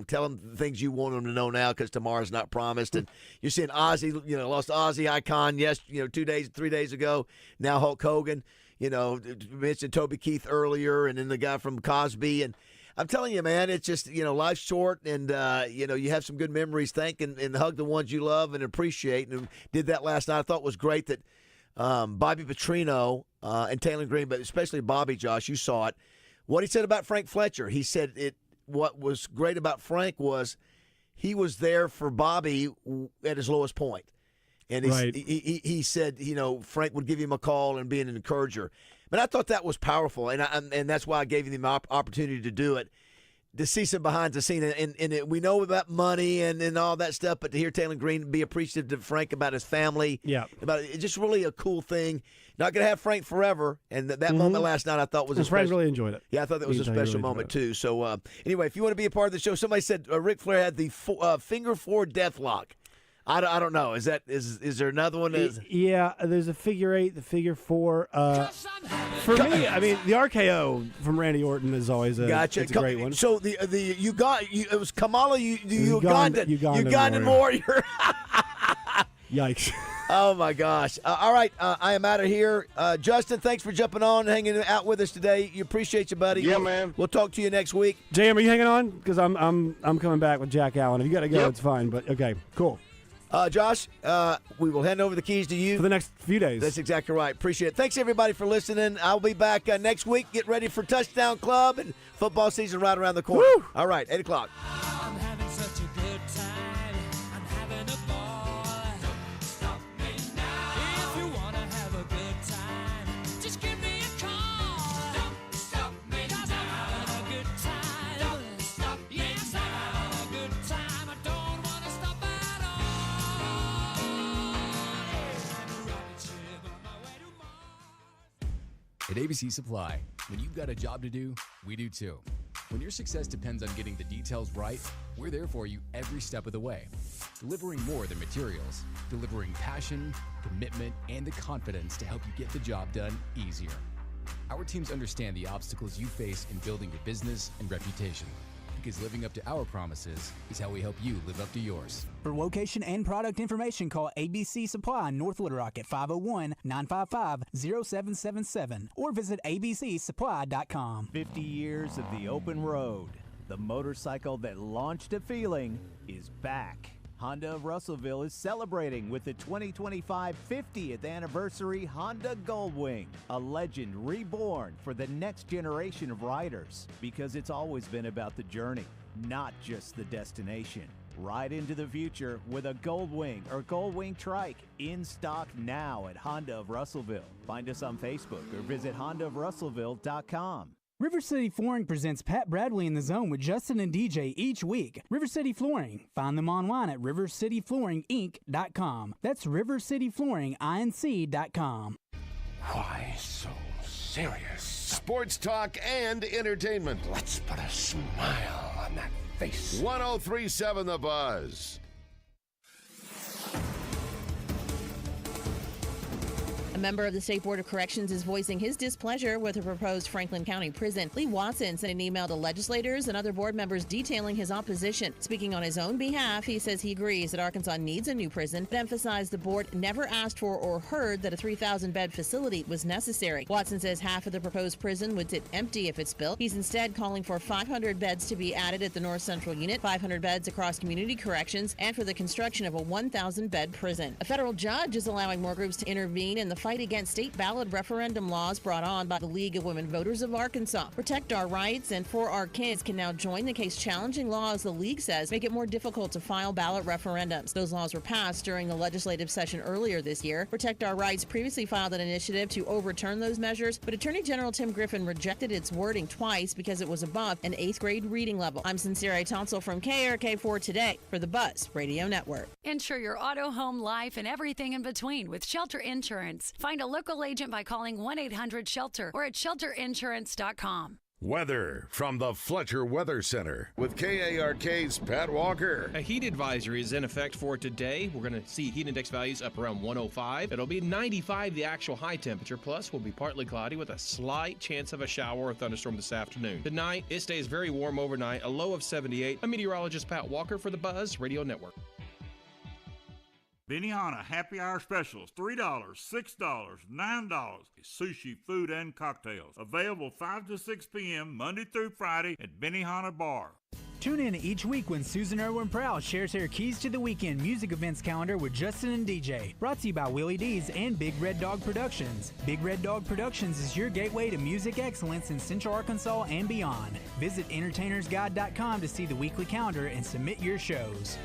Tell them the things you want them to know now because tomorrow's not promised. And you're seeing Ozzy, lost Ozzy icon 3 days ago. Now Hulk Hogan. Mentioned Toby Keith earlier, and then the guy from Cosby. And I'm telling you, man, it's just, life's short, and, you have some good memories. Thank and hug the ones you love and appreciate. And did that last night. I thought it was great that Bobby Petrino and Taylor Green, but especially Bobby, Josh, you saw it. What he said about Frank Fletcher, he said what was great about Frank was he was there for Bobby at his lowest point. And he said, Frank would give him a call and be an encourager. But I thought that was powerful, and that's why I gave him the opportunity to do it, to see some behind the scene. And we know about money and all that stuff, but to hear Taylor Green be appreciative to Frank about his family, about it, just really a cool thing. Not going to have Frank forever, and that moment last night I thought was a Frank special. really enjoyed it. Yeah, I thought that was a special moment too. So anyway, if you want to be a part of the show, somebody said Ric Flair had the finger 4 death lock. I don't know. Is there another one? Yeah, there's a figure 8, the figure 4. For me, I mean, the RKO from Randy Orton is always a great one. So it was Kamala, Ugandan warrior. Yikes. Oh my gosh! All right, I am out of here. Justin, thanks for jumping on, and hanging out with us today. You appreciate you, buddy. Yeah, man. We'll talk to you next week. JM, are you hanging on? Because I'm coming back with Jack Allen. If you got to go, it's fine. But okay, cool. Josh, we will hand over the keys to you for the next few days. That's exactly right. Appreciate it. Thanks, everybody, for listening. I'll be back next week. Get ready for Touchdown Club and football season right around the corner. Woo! All right, 8 o'clock. I'm having such a good time. I'm having a ball. Don't stop me now. If you want to have a good time, just give me a call. Don't stop me now. I'm having a good time. Don't stop me now. Yes, I'm having a good time. I don't want to stop at all. At ABC Supply, when you've got a job to do, we do too. When your success depends on getting the details right, we're there for you every step of the way. Delivering more than materials, delivering passion, commitment, and the confidence to help you get the job done easier. Our teams understand the obstacles you face in building your business and reputation, because living up to our promises is how we help you live up to yours. For location and product information, call ABC Supply in North Little Rock at 501-955-0777 or visit abcsupply.com. 50 years of the open road. The motorcycle that launched a feeling is back. Honda of Russellville is celebrating with the 2025 50th anniversary Honda Goldwing, a legend reborn for the next generation of riders, because it's always been about the journey, not just the destination. Ride into the future with a Goldwing or Goldwing Trike in stock now at Honda of Russellville. Find us on Facebook or visit hondaofrussellville.com. River City Flooring presents Pat Bradley in the Zone with Justin and DJ each week. River City Flooring. Find them online at rivercityflooringinc.com. That's rivercityflooringinc.com. Why so serious? Sports talk and entertainment. Let's put a smile on that face. 103.7 The Buzz. A member of the State Board of Corrections is voicing his displeasure with a proposed Franklin County prison. Lee Watson sent an email to legislators and other board members detailing his opposition. Speaking on his own behalf, he says he agrees that Arkansas needs a new prison, but emphasized the board never asked for or heard that a 3,000-bed facility was necessary. Watson says half of the proposed prison would sit empty if it's built. He's instead calling for 500 beds to be added at the North Central Unit, 500 beds across community corrections, and for the construction of a 1,000-bed prison. A federal judge is allowing more groups to intervene in the fight against state ballot referendum laws brought on by the League of Women Voters of Arkansas. Protect Our Rights and For Our Kids can now join the case challenging laws the league says make it more difficult to file ballot referendums. Those laws were passed during the legislative session earlier this year. Protect Our Rights previously filed an initiative to overturn those measures, but Attorney General Tim Griffin rejected its wording twice because it was above an 8th grade reading level. I'm Sincere Tonsel from KRK4 Today for the Buzz Radio Network. Insure your auto, home, life, and everything in between with Shelter Insurance. Find a local agent by calling 1-800-SHELTER or at shelterinsurance.com. Weather from the Fletcher Weather Center with KARK's Pat Walker. A heat advisory is in effect for today. We're going to see heat index values up around 105. It'll be 95 the actual high temperature, plus will be partly cloudy with a slight chance of a shower or thunderstorm this afternoon. Tonight, it stays very warm overnight, a low of 78. I'm meteorologist Pat Walker for the Buzz Radio Network. Benihana Happy Hour Specials, $3, $6, $9. Sushi, food, and cocktails. Available 5 to 6 p.m. Monday through Friday at Benihana Bar. Tune in each week when Susan Irwin Prowl shares her Keys to the Weekend music events calendar with Justin and DJ. Brought to you by Willie D's and Big Red Dog Productions. Big Red Dog Productions is your gateway to music excellence in Central Arkansas and beyond. Visit entertainersguide.com to see the weekly calendar and submit your shows.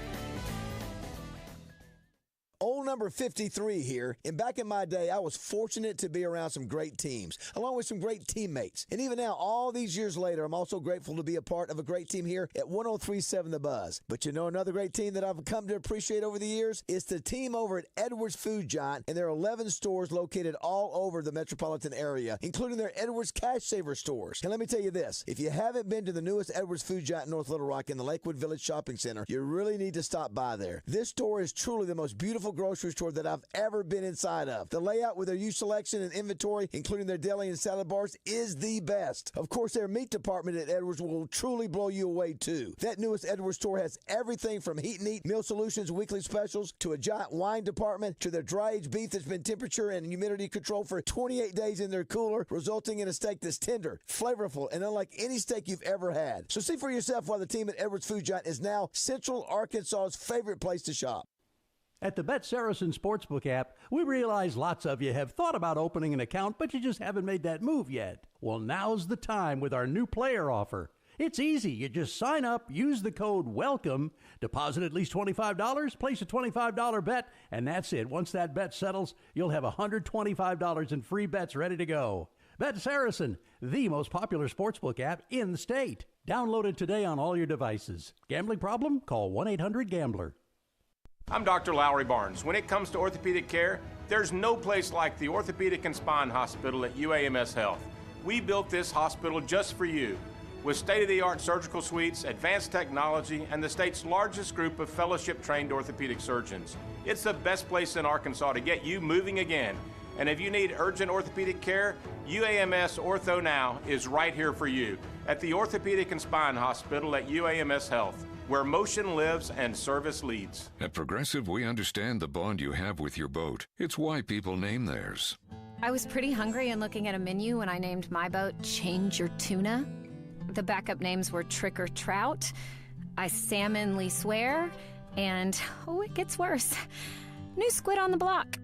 Old number 53 here, and back in my day, I was fortunate to be around some great teams, along with some great teammates. And even now, all these years later, I'm also grateful to be a part of a great team here at 103.7 The Buzz. But you know another great team that I've come to appreciate over the years? It's the team over at Edwards Food Giant, and there are 11 stores located all over the metropolitan area, including their Edwards Cash Saver stores. And let me tell you this, if you haven't been to the newest Edwards Food Giant in North Little Rock in the Lakewood Village Shopping Center, you really need to stop by there. This store is truly the most beautiful grocery store that I've ever been inside of. The layout with their used selection and inventory, including their deli and salad bars, is the best. Of course, their meat department at Edwards will truly blow you away too. That newest Edwards store has everything from heat and eat, meal solutions, weekly specials, to a giant wine department, to their dry-aged beef that's been temperature and humidity controlled for 28 days in their cooler, resulting in a steak that's tender, flavorful, and unlike any steak you've ever had. So see for yourself why the team at Edwards Food Giant is now Central Arkansas's favorite place to shop. At the Bet Saracen Sportsbook app, we realize lots of you have thought about opening an account, but you just haven't made that move yet. Well, now's the time with our new player offer. It's easy. You just sign up, use the code WELCOME, deposit at least $25, place a $25 bet, and that's it. Once that bet settles, you'll have $125 in free bets ready to go. Bet Saracen, the most popular sportsbook app in the state. Download it today on all your devices. Gambling problem? Call 1-800-GAMBLER. I'm Dr. Lowry Barnes. When it comes to orthopedic care, there's no place like the Orthopedic and Spine Hospital at UAMS Health. We built this hospital just for you, With state-of-the-art surgical suites, advanced technology, and the state's largest group of fellowship-trained orthopedic surgeons. It's the best place in Arkansas to get you moving again. And if you need urgent orthopedic care, UAMS Ortho Now is right here for you at the Orthopedic and Spine Hospital at UAMS Health, where motion lives and service leads. At Progressive, we understand the bond you have with your boat. It's why people name theirs. I was pretty hungry and looking at a menu when I named my boat Change Your Tuna. The backup names were Trick or Trout, I Salmonly Swear, and, oh, it gets worse, New Squid on the Block.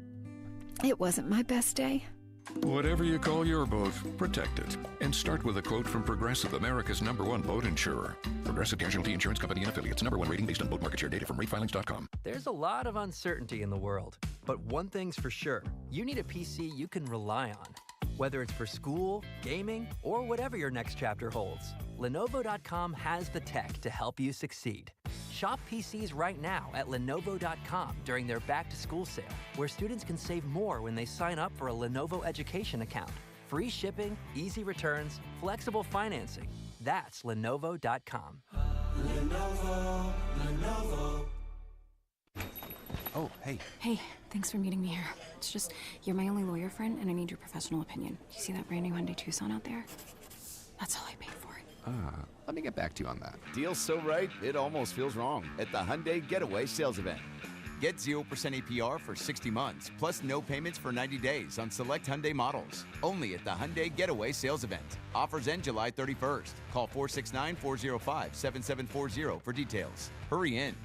It wasn't my best day. Whatever you call your boat, protect it. And start with a quote from Progressive, America's #1 boat insurer. Progressive Casualty Insurance Company and Affiliates. #1 rating based on boat market share data from ratefilings.com. There's a lot of uncertainty in the world, but one thing's for sure. You need a PC you can rely on. Whether it's for school, gaming, or whatever your next chapter holds, Lenovo.com has the tech to help you succeed. Shop PCs right now at Lenovo.com during their back-to-school sale, where students can save more when they sign up for a Lenovo education account. Free shipping, easy returns, flexible financing. That's Lenovo.com. Lenovo. Oh, hey. Hey, thanks for meeting me here. It's just, you're my only lawyer friend, and I need your professional opinion. You see that brand new Hyundai Tucson out there? That's all I paid for it. Let me get back to you on that. Deal's so right, it almost feels wrong at the Hyundai Getaway Sales Event. Get 0% APR for 60 months, plus no payments for 90 days on select Hyundai models. Only at the Hyundai Getaway Sales Event. Offers end July 31st. Call 469-405-7740 for details. Hurry in.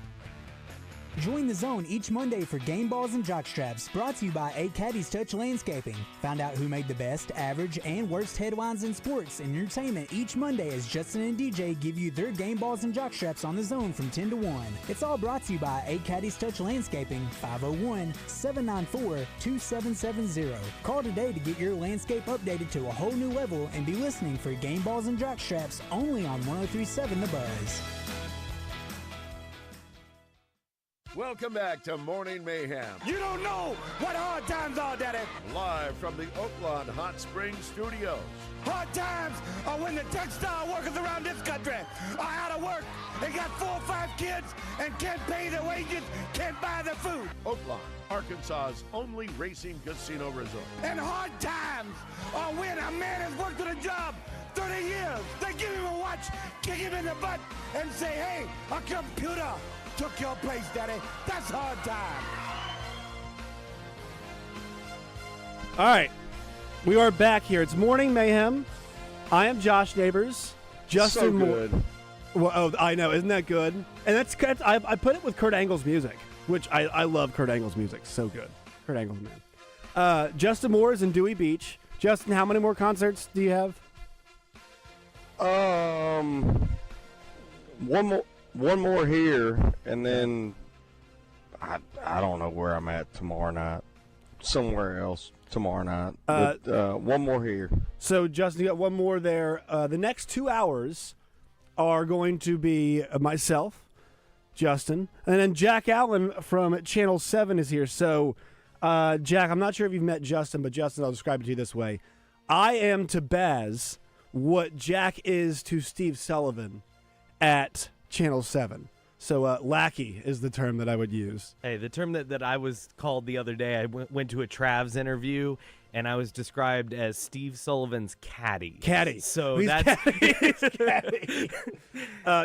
Join the zone each Monday for Game Balls and Jockstraps, brought to you by A Caddy's Touch Landscaping. Find out who made the best, average, and worst headlines in sports and entertainment each Monday as Justin and DJ give you their Game Balls and Jockstraps on the zone from 10 to 1. It's all brought to you by A Caddy's Touch Landscaping, 501-794-2770. Call today to get your landscape updated to a whole new level and be listening for Game Balls and Jockstraps only on 103.7 The Buzz. Welcome back to Morning Mayhem. You don't know what hard times are, Daddy. Live from the Oaklawn Hot Springs Studios. Hard times are when the textile workers around this country are out of work and got 4 or 5 kids and can't pay their wages, can't buy their food. Oaklawn, Arkansas's only racing casino resort. And hard times are when a man has worked at a job 30 years. They give him a watch, kick him in the butt, and say, hey, a computer took your place, Daddy. That's hard time. All right. We are back here. It's Morning Mayhem. I am Josh Neighbors. Justin Moore. Well, oh, I know. Isn't that good? And that's I put it with Kurt Angle's music, which I love Kurt Angle's music. So good. Kurt Angle's man. Justin Moore is in Dewey Beach. Justin, how many more concerts do you have? One more here, and then I don't know where I'm at tomorrow night. Somewhere else tomorrow night. But, one more here. So, Justin, you got one more there. The next 2 hours are going to be myself, Justin, and then Jack Allen from Channel 7 is here. So, Jack, I'm not sure if you've met Justin, but Justin, I'll describe it to you this way. I am to Baz what Jack is to Steve Sullivan at Channel 7. So lackey is the term that I would use. Hey, the term that I was called the other day, I went to a Travs interview, and I was described as Steve Sullivan's caddy. Caddy. So He's that's... caddy.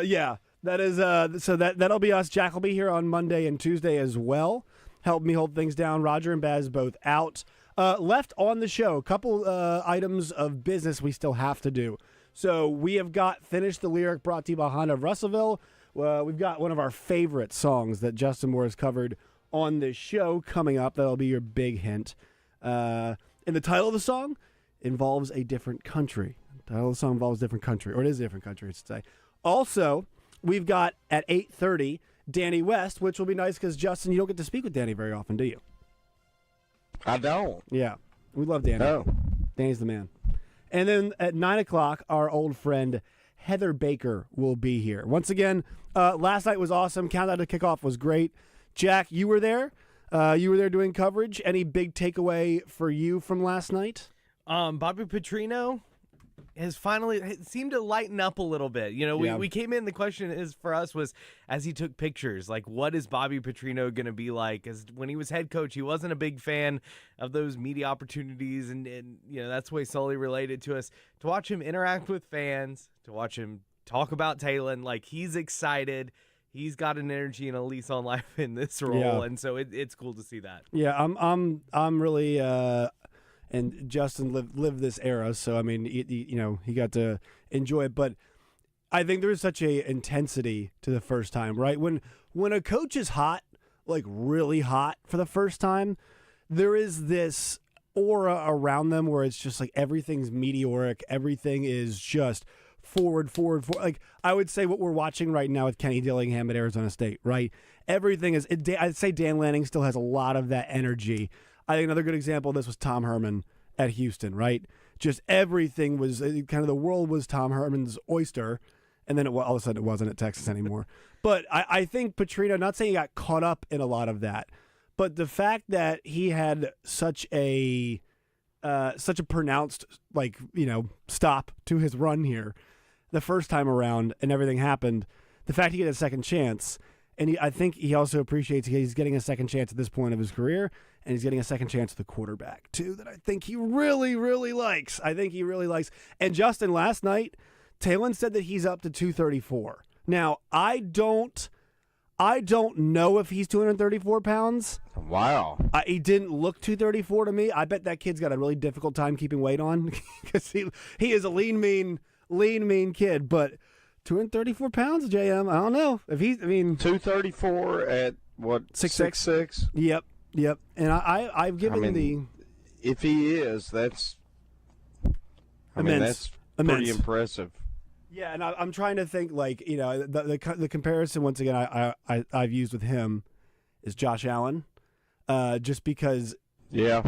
Yeah, that is, so that'll be us. Jack will be here on Monday and Tuesday as well. Help me hold things down. Roger and Baz both out. Left on the show, a couple items of business we still have to do. So we have got Finish the Lyric, brought to you by Honda of Russellville. We've got one of our favorite songs that Justin Moore has covered on this show coming up. That'll be your big hint. And the title of the song involves a different country. The title of the song involves a different country, or it is a different country, I should say. Also, we've got at 8:30 Danny West, which will be nice because, Justin, you don't get to speak with Danny very often, do you? I don't. Yeah. We love Danny. No. Danny's the man. And then at 9 o'clock, our old friend Heather Baker will be here. Once again, last night was awesome. Countdown to Kickoff was great. Jack, you were there. You were there doing coverage. Any big takeaway for you from last night? Bobby Petrino, has finally seemed to lighten up a little bit. You know, we came in, the question is for us was, as he took pictures, like, what is Bobby Petrino going to be like? Because when he was head coach, he wasn't a big fan of those media opportunities, and you know, that's the way Sully related to us. To watch him interact with fans, to watch him talk about Talon, like, he's excited. He's got an energy and a lease on life in this role, and so it's cool to see that. Yeah, I'm really and Justin lived this era, so I mean, he got to enjoy it. But I think there's such a intensity to the first time, right? When a coach is hot, like really hot for the first time, there is this aura around them where it's just like everything's meteoric, everything is just forward. Like, I would say what we're watching right now with Kenny Dillingham at Arizona State, right? Everything is, I'd say Dan Lanning still has a lot of that energy. I think another good example of this was Tom Herman at Houston, right? Just everything was kind of, the world was Tom Herman's oyster, and then all of a sudden it wasn't at Texas anymore. But I think Petrino, not saying he got caught up in a lot of that, but the fact that he had such a pronounced, like, stop to his run here the first time around, and everything happened, the fact he got a second chance, and I think he also appreciates he's getting a second chance at this point of his career, and he's getting a second chance with the quarterback too, that I think he really, really likes. And Justin, last night, Talon said that he's up to 234. Now, I don't know if he's 234 pounds. Wow. He didn't look 234 to me. I bet that kid's got a really difficult time keeping weight on because he is a lean, mean kid. But 234 pounds, JM, I don't know. If 234 at what? 6'6"? Yep. And I've given if he is, that's immense. Pretty impressive. Yeah, and I'm trying to think, like, the comparison once again I've used with him is Josh Allen, just because. Yeah.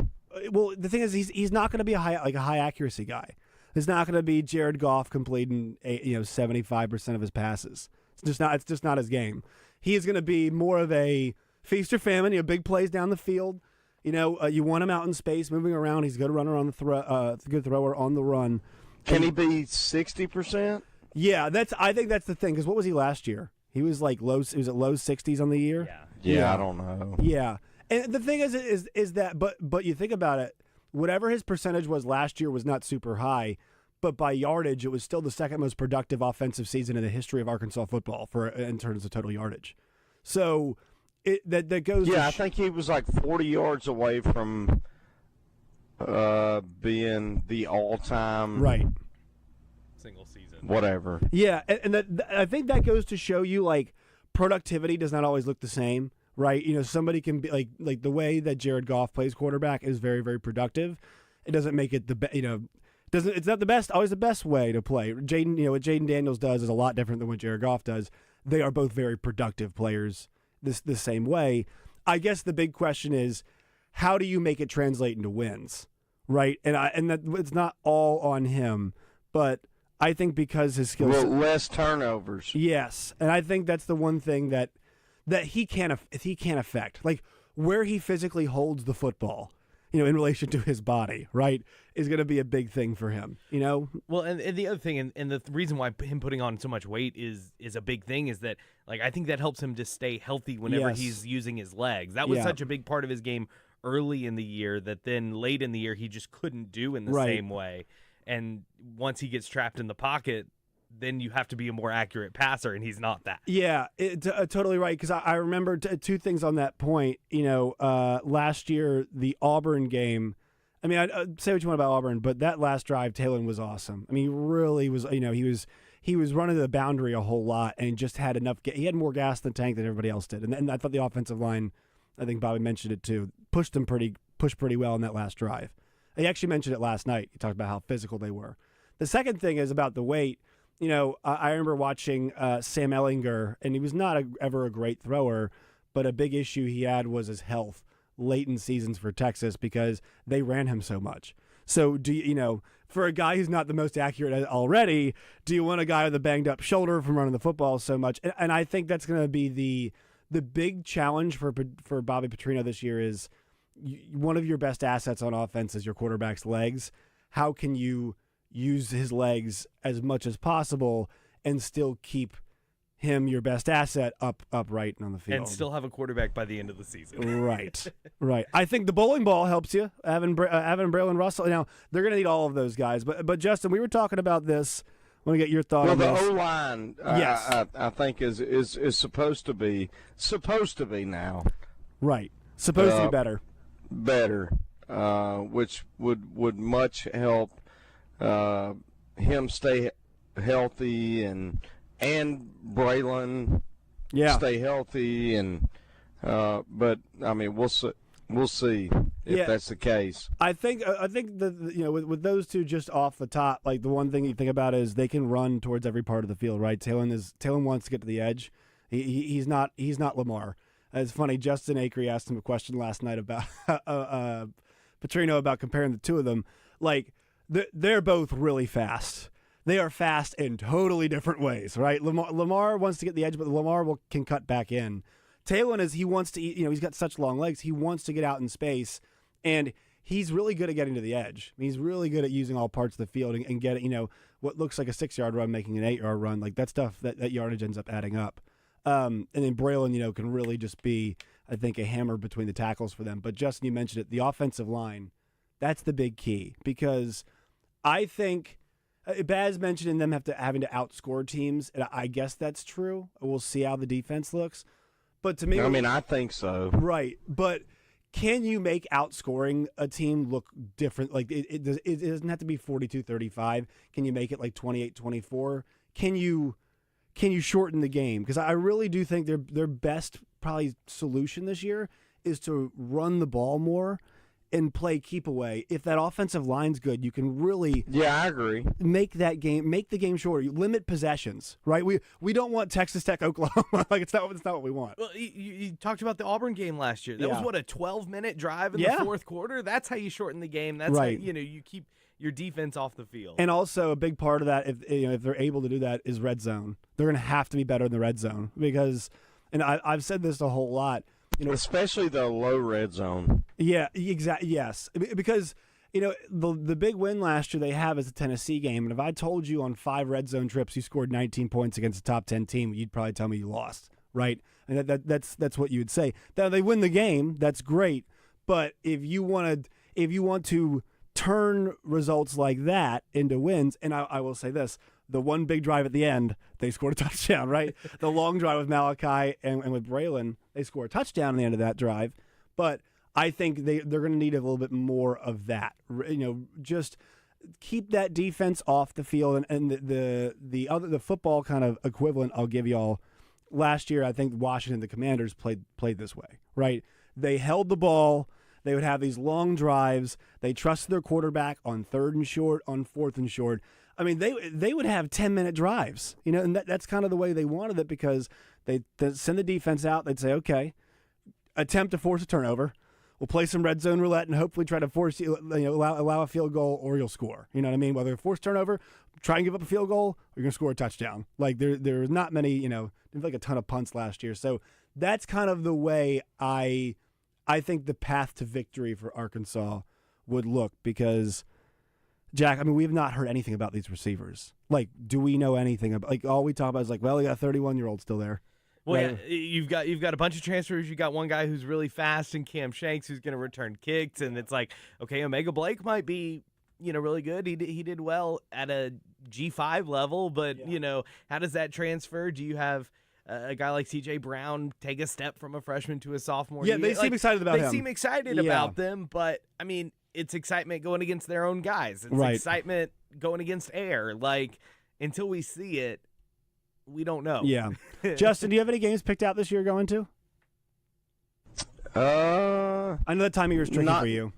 Well, the thing is, he's not going to be a high accuracy guy. He's not going to be Jared Goff completing 75% of his passes. It's just not his game. He is going to be more of a feast or famine. Big plays down the field. You want him out in space, moving around. He's a good runner on the good thrower on the run. Can he be 60%? Yeah, I think that's the thing. Because what was he last year? He was like low 60s on the year. Yeah, I don't know. Yeah, and the thing is that, but you think about it, whatever his percentage was last year was not super high, but by yardage, it was still the second most productive offensive season in the history of Arkansas football in terms of total yardage. So that goes. Yeah, I think he was like 40 yards away from being the all-time right single season, whatever. Yeah, and I think that goes to show you, like, productivity does not always look the same, right? Somebody can be like the way that Jared Goff plays quarterback is very, very productive. It doesn't make it it's not the best, always the best way to play. What Jaden Daniels does is a lot different than what Jared Goff does. They are both very productive players the same way. I guess the big question is, how do you make it translate into wins, right? And that it's not all on him, but I think because his skills, less turnovers. Yes, and I think that's the one thing that he can't affect, like where he physically holds the football, in relation to his body, right, is going to be a big thing for him. Well, and the other thing, and the reason why him putting on so much weight is a big thing, is that, like, I think that helps him to stay healthy whenever he's using his legs. That was such a big part of his game early in the year that then late in the year he just couldn't do in the same way. And once he gets trapped in the pocket, then you have to be a more accurate passer, and he's not that. Yeah, totally right, because I remember two things on that point. Last year, the Auburn game, I mean, I'd say what you want about Auburn, but that last drive, Talon was awesome. I mean, he really was, he was running to the boundary a whole lot and just had enough, he had more gas in the tank than everybody else did. And I thought the offensive line, I think Bobby mentioned it too, pushed pretty well in that last drive. He actually mentioned it last night. He talked about how physical they were. The second thing is about the weight. I remember watching Sam Ehlinger, and he was not ever a great thrower, but a big issue he had was his health late in seasons for Texas because they ran him so much. So for a guy who's not the most accurate already, do you want a guy with a banged up shoulder from running the football so much? And I think that's going to be the big challenge for Bobby Petrino this year is one of your best assets on offense is your quarterback's legs. How can you use his legs as much as possible and still keep him, your best asset, upright on the field. And still have a quarterback by the end of the season. Right. I think the bowling ball helps you, having Braylon Russell. Now, they're going to need all of those guys. But Justin, we were talking about this. I want to get your thought on this. Well, the O-line, yes. I think, is supposed to be now. Right. Supposed to be better. Better, which would much help him stay healthy and Braylon stay healthy but I mean we'll see if that's the case. I think that with those two just off the top, like the one thing you think about is they can run towards every part of the field, right? Talon wants to get to the edge. He's not Lamar. It's funny. Justin Acree asked him a question last night about Petrino about comparing the two of them. Like they're both really fast. They are fast in totally different ways, right? Lamar wants to get the edge, but Lamar can cut back in. Talon he wants to eat, he's got such long legs. He wants to get out in space, and he's really good at getting to the edge. I mean, he's really good at using all parts of the field and getting, what looks like a 6-yard run, making an 8-yard run. Like that stuff, that yardage ends up adding up. And then Braylon, can really just be, I think, a hammer between the tackles for them. But Justin, you mentioned it, the offensive line, that's the big key, because I think Baz mentioned them having to outscore teams, and I guess that's true. We'll see how the defense looks. But to me, I think so. Right, but can you make outscoring a team look different? Like it doesn't have to be 42-35. Can you make it like 28-24? Can you shorten the game? Because I really do think their best probably solution this year is to run the ball more and play keep away. If that offensive line's good, you can really I agree. Make the game shorter. You limit possessions, right? We don't want Texas Tech, Oklahoma. Like it's not what we want. Well, you talked about the Auburn game last year. That was what, a 12-minute drive in the fourth quarter. That's how you shorten the game. That's right. How you keep your defense off the field. And also a big part of that, if they're able to do that, is red zone. They're going to have to be better in the red zone because, and I've said this a whole lot. Especially the low red zone. Yeah, exactly. Yes, because the big win last year they have is the Tennessee game, and if I told you on 5 red zone trips you scored 19 points against a top 10 team, you'd probably tell me you lost, right? And that's what you would say. Now they win the game, that's great, but if you want to turn results like that into wins, and I will say this. The one big drive at the end, they scored a touchdown, right? The long drive with Malachi and with Braylon, they score a touchdown at the end of that drive. But I think they're going to need a little bit more of that. Just keep that defense off the field. And the football kind of equivalent I'll give y'all. Last year, I think Washington, the Commanders, played this way, right? They held the ball. They would have these long drives. They trusted their quarterback on 3rd and short, on 4th and short. I mean, they would have 10-minute drives, and that's kind of the way they wanted it because they send the defense out. They'd say, okay, attempt to force a turnover. We'll play some red zone roulette and hopefully try to force allow a field goal or you'll score. You know what I mean? Whether force turnover, try and give up a field goal, or you're going to score a touchdown. Like there's not many, like a ton of punts last year. So that's kind of the way I think the path to victory for Arkansas would look because – Jack, I mean, we have not heard anything about these receivers. Like, do we know anything about? Like, all we talk about is like, well, we got a 31-year-old still there. Well, right? Yeah, you've got a bunch of transfers. You got one guy who's really fast, and Cam Shanks who's going to return kicks, and it's like, okay, Omega Blake might be, really good. He did well at a G5 level, but how does that transfer? Do you have a guy like C.J. Brown take a step from a freshman to a sophomore? Yeah, they seem excited about him. They seem excited about them, but I mean. It's excitement going against their own guys. It's excitement going against air. Like, until we see it, we don't know. Yeah. Justin, do you have any games picked out this year going to? I know that time of year is tricky for you.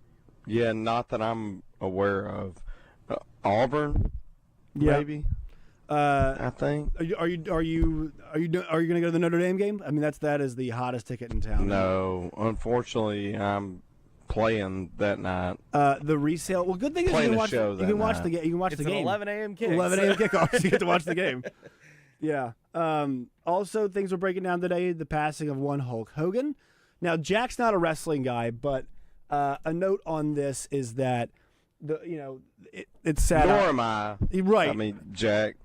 Yeah, not that I'm aware of. Auburn, maybe. I think. Are you going to go to the Notre Dame game? I mean, that is the hottest ticket in town. No, unfortunately, I'm playing that night. The resale. Well, good thing is you can watch the game. You can watch the game. It's an 11 a.m. kick. 11 a.m. kickoff. So you get to watch the game. Yeah. Also, things we're breaking down today: the passing of one Hulk Hogan. Now, Jack's not a wrestling guy, but a note on this is that it's sad. Nor am I. Right. I mean, Jack.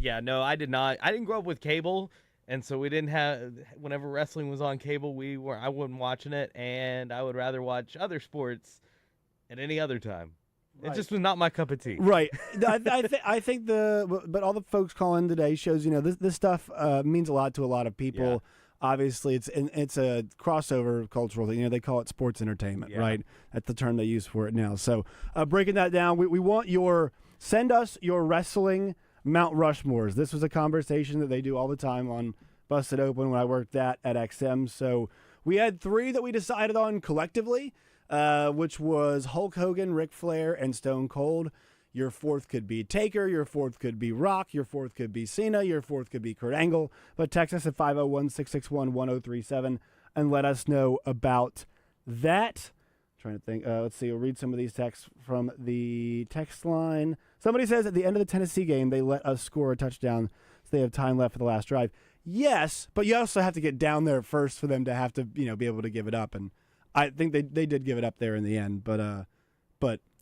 Yeah, no, I did not. I didn't grow up with cable, and so we didn't have. Whenever wrestling was on cable, I wasn't watching it, and I would rather watch other sports at any other time. Right. It just was not my cup of tea. Right. I think but all the folks calling today shows this stuff means a lot to a lot of people. Yeah. Obviously, it's a crossover cultural thing. They call it sports entertainment, right? That's the term they use for it now. So breaking that down, we want send us your wrestling Mount Rushmores. This was a conversation that they do all the time on Busted Open when I worked at XM. So we had 3 that we decided on collectively, which was Hulk Hogan, Ric Flair, and Stone Cold. Your 4th could be Taker. Your 4th could be Rock. Your 4th could be Cena. Your 4th could be Kurt Angle. But text us at 501-661-1037 and let us know about that. Trying to think. Let's see. We'll read some of these texts from the text line. Somebody says at the end of the Tennessee game, they let us score a touchdown, so they have time left for the last drive. Yes, but you also have to get down there first for them to have to, be able to give it up. And I think they did give it up there in the end. But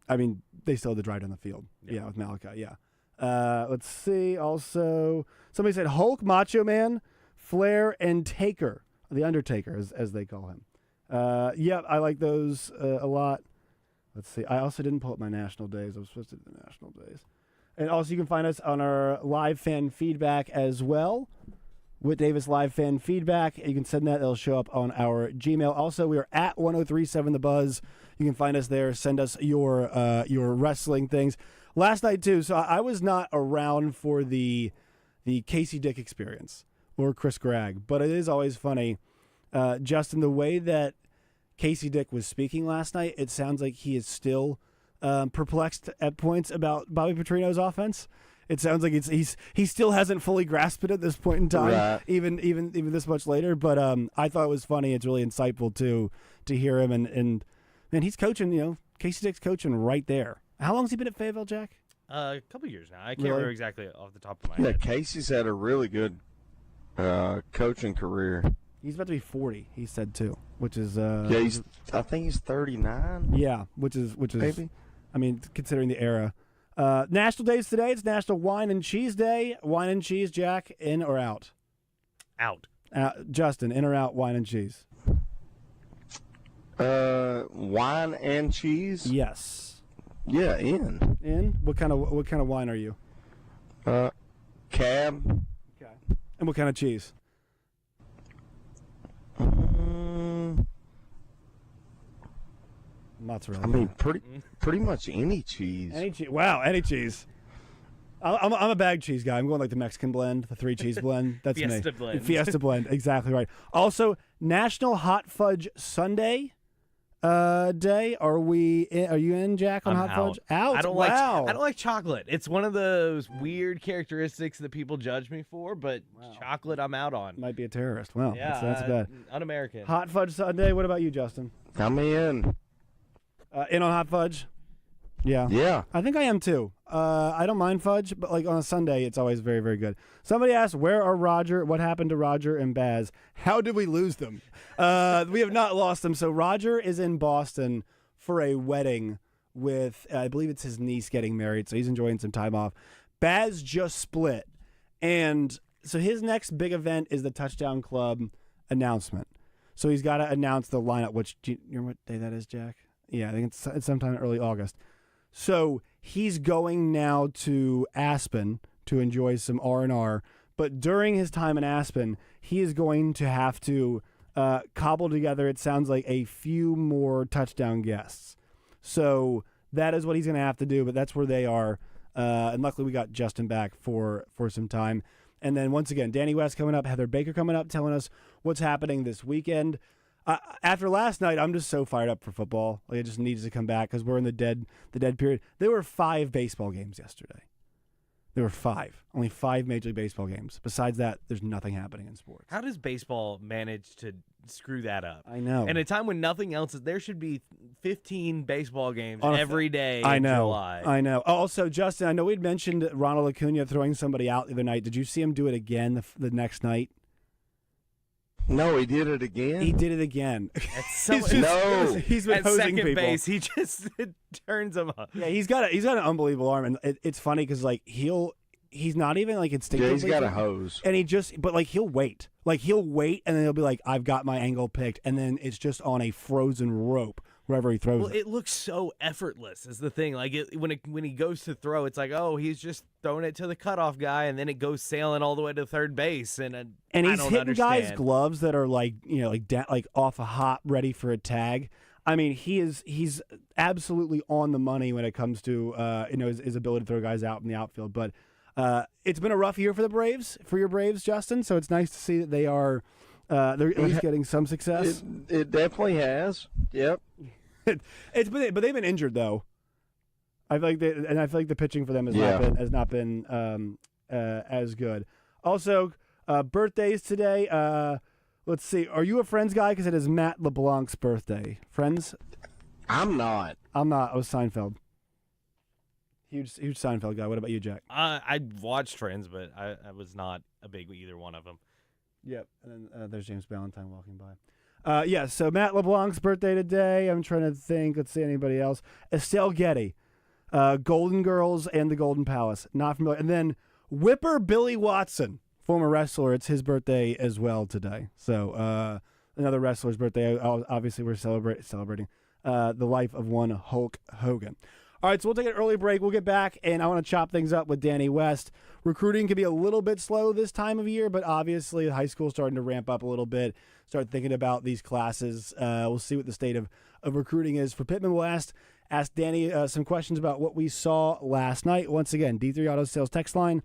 I mean, they still had to drive down the field. Yeah, with Malachi. Yeah. Let's see. Also, somebody said Hulk, Macho Man, Flair, and Taker, the Undertaker, as they call him. Yeah, I like those a lot. Let's see. I also didn't pull up my national days. I was supposed to do the national days. And also, you can find us on our live fan feedback as well. Whit Davis live fan feedback. You can send that. It'll show up on our Gmail. Also, we are at 1037 The Buzz. You can find us there. Send us your wrestling things. Last night, too, so I was not around for the Casey Dick experience or Chris Gregg, but it is always funny. Justin, the way that Casey Dick was speaking last night, it sounds like he is still perplexed at points about Bobby Petrino's offense. It sounds like he still hasn't fully grasped it at this point in time, right. even this much later. But I thought it was funny. It's really insightful to hear him, and man, he's coaching. Casey Dick's coaching right there. How long has he been at Fayetteville, Jack? A couple years now. I can't remember exactly off the top of my head. Yeah, Casey's had a really good coaching career. He's about to be 40. He said too, which is I think he's 39. Yeah, which is maybe. I mean, considering the era. National days today. It's National Wine and Cheese Day. Wine and cheese, Jack, in or out? Out. Justin, in or out? Wine and cheese. Wine and cheese. Yes. Yeah, in. In. What kind of wine are you? Cab. Okay. And what kind of cheese? Mozzarella. I mean, pretty much any cheese. Any cheese. Wow, any cheese. I'm a bag cheese guy. I'm going like the Mexican blend, the 3-cheese blend. That's Fiesta me. blend. Fiesta blend. Exactly right. Also, National Hot Fudge Sunday Day. Are you in, Jack, on Hot Fudge? Out. I don't like chocolate. It's one of those weird characteristics that people judge me for, but chocolate I'm out on. Might be a terrorist. Wow. Yeah, that's bad. Un-American. Hot Fudge Sunday. What about you, Justin? I'm in. In on hot fudge? Yeah. Yeah. I think I am too. I don't mind fudge, but like on a Sunday, it's always very, very good. Somebody asked, where are Roger? What happened to Roger and Baz? How did we lose them? We have not lost them. So Roger is in Boston for a wedding with, I believe it's his niece getting married, so he's enjoying some time off. Baz just split. And so his next big event is the Touchdown Club announcement. So he's got to announce the lineup, which, do you know what day that is, Jack? Yeah, I think it's sometime in early August. So he's going now to Aspen to enjoy some R&R. But during his time in Aspen, he is going to have to cobble together, it sounds like, a few more touchdown guests. So that is what he's going to have to do, but that's where they are. And luckily we got Justin back for some time. And then once again, Danny West coming up, Heather Baker coming up, telling us what's happening this weekend. After last night, I'm just so fired up for football. Like, it just needs to come back because we're in the dead period. There were 5 baseball games yesterday. There were 5. Only 5 Major League Baseball games. Besides that, there's nothing happening in sports. How does baseball manage to screw that up? I know. And at a time when nothing else is, there should be 15 baseball games every day I in know. July. I know. Also, Justin, I know we'd mentioned Ronald Acuna throwing somebody out the other night. Did you see him do it again the next night? No, he did it again. He did it again. He's been at hosing second people. base. He just turns him up. Yeah, he's got an unbelievable arm, and it's funny because like he's not even like instinctively. Yeah, he's got a hose, and he'll wait, and then he'll be like, I've got my angle picked, and then it's just on a frozen rope wherever he throws Well, it looks so effortless is the thing. Like when he goes to throw, it's like, oh, he's just throwing it to the cutoff guy, and then it goes sailing all the way to third base, and And I he's don't hitting understand. guys' gloves that are like like off a hop, ready for a tag. I mean, he's absolutely on the money when it comes to his ability to throw guys out in the outfield. But it's been a rough year for your Braves, Justin. So it's nice to see that they're at least getting some success. It definitely has. Yep. But they've been injured though. I feel like the pitching for them has not been as good. Also, birthdays today. Let's see. Are you a Friends guy? Because it is Matt LeBlanc's birthday. Friends? I'm not. I was Seinfeld. Huge Seinfeld guy. What about you, Jack? I watched Friends, but I was not a big either one of them. Yep. And then there's James Ballantyne walking by. So Matt LeBlanc's birthday today. I'm trying to think. Let's see anybody else. Estelle Getty, Golden Girls and the Golden Palace. Not familiar. And then Whipper Billy Watson, former wrestler. It's his birthday as well today. So another wrestler's birthday. Obviously, we're celebrating the life of one Hulk Hogan. All right, so we'll take an early break. We'll get back, and I want to chop things up with Danny West. Recruiting can be a little bit slow this time of year, but obviously high school's starting to ramp up a little bit, start thinking about these classes. We'll see what the state of recruiting is. For Pittman, we'll ask Danny some questions about what we saw last night. Once again, D3 Auto Sales text line,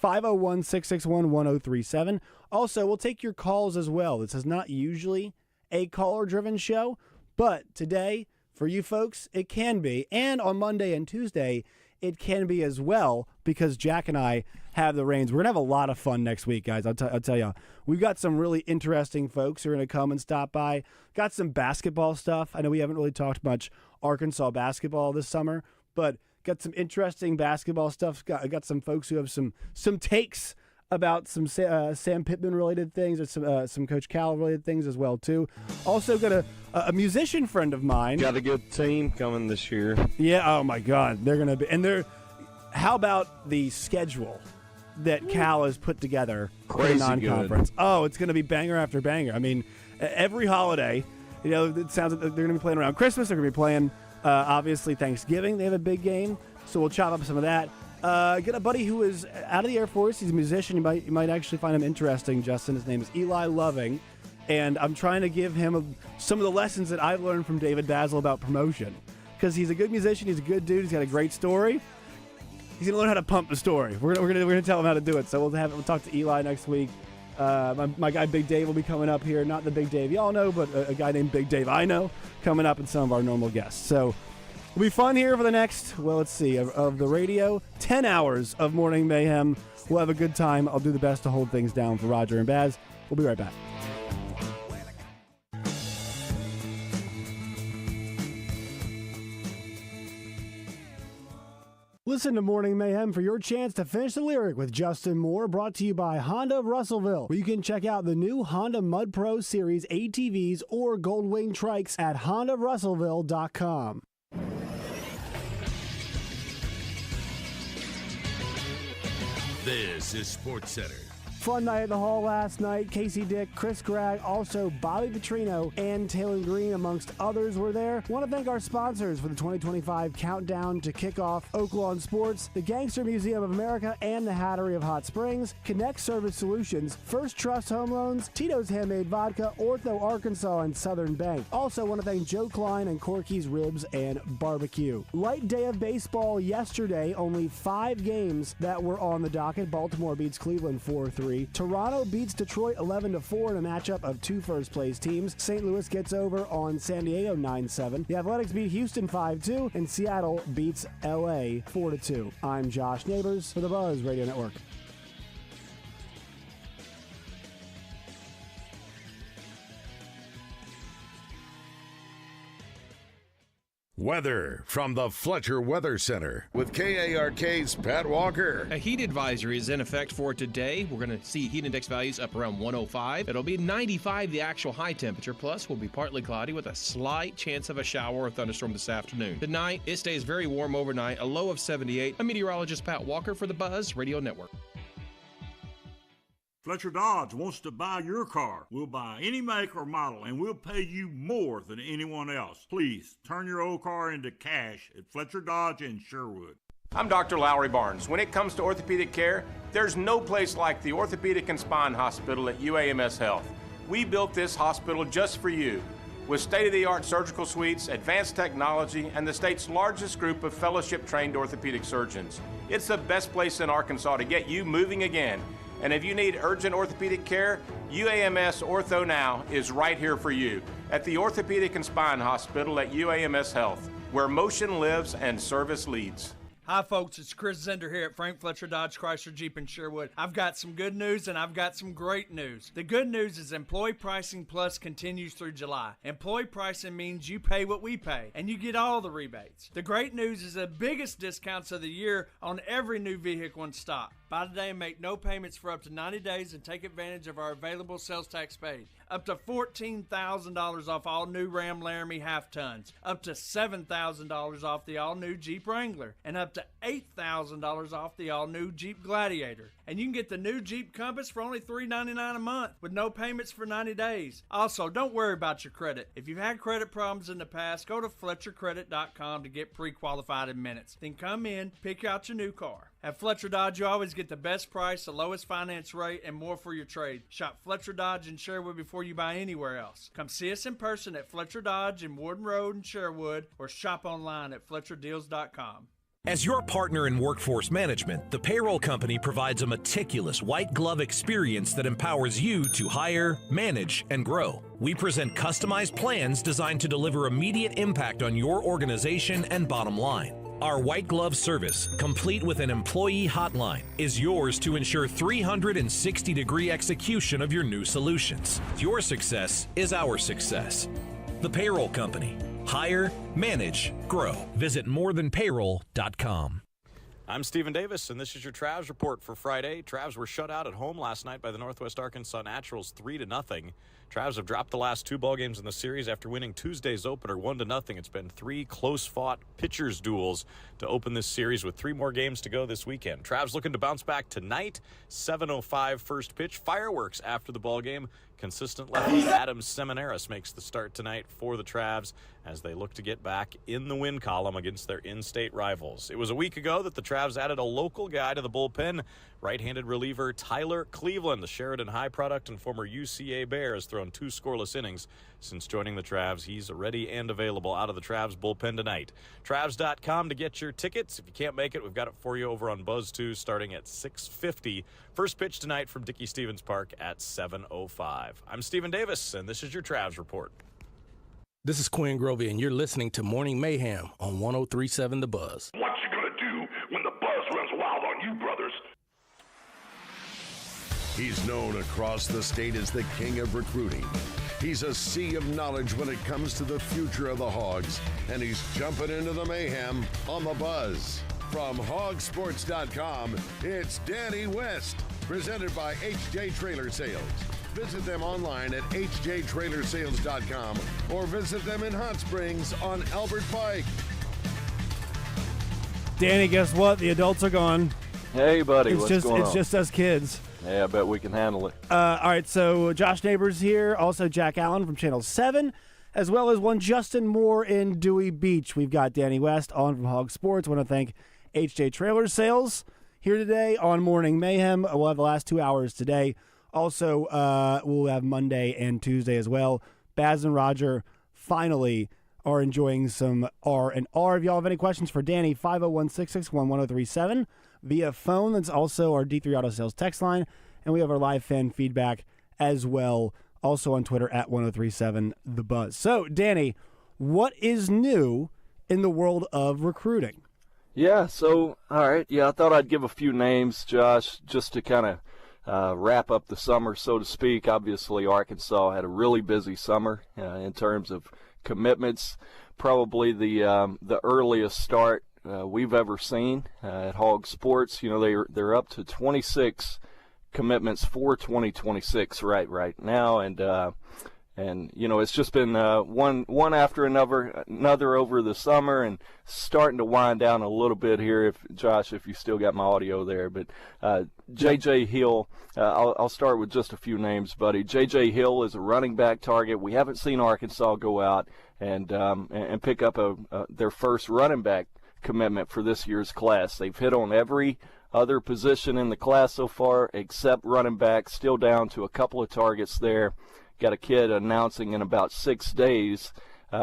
501-661-1037. Also, we'll take your calls as well. This is not usually a caller-driven show, but today, for you folks, it can be. And on Monday and Tuesday, it can be as well because Jack and I have the reins. We're going to have a lot of fun next week, guys. I'll tell you. We've got some really interesting folks who are going to come and stop by. Got some basketball stuff. I know we haven't really talked much Arkansas basketball this summer, but got some interesting basketball stuff. Got some folks who have some takes about some Sam Pittman-related things or some Coach Cal-related things as well, too. Also got a musician friend of mine. Got a good team coming this year. Yeah, oh, my God. They're going to be – and how about the schedule that Cal has put together for the non-conference? Good. Oh, it's going to be banger after banger. I mean, every holiday, it sounds like they're going to be playing around Christmas. They're going to be playing, obviously, Thanksgiving. They have a big game, so we'll chop up some of that. Get a buddy who is out of the Air Force. He's a musician. You might actually find him interesting, Justin. His name is Eli Loving, and I'm trying to give him some of the lessons that I've learned from David BAZZEL about promotion. Because he's a good musician. He's a good dude. He's got a great story. He's going to learn how to pump the story. We're gonna tell him how to do it. So we'll talk to Eli next week. My guy Big Dave will be coming up here. Not the Big Dave y'all know, but a guy named Big Dave I know coming up, and some of our normal guests. So it'll be fun here for the next, let's see, of the radio, 10 hours of Morning Mayhem. We'll have a good time. I'll do the best to hold things down for Roger and Baz. We'll be right back. Listen to Morning Mayhem for your chance to finish the lyric with Justin Moore, brought to you by Honda of Russellville, where you can check out the new Honda Mud Pro Series ATVs or Goldwing trikes at hondaofrussellville.com. This is Sports Center. Fun night at the Hall last night. Casey Dick, Chris Gregg, also Bobby Petrino, and Taylor Green, amongst others, were there. Want to thank our sponsors for the 2025 Countdown to Kickoff, Oaklawn Sports, the Gangster Museum of America, and the Hattery of Hot Springs, Connect Service Solutions, First Trust Home Loans, Tito's Handmade Vodka, Ortho Arkansas, and Southern Bank. Also want to thank Joe Klein and Corky's Ribs and Barbecue. Light day of baseball yesterday. Only 5 games that were on the docket. Baltimore beats Cleveland 4-3. Toronto beats Detroit 11-4 in a matchup of 2 first-place teams. St. Louis gets over on San Diego 9-7. The Athletics beat Houston 5-2, and Seattle beats L.A. 4-2. I'm Josh Neighbors for the Buzz Radio Network. Weather from the Fletcher Weather Center with KARK's Pat Walker. A heat advisory is in effect for today. We're going to see heat index values up around 105. It'll be 95 the actual high temperature, plus will be partly cloudy with a slight chance of a shower or thunderstorm this afternoon. Tonight, it stays very warm overnight, a low of 78. I'm meteorologist Pat Walker for the Buzz Radio Network. Fletcher Dodge wants to buy your car. We'll buy any make or model, and we'll pay you more than anyone else. Please, turn your old car into cash at Fletcher Dodge in Sherwood. I'm Dr. Lowry Barnes. When it comes to orthopedic care, there's no place like the Orthopedic and Spine Hospital at UAMS Health. We built this hospital just for you, with state-of-the-art surgical suites, advanced technology, and the state's largest group of fellowship-trained orthopedic surgeons. It's the best place in Arkansas to get you moving again. And if you need urgent orthopedic care, UAMS Ortho Now is right here for you at the Orthopedic and Spine Hospital at UAMS Health, where motion lives and service leads. Hi, folks. It's Chris Zender here at Frank Fletcher Dodge Chrysler Jeep in Sherwood. I've got some good news and I've got some great news. The good news is Employee Pricing Plus continues through July. Employee pricing means you pay what we pay and you get all the rebates. The great news is the biggest discounts of the year on every new vehicle in stock. Buy today and make no payments for up to 90 days and take advantage of our available sales tax paid. Up to $14,000 off all new Ram Laramie half-tons. Up to $7,000 off the all-new Jeep Wrangler. And up to $8,000 off the all-new Jeep Gladiator. And you can get the new Jeep Compass for only $399 a month with no payments for 90 days. Also, don't worry about your credit. If you've had credit problems in the past, go to FletcherCredit.com to get pre-qualified in minutes. Then come in, pick out your new car. At Fletcher Dodge, you always get the best price, the lowest finance rate, and more for your trade. Shop Fletcher Dodge in Sherwood before you buy anywhere else. Come see us in person at Fletcher Dodge in Warden Road in Sherwood, or shop online at FletcherDeals.com. As your partner in workforce management, the payroll company provides a meticulous white glove experience that empowers you to hire, manage, and grow. We present customized plans designed to deliver immediate impact on your organization and bottom line. Our white glove service, complete with an employee hotline, is yours to ensure 360-degree execution of your new solutions. Your success is our success. The Payroll Company. Hire, manage, grow. Visit morethanpayroll.com. I'm Stephen Davis, and this is your Travs report for Friday. Travs were shut out at home last night by the Northwest Arkansas Naturals 3-0. Travs have dropped the last two ball games in the series after winning Tuesday's opener 1-0. It's been three close-fought pitchers' duels to open this series with three more games to go this weekend. Travs looking to bounce back tonight. 7:05 first pitch. Fireworks after the ball game. Consistent lefty Adam Seminaris makes the start tonight for the Travs as they look to get back in the win column against their in-state rivals. It was a week ago that the Travs added a local guy to the bullpen. Right-handed reliever Tyler Cleveland, the Sheridan High product and former UCA Bear, has thrown 2 scoreless innings since joining the Travs. He's ready and available out of the Travs bullpen tonight. Travs.com to get your tickets. If you can't make it, we've got it for you over on Buzz 2 starting at 6:50. First pitch tonight from Dickey Stevens Park at 7:05. I'm Stephen Davis, and this is your Travs Report. This is Quinn Grovey, and you're listening to Morning Mayhem on 103.7 The Buzz. What you gonna do when the buzz runs wild on you, brothers? He's known across the state as the king of recruiting. He's a sea of knowledge when it comes to the future of the Hogs, and he's jumping into the mayhem on the Buzz. From hogsports.com, it's Danny West, presented by HJ Trailer Sales. Visit them online at hjtrailersales.com or visit them in Hot Springs on Albert Pike. Danny, guess what? The adults are gone. Hey, buddy, what's going on? It's just us kids. Yeah, I bet we can handle it. All right, so Josh Neighbors here, also Jack Allen from Channel 7, as well as one Justin Moore in Dewey Beach. We've got Danny West on from Hog Sports. I want to thank HJ Trailer Sales here today on Morning Mayhem. We'll have the last 2 hours today. Also, we'll have Monday and Tuesday as well. Baz and Roger finally are enjoying some R&R. If y'all have any questions for Danny, 501-661-1037 via phone. That's also our D3 Auto Sales text line. And we have our live fan feedback as well, also on Twitter at 1037TheBuzz. So, Danny, what is new in the world of recruiting? Yeah, so, all right. Yeah, I thought I'd give a few names, Josh, just to kind of wrap up the summer, so to speak. Obviously, Arkansas had a really busy summer in terms of commitments, probably the earliest start we've ever seen at Hog Sports. You know, they're up to 26 commitments for 2026 right now, and you know, it's just been one after another over the summer, and starting to wind down a little bit here. If Josh, if you still got my audio there, but J.J. Hill, I'll start with just a few names, buddy. J.J. Hill is a running back target. We haven't seen Arkansas go out and pick up their first running back commitment for this year's class. They've hit on every other position in the class so far except running back. Still down to a couple of targets there. Got a kid announcing in about 6 days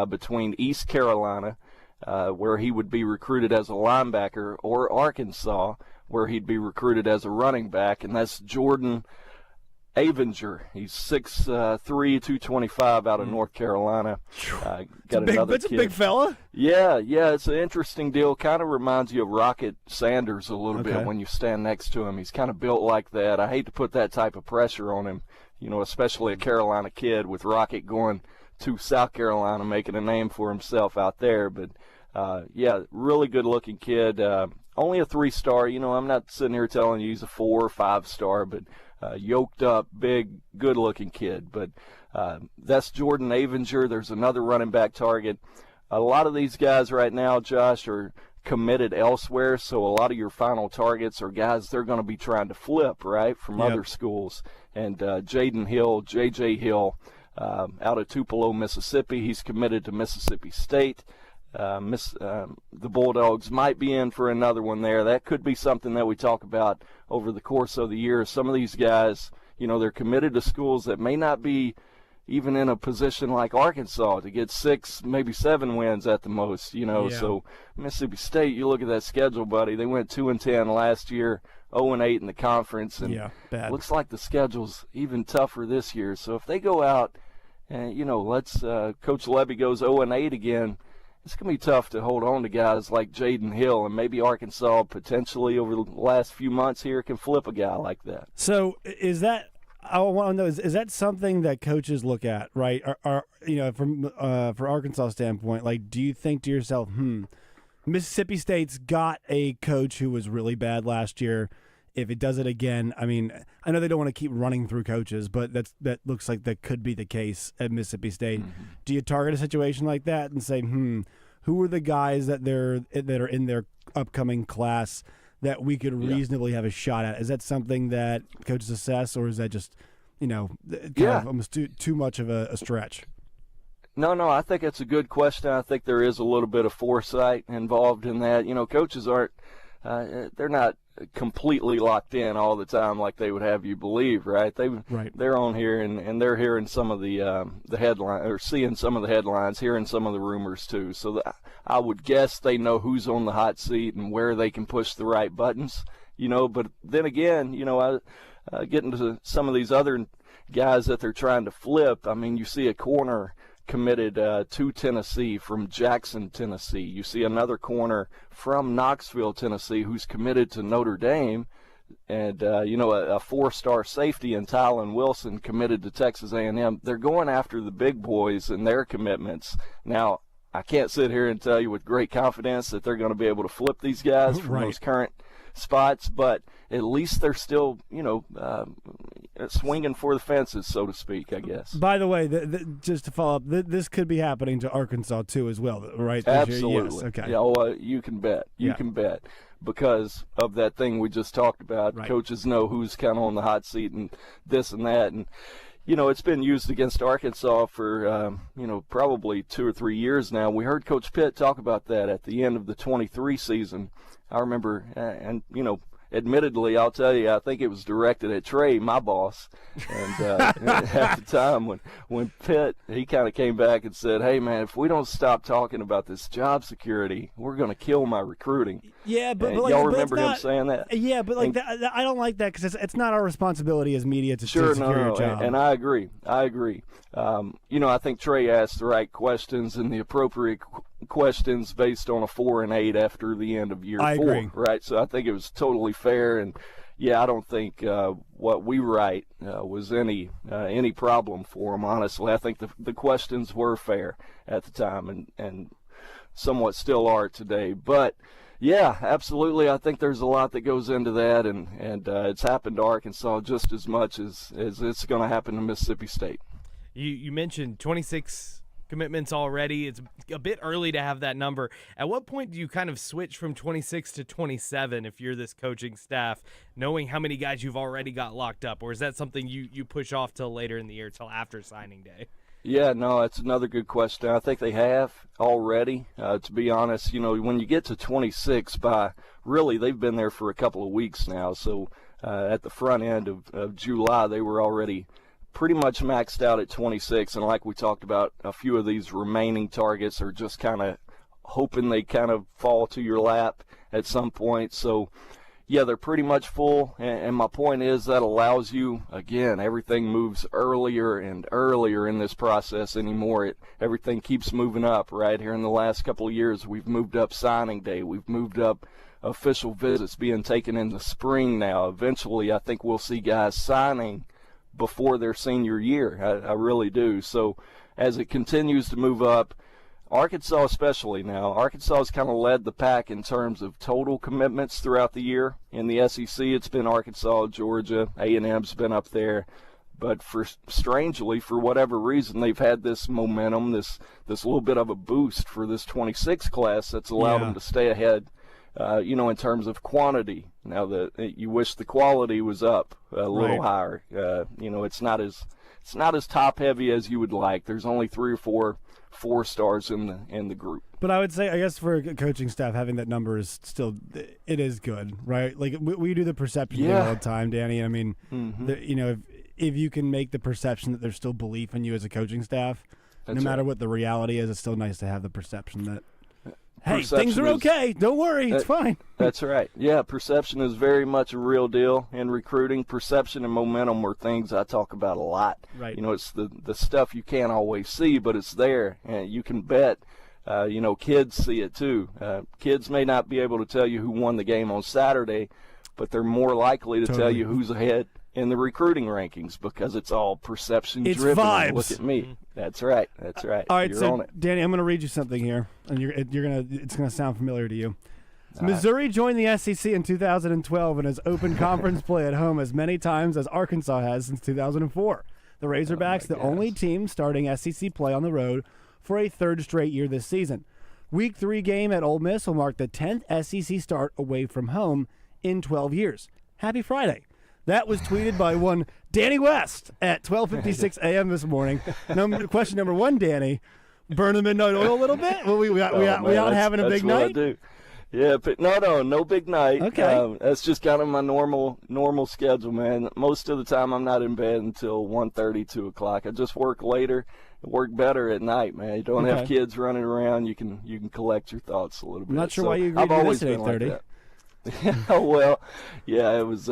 between East Carolina, where he would be recruited as a linebacker, or Arkansas, where he'd be recruited as a running back, and that's Jordan Avenger. He's 6'3", 225 out of North Carolina. That's a big fella. Yeah, it's an interesting deal. Kind of reminds you of Rocket Sanders a little bit when you stand next to him. He's kind of built like that. I hate to put that type of pressure on him, you know, especially a Carolina kid with Rocket going to South Carolina, making a name for himself out there. But, really good-looking kid. Only a 3-star. You know, I'm not sitting here telling you he's a 4 or 5-star, but yoked up, big, good-looking kid. But that's Jordan Avenger. There's another running back target. A lot of these guys right now, Josh, are committed elsewhere, so a lot of your final targets are guys they're going to be trying to flip, right, from other schools. And Jaden Hill, J.J. Hill, out of Tupelo, Mississippi, he's committed to Mississippi State. The Bulldogs might be in for another one there. That could be something that we talk about over the course of the year. Some of these guys, you know, they're committed to schools that may not be even in a position like Arkansas to get 6, maybe 7 wins at the most, you know. So Mississippi State, you look at that schedule, buddy. They went 2-10 last year, 0-8 in the conference, and looks like the schedule's even tougher this year. So if they go out and, you know, Coach Levy goes 0-8 again, it's going to be tough to hold on to guys like Jaden Hill, and maybe Arkansas potentially over the last few months here can flip a guy like that. So is that – I want to know, is that something that coaches look at, right? Are you know, from for Arkansas standpoint, like, do you think to yourself, Mississippi State's got a coach who was really bad last year. If it does it again, I mean, I know they don't want to keep running through coaches, but that looks like that could be the case at Mississippi State. Do you target a situation like that and say, who are the guys that are in their upcoming class that we could reasonably have a shot at? Is that something that coaches assess, or is that just, you know, kind of almost too much of a stretch? No, I think it's a good question. I think there is a little bit of foresight involved in that. You know, coaches aren't they're not completely locked in all the time like they would have you believe, right? They're on here and they're hearing some of the headline, or seeing some of the headlines, hearing some of the rumors too. So I would guess they know who's on the hot seat and where they can push the right buttons, you know. But then again, you know, getting to some of these other guys that they're trying to flip. I mean, you see a corner committed to Tennessee from Jackson, Tennessee. You see another corner from Knoxville, Tennessee, who's committed to Notre Dame. And, you know, a 4-star safety in Tylen Wilson committed to Texas A&M. They're going after the big boys and their commitments. Now, I can't sit here and tell you with great confidence that they're going to be able to flip these guys from those current spots, but at least they're still, you know, swinging for the fences, so to speak, I guess. By the way, just to follow up, this could be happening to Arkansas too as well, right? Absolutely. Yes. Okay. Yeah, you can bet. You can bet. Because of that thing we just talked about. Right. Coaches know who's kind of on the hot seat and this and that. And, you know, it's been used against Arkansas for, you know, probably 2 or 3 years now. We heard Coach Pitt talk about that at the end of the 23 season. I remember, and, you know, admittedly, I'll tell you, I think it was directed at Trey, my boss. And at the time when Pitt, he kind of came back and said, hey, man, if we don't stop talking about this job security, we're going to kill my recruiting. Yeah, but y'all remember him saying that? Yeah, but like I don't like that because it's not our responsibility as media to secure your job. And I agree. You know, I think Trey asked the right questions and the appropriate questions based on a 4-8 after the end of year 4. Agree. Right? So I think it was totally fair. And yeah, I don't think what we write was any problem for him. Honestly, I think the questions were fair at the time, and somewhat still are today. But yeah, absolutely. I think there's a lot that goes into that, and it's happened to Arkansas just as much as it's going to happen to Mississippi State. You mentioned 26 commitments already. It's a bit early to have that number. At what point do you kind of switch from 26 to 27 if you're this coaching staff, knowing how many guys you've already got locked up? Or is that something you push off till later in the year, till after signing day? Yeah, no, that's another good question. I think they have already. To be honest, when you get to 26, they've been there for a couple of weeks now. So at the front end of July, they were already pretty much maxed out at 26. And like we talked about, a few of these remaining targets are just kind of hoping they kind of fall to your lap at some point. So yeah, they're pretty much full, and my point is that allows you, again, everything moves earlier and earlier in this process anymore. Everything keeps moving up, right? Here in the last couple of years, we've moved up signing day. We've moved up official visits being taken in the spring now. Eventually, I think we'll see guys signing before their senior year. I really do. So as it continues to move up, Arkansas especially now, Arkansas has kind of led the pack in terms of total commitments throughout the year. In the SEC, it's been Arkansas, Georgia, A&M's been up there. But strangely, for whatever reason, they've had this momentum, this little bit of a boost for this 26 class that's allowed them to stay ahead, in terms of quantity. Now, you wish the quality was up a little higher. It's not as top-heavy as you would like. There's only 3 or 4 stars in the group. But I would say, I guess for a coaching staff, having that number is still, it is good, right? Like we do the perception thing all the time, Danny. I mean, if you can make the perception that there's still belief in you as a coaching staff, no matter what the reality is, it's still nice to have the perception that, hey, things are okay. Don't worry, it's fine. That's right. Yeah, perception is very much a real deal in recruiting. Perception and momentum are things I talk about a lot. Right. It's the stuff you can't always see, but it's there, and you can bet. Kids see it too. Kids may not be able to tell you who won the game on Saturday, but they're more likely to tell you who's ahead in the recruiting rankings because it's all perception driven. It's vibes. Look at me. That's right. All right, You're so on it. Danny, I'm going to read you something here, and it's going to sound familiar to you. Missouri joined the SEC in 2012 and has opened conference play at home as many times as Arkansas has since 2004. The Razorbacks, the only team starting SEC play on the road for a third straight year this season. Week 3 game at Ole Miss will mark the 10th SEC start away from home in 12 years. Happy Friday. That was tweeted by one Danny West at 12:56 a.m. this morning. Question number 1, Danny. Burn the midnight oil a little bit? Well, we out having a big night? That's what I do. Yeah, but no big night. Okay. That's just kind of my normal schedule, man. Most of the time I'm not in bed until 1:30, 2 o'clock. I just work later. Work better at night, man. You don't have kids running around. You can collect your thoughts a little bit. I'm not sure why you agreed to do this at 8:30. Well, yeah, it was.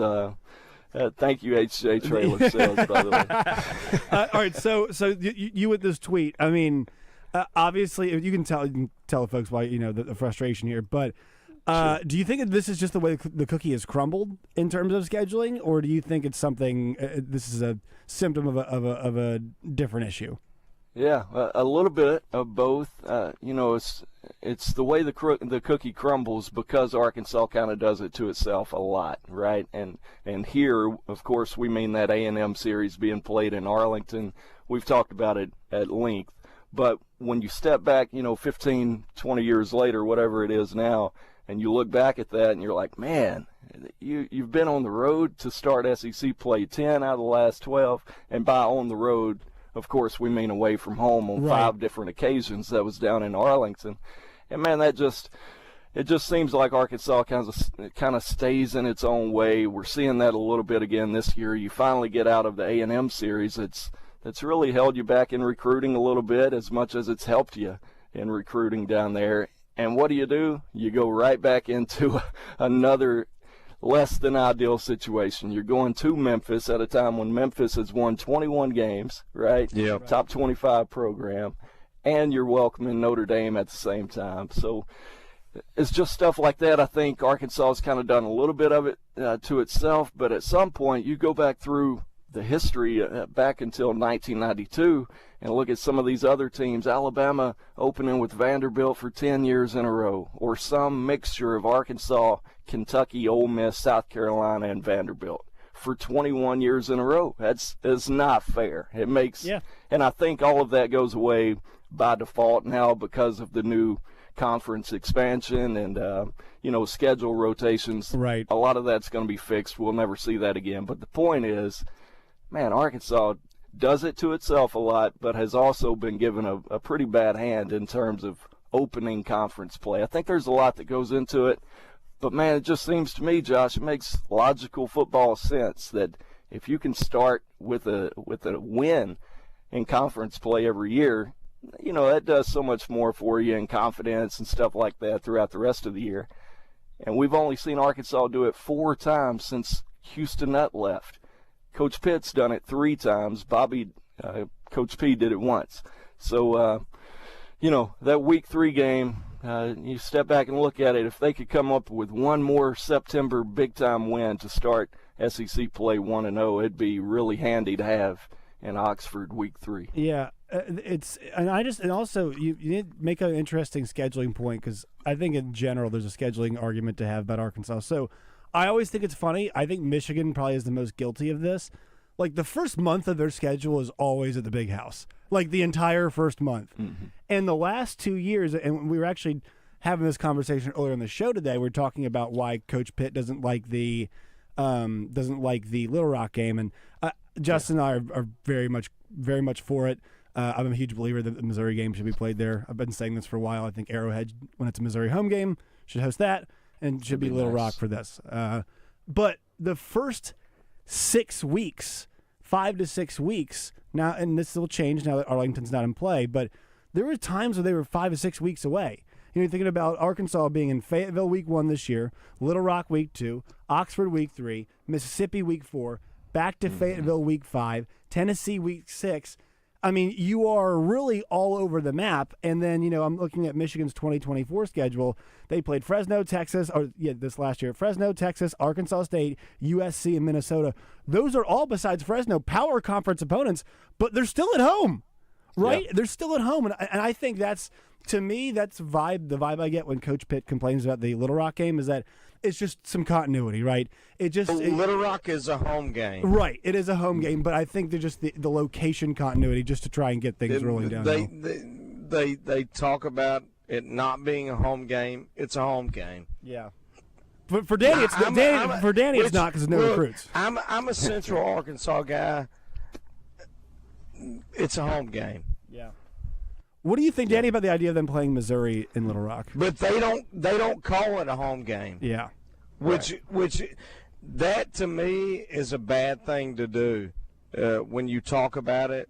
Thank you, HJ Trailer Sales, by the way. All right, so you with this tweet. I mean, obviously, you can tell folks why the frustration here. But do you think that this is just the way the cookie has crumbled in terms of scheduling, or do you think it's something? This is a symptom of a different issue. Yeah, a little bit of both. It's the way the cookie crumbles because Arkansas kind of does it to itself a lot, right? And here, of course, we mean that A&M series being played in Arlington. We've talked about it at length. But when you step back, 15, 20 years later, whatever it is now, and you look back at that and you're like, man, you've been on the road to start SEC play 10 out of the last 12, and by on the road, of course, we mean away from home on 5 different occasions. That was down in Arlington. And, man, it just seems like Arkansas kind of stays in its own way. We're seeing that a little bit again this year. You finally get out of the A&M series. It's really held you back in recruiting a little bit as much as it's helped you in recruiting down there. And what do? You go right back into another less than ideal situation. You're going to Memphis at a time when Memphis has won 21 games, right? Yeah. Top 25 program, and you're welcoming Notre Dame at the same time. So it's just stuff like that. I think Arkansas has kind of done a little bit of it to itself, but at some point you go back through the history back until 1992 and look at some of these other teams, Alabama opening with Vanderbilt for 10 years in a row, or some mixture of Arkansas, Kentucky, Ole Miss, South Carolina, and Vanderbilt for 21 years in a row. That's not fair. It makes, and I think all of that goes away by default now because of the new conference expansion and schedule rotations. Right. A lot of that's going to be fixed. We'll never see that again. But the point is, man, Arkansas does it to itself a lot, but has also been given a pretty bad hand in terms of opening conference play. I think there's a lot that goes into it, but man, it just seems to me, Josh, it makes logical football sense that if you can start with a win in conference play every year, that does so much more for you in confidence and stuff like that throughout the rest of the year. And we've only seen Arkansas do it 4 times since Houston Nutt left. Coach Pitt's done it 3 times. Coach P did it once. So, that week 3 game, you step back and look at it. If they could come up with one more September big-time win to start SEC play 1-0, it'd be really handy to have in Oxford week 3. Yeah, and also you did make an interesting scheduling point, because I think in general there's a scheduling argument to have about Arkansas. So I always think it's funny. I think Michigan probably is the most guilty of this. Like, the first month of their schedule is always at the Big House, like the entire first month. Mm-hmm. And the last 2 years, and we were actually having this conversation earlier in the show today. We're talking about why Coach Pitt doesn't like the Little Rock game, and Justin and I are very much for it. I'm a huge believer that the Missouri game should be played there. I've been saying this for a while. I think Arrowhead, when it's a Missouri home game, should host that, and should be Little Rock for this. But the first 6 weeks, 5 to 6 weeks now, and this will change now that Arlington's not in play, but there were times where they were 5 to 6 weeks away. You're thinking about Arkansas being in Fayetteville week 1 this year, Little Rock week 2, Oxford week 3, Mississippi week 4, back to Fayetteville week 5, Tennessee week 6. I mean, you are really all over the map. And then, I'm looking at Michigan's 2024 schedule. They played Fresno, Texas, this last year. Fresno, Texas, Arkansas State, USC, and Minnesota. Those are all, besides Fresno, power conference opponents, but they're still at home, right? Yeah. They're still at home. And I think that's, to me, that's the vibe I get when Coach Pitt complains about the Little Rock game, is that it's just some continuity, right? Little Rock is a home game. Right, it is a home game, but I think they're just the location continuity just to try and get things rolling down. They talk about it not being a home game. It's a home game. Yeah. For Danny, it's not because no recruits. I'm a Central Arkansas guy. It's a home game. Yeah. What do you think, Danny, about the idea of them playing Missouri in Little Rock? But they don't call it a home game. Yeah. Which that to me is a bad thing to do when you talk about it.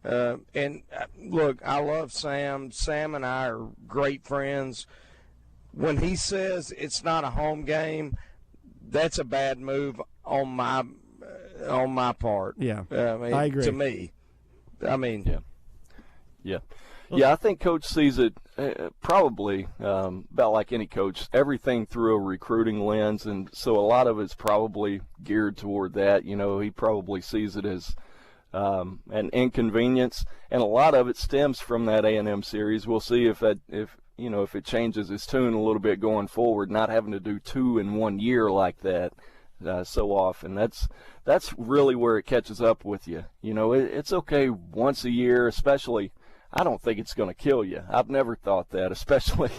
And look, I love Sam. Sam and I are great friends. When he says it's not a home game, that's a bad move on my part. Yeah, I agree. To me, yeah. Yeah, I think Coach sees it probably about like any coach, everything through a recruiting lens, and so a lot of it's probably geared toward that. He probably sees it as an inconvenience, and a lot of it stems from that A&M series. We'll see if it changes its tune a little bit going forward, not having to do 2 in 1 year like that so often. That's really where it catches up with you. It's okay once a year, especially. I don't think it's going to kill you. I've never thought that, especially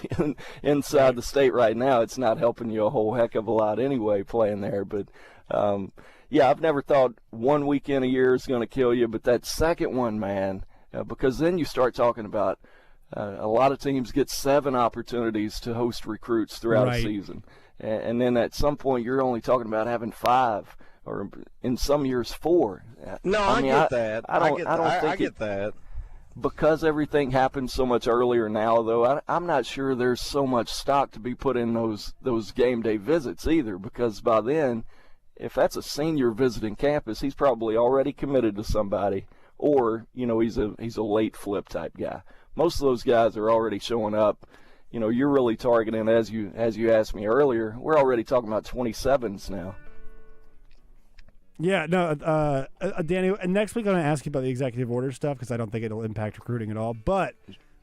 inside the state right now. It's not helping you a whole heck of a lot anyway playing there. But, I've never thought 1 weekend a year is going to kill you. But that second one, man, because then you start talking about a lot of teams get 7 opportunities to host recruits throughout a season. And then at some point you're only talking about having 5 or in some years 4. No, I get that. I get that. Because everything happens so much earlier now, though, I'm not sure there's so much stock to be put in those game day visits either, because by then, if that's a senior visiting campus, he's probably already committed to somebody, or, he's a late flip type guy. Most of those guys are already showing up. You're really targeting, as you asked me earlier, we're already talking about 27s now. Yeah, no, Danny, next week I'm going to ask you about the executive order stuff because I don't think it'll impact recruiting at all. But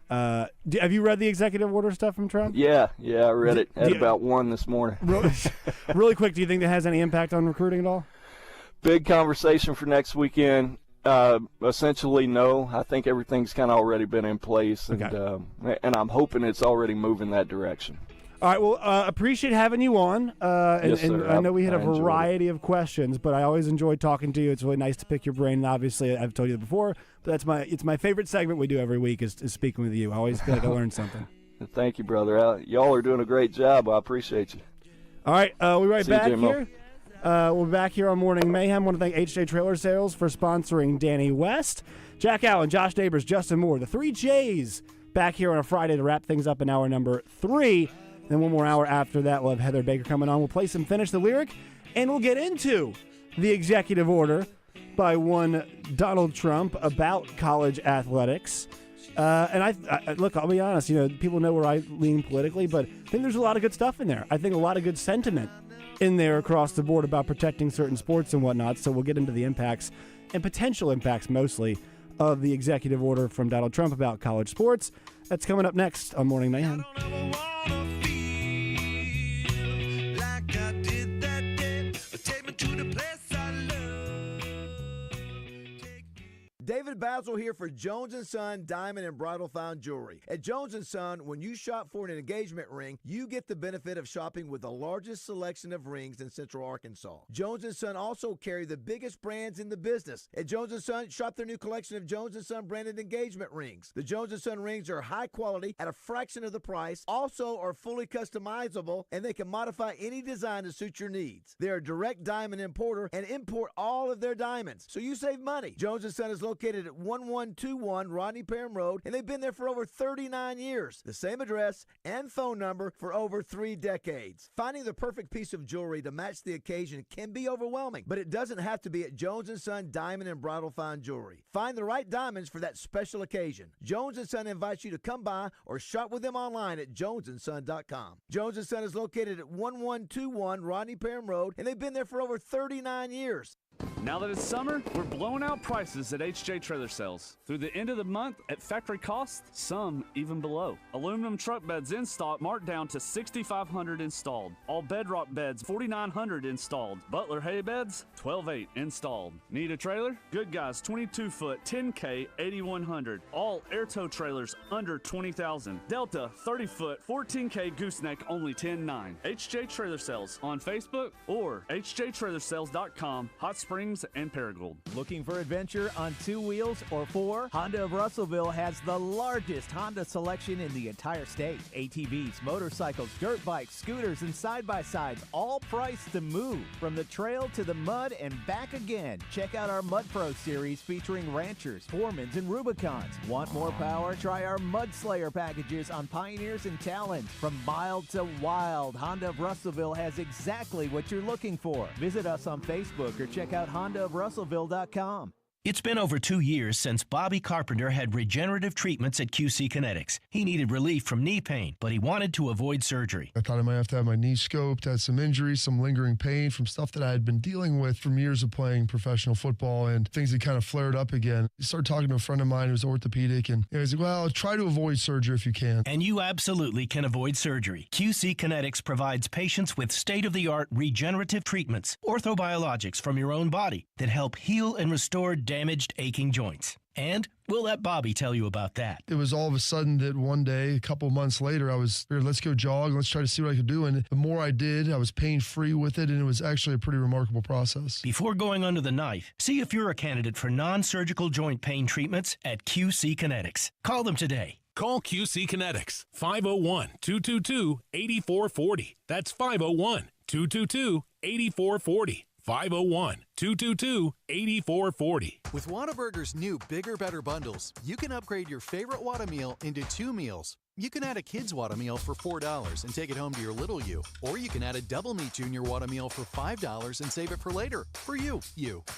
have you read the executive order stuff from Trump? Yeah, I read it at about 1 this morning. Really quick, do you think that has any impact on recruiting at all? Big conversation for next weekend. Essentially, no. I think everything's kind of already been in place, and I'm hoping it's already moving that direction. All right, well, appreciate having you on. Yes, sir. And I know we had a enjoyed variety of questions, but I always enjoy talking to you. It's really nice to pick your brain. And obviously, I've told you that before, but it's my favorite segment we do every week is speaking with you. I always feel like I learn something. Thank you, brother. Y'all are doing a great job. I appreciate you. All right, we're right See you, back Jimbo. here. We're back here on Morning Mayhem. I want to thank HJ Trailer Sales for sponsoring Danny West, Jack Allen, Josh Neighbors, Justin Moore, the 3 J's back here on a Friday to wrap things up in hour number 3. Then one more hour after that, we'll have Heather Baker coming on. We'll play some Finish the Lyric, and we'll get into the executive order by one Donald Trump about college athletics. And I look, I'll be honest, people know where I lean politically, but I think there's a lot of good stuff in there. I think a lot of good sentiment in there across the board about protecting certain sports and whatnot. So we'll get into the impacts and potential impacts mostly of the executive order from Donald Trump about college sports. That's coming up next on Morning Mayhem. David BAZZEL here for Jones & Son Diamond and Bridal Fine Jewelry. At Jones & Son, when you shop for an engagement ring, you get the benefit of shopping with the largest selection of rings in Central Arkansas. Jones & Son also carry the biggest brands in the business. At Jones & Son, shop their new collection of Jones & Son branded engagement rings. The Jones & Son rings are high quality at a fraction of the price, also are fully customizable, and they can modify any design to suit your needs. They're a direct diamond importer and import all of their diamonds, so you save money. Jones & Son is located at 1121 Rodney Parham Road, and they've been there for over 39 years. The same address and phone number for over 3 decades. Finding the perfect piece of jewelry to match the occasion can be overwhelming, but it doesn't have to be at Jones & Son Diamond and Bridal Fine Jewelry. Find the right diamonds for that special occasion. Jones & Son invites you to come by or shop with them online at jonesandson.com. Jones & Son is located at 1121 Rodney Parham Road, and they've been there for over 39 years. Now that it's summer, we're blowing out prices at HJ Trailer Sales. Through the end of the month at factory cost, some even below. Aluminum truck beds in stock marked down to $6,500 installed. All bedrock beds $4,900 installed. Butler hay beds $12,800 installed. Need a trailer? Good Guys 22-foot 10K $8,100. All air tow trailers under $20,000. Delta 30-foot 14K gooseneck only $10,900. HJ Trailer Sales on Facebook or hjtrailersales.com. Hot Springs and Paragould. Looking for adventure on 2 wheels or 4? Honda of Russellville has the largest Honda selection in the entire state. ATVs, motorcycles, dirt bikes, scooters, and side-by-sides, all priced to move. From the trail to the mud and back again. Check out our Mud Pro series featuring Ranchers, Foremans, and Rubicons. Want more power? Try our Mud Slayer packages on Pioneers and Talons. From mild to wild, Honda of Russellville has exactly what you're looking for. Visit us on Facebook or check out HondaofRussellville.com. It's been over 2 years since Bobby Carpenter had regenerative treatments at QC Kinetics. He needed relief from knee pain, but he wanted to avoid surgery. I thought I might have to have my knee scoped, had some injuries, some lingering pain from stuff that I had been dealing with from years of playing professional football, and things had kind of flared up again. I started talking to a friend of mine who's orthopedic, and he was like, well, try to avoid surgery if you can. And you absolutely can avoid surgery. QC Kinetics provides patients with state-of-the-art regenerative treatments, orthobiologics from your own body that help heal and restore damaged, aching joints. And we'll let Bobby tell you about that. It was all of a sudden that one day, a couple months later, I was here, let's go jog, let's try to see what I could do. And the more I did, I was pain-free with it, and it was actually a pretty remarkable process. Before going under the knife, see if you're a candidate for non-surgical joint pain treatments at QC Kinetics. Call them today. Call QC Kinetics, 501-222-8440. That's 501-222-8440. 501-222-8440. With Whataburger's new Bigger Better Bundles, you can upgrade your favorite Whata meal into 2 meals, You can add a kid's Whata meal for $4 and take it home to your little you. Or you can add a double meat junior Whata meal for $5 and save it for later. For you.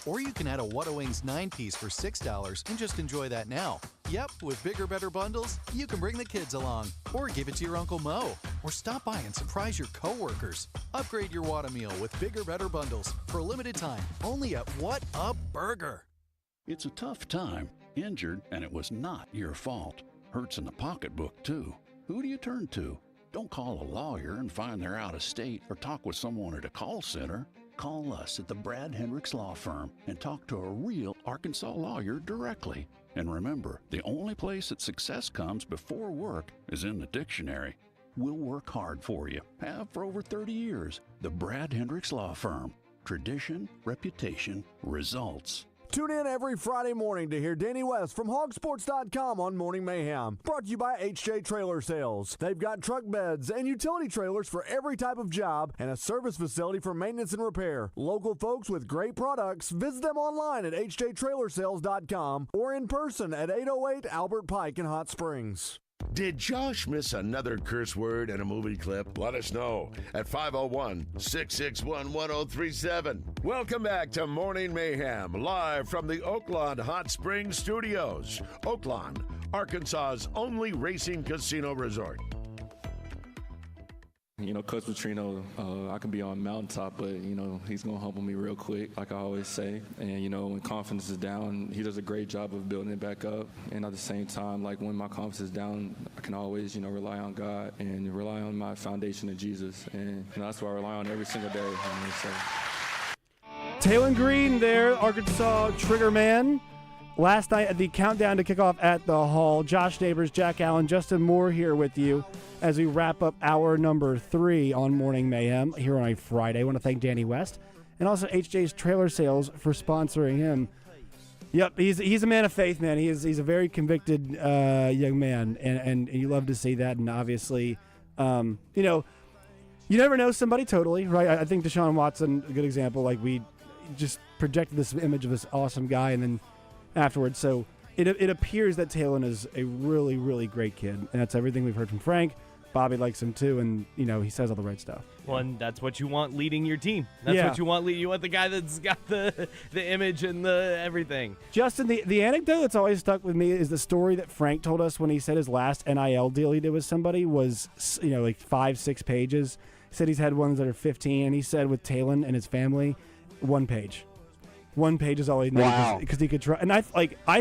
Or you can add a Whata Wings 9-piece for $6 and just enjoy that now. Yep, with bigger, better bundles, you can bring the kids along. Or give it to your Uncle Mo. Or stop by and surprise your coworkers. Upgrade your Whata meal with bigger, better bundles for a limited time. Only at What a Burger. It's a tough time. Injured, and it was not your fault. Hurts in the pocketbook, too. Who do you turn to? Don't call a lawyer and find they're out of state or talk with someone at a call center. Call us at the Brad Hendricks Law Firm and talk to a real Arkansas lawyer directly. And remember, the only place that success comes before work is in the dictionary. We'll work hard for you. Have for over 30 years. The Brad Hendricks Law Firm. Tradition, reputation, results. Tune in every Friday morning to hear Danny West from hogsports.com on Morning Mayhem. Brought to you by HJ Trailer Sales. They've got truck beds and utility trailers for every type of job and a service facility for maintenance and repair. Local folks with great products. Visit them online at hjtrailersales.com or in person at 808 Albert Pike in Hot Springs. Did Josh miss another curse word in a movie clip? Let us know at 501-661-1037. Welcome back to Morning Mayhem, live from the Oaklawn Hot Springs Studios. Oaklawn, Arkansas's only racing casino resort. You know, Coach Petrino, I can be on mountaintop, but, you know, he's going to humble me real quick, like I always say. And, you know, when confidence is down, he does a great job of building it back up. And at the same time, like when my confidence is down, I can always, you know, rely on God and rely on my foundation of Jesus. And you know, that's what I rely on every single day. Taylon Green there, Arkansas trigger man. Last night at the countdown to kickoff at the Hall, Josh Neighbors, Jack Allen, Justin Moore here with you as we wrap up hour number 3 on Morning Mayhem here on a Friday. I want to thank Danny West and also HJ's Trailer Sales for sponsoring him. Yep, he's a man of faith, man. He's a very convicted young man, and you love to see that. And obviously, you know, you never know somebody totally, right? I think Deshaun Watson, a good example. Like, we just projected this image of this awesome guy, and then afterwards. So it appears that Taylon is a really, really great kid, and that's everything we've heard from Frank. Bobby likes him too, and you know, he says all the right stuff. Well, and that's what you want leading your team. That's what you want. You want the guy that's got the image and the everything. Justin, the anecdote that's always stuck with me is the story that Frank told us when he said his last NIL deal he did with somebody was, you know, like 5-6 pages. He said he's had ones that are 15, and he said with Taylon and his family, 1 page. 1 page is all he needed because he could try. And I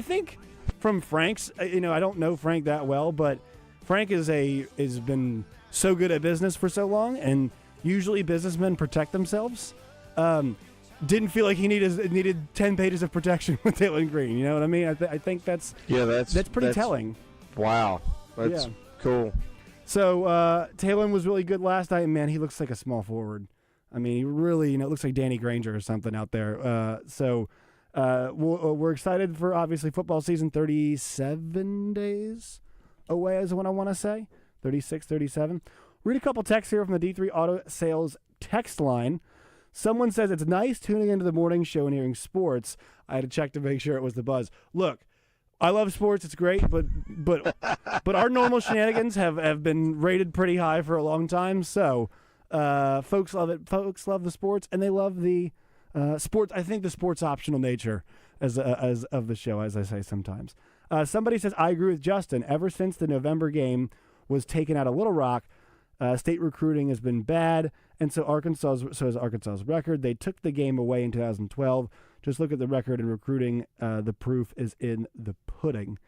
think from Frank's, you know, I don't know Frank that well, but Frank has been so good at business for so long, and usually businessmen protect themselves. Didn't feel like he needed 10 pages of protection with Taylon Green. You know what I mean? I think that's pretty telling. Wow, that's cool. So Taylon was really good last night, and man, he looks like a small forward. I mean, he really, you know, it looks like Danny Granger or something out there. We're excited for, obviously, football season. 37 days away is what I want to say. 36, 37. Read a couple texts here from the D3 Auto Sales text line. Someone says, it's nice tuning into the morning show and hearing sports. I had to check to make sure it was the buzz. Look, I love sports. It's great, but our normal shenanigans have been rated pretty high for a long time, so... folks love it. Folks love the sports, and they love the sports. I think the sports optional nature as of the show, as I say sometimes. Somebody says, I agree with Justin. Ever since the November game was taken out of Little Rock, state recruiting has been bad, and so is Arkansas's record. They took the game away in 2012. Just look at the record in recruiting. The proof is in the pudding.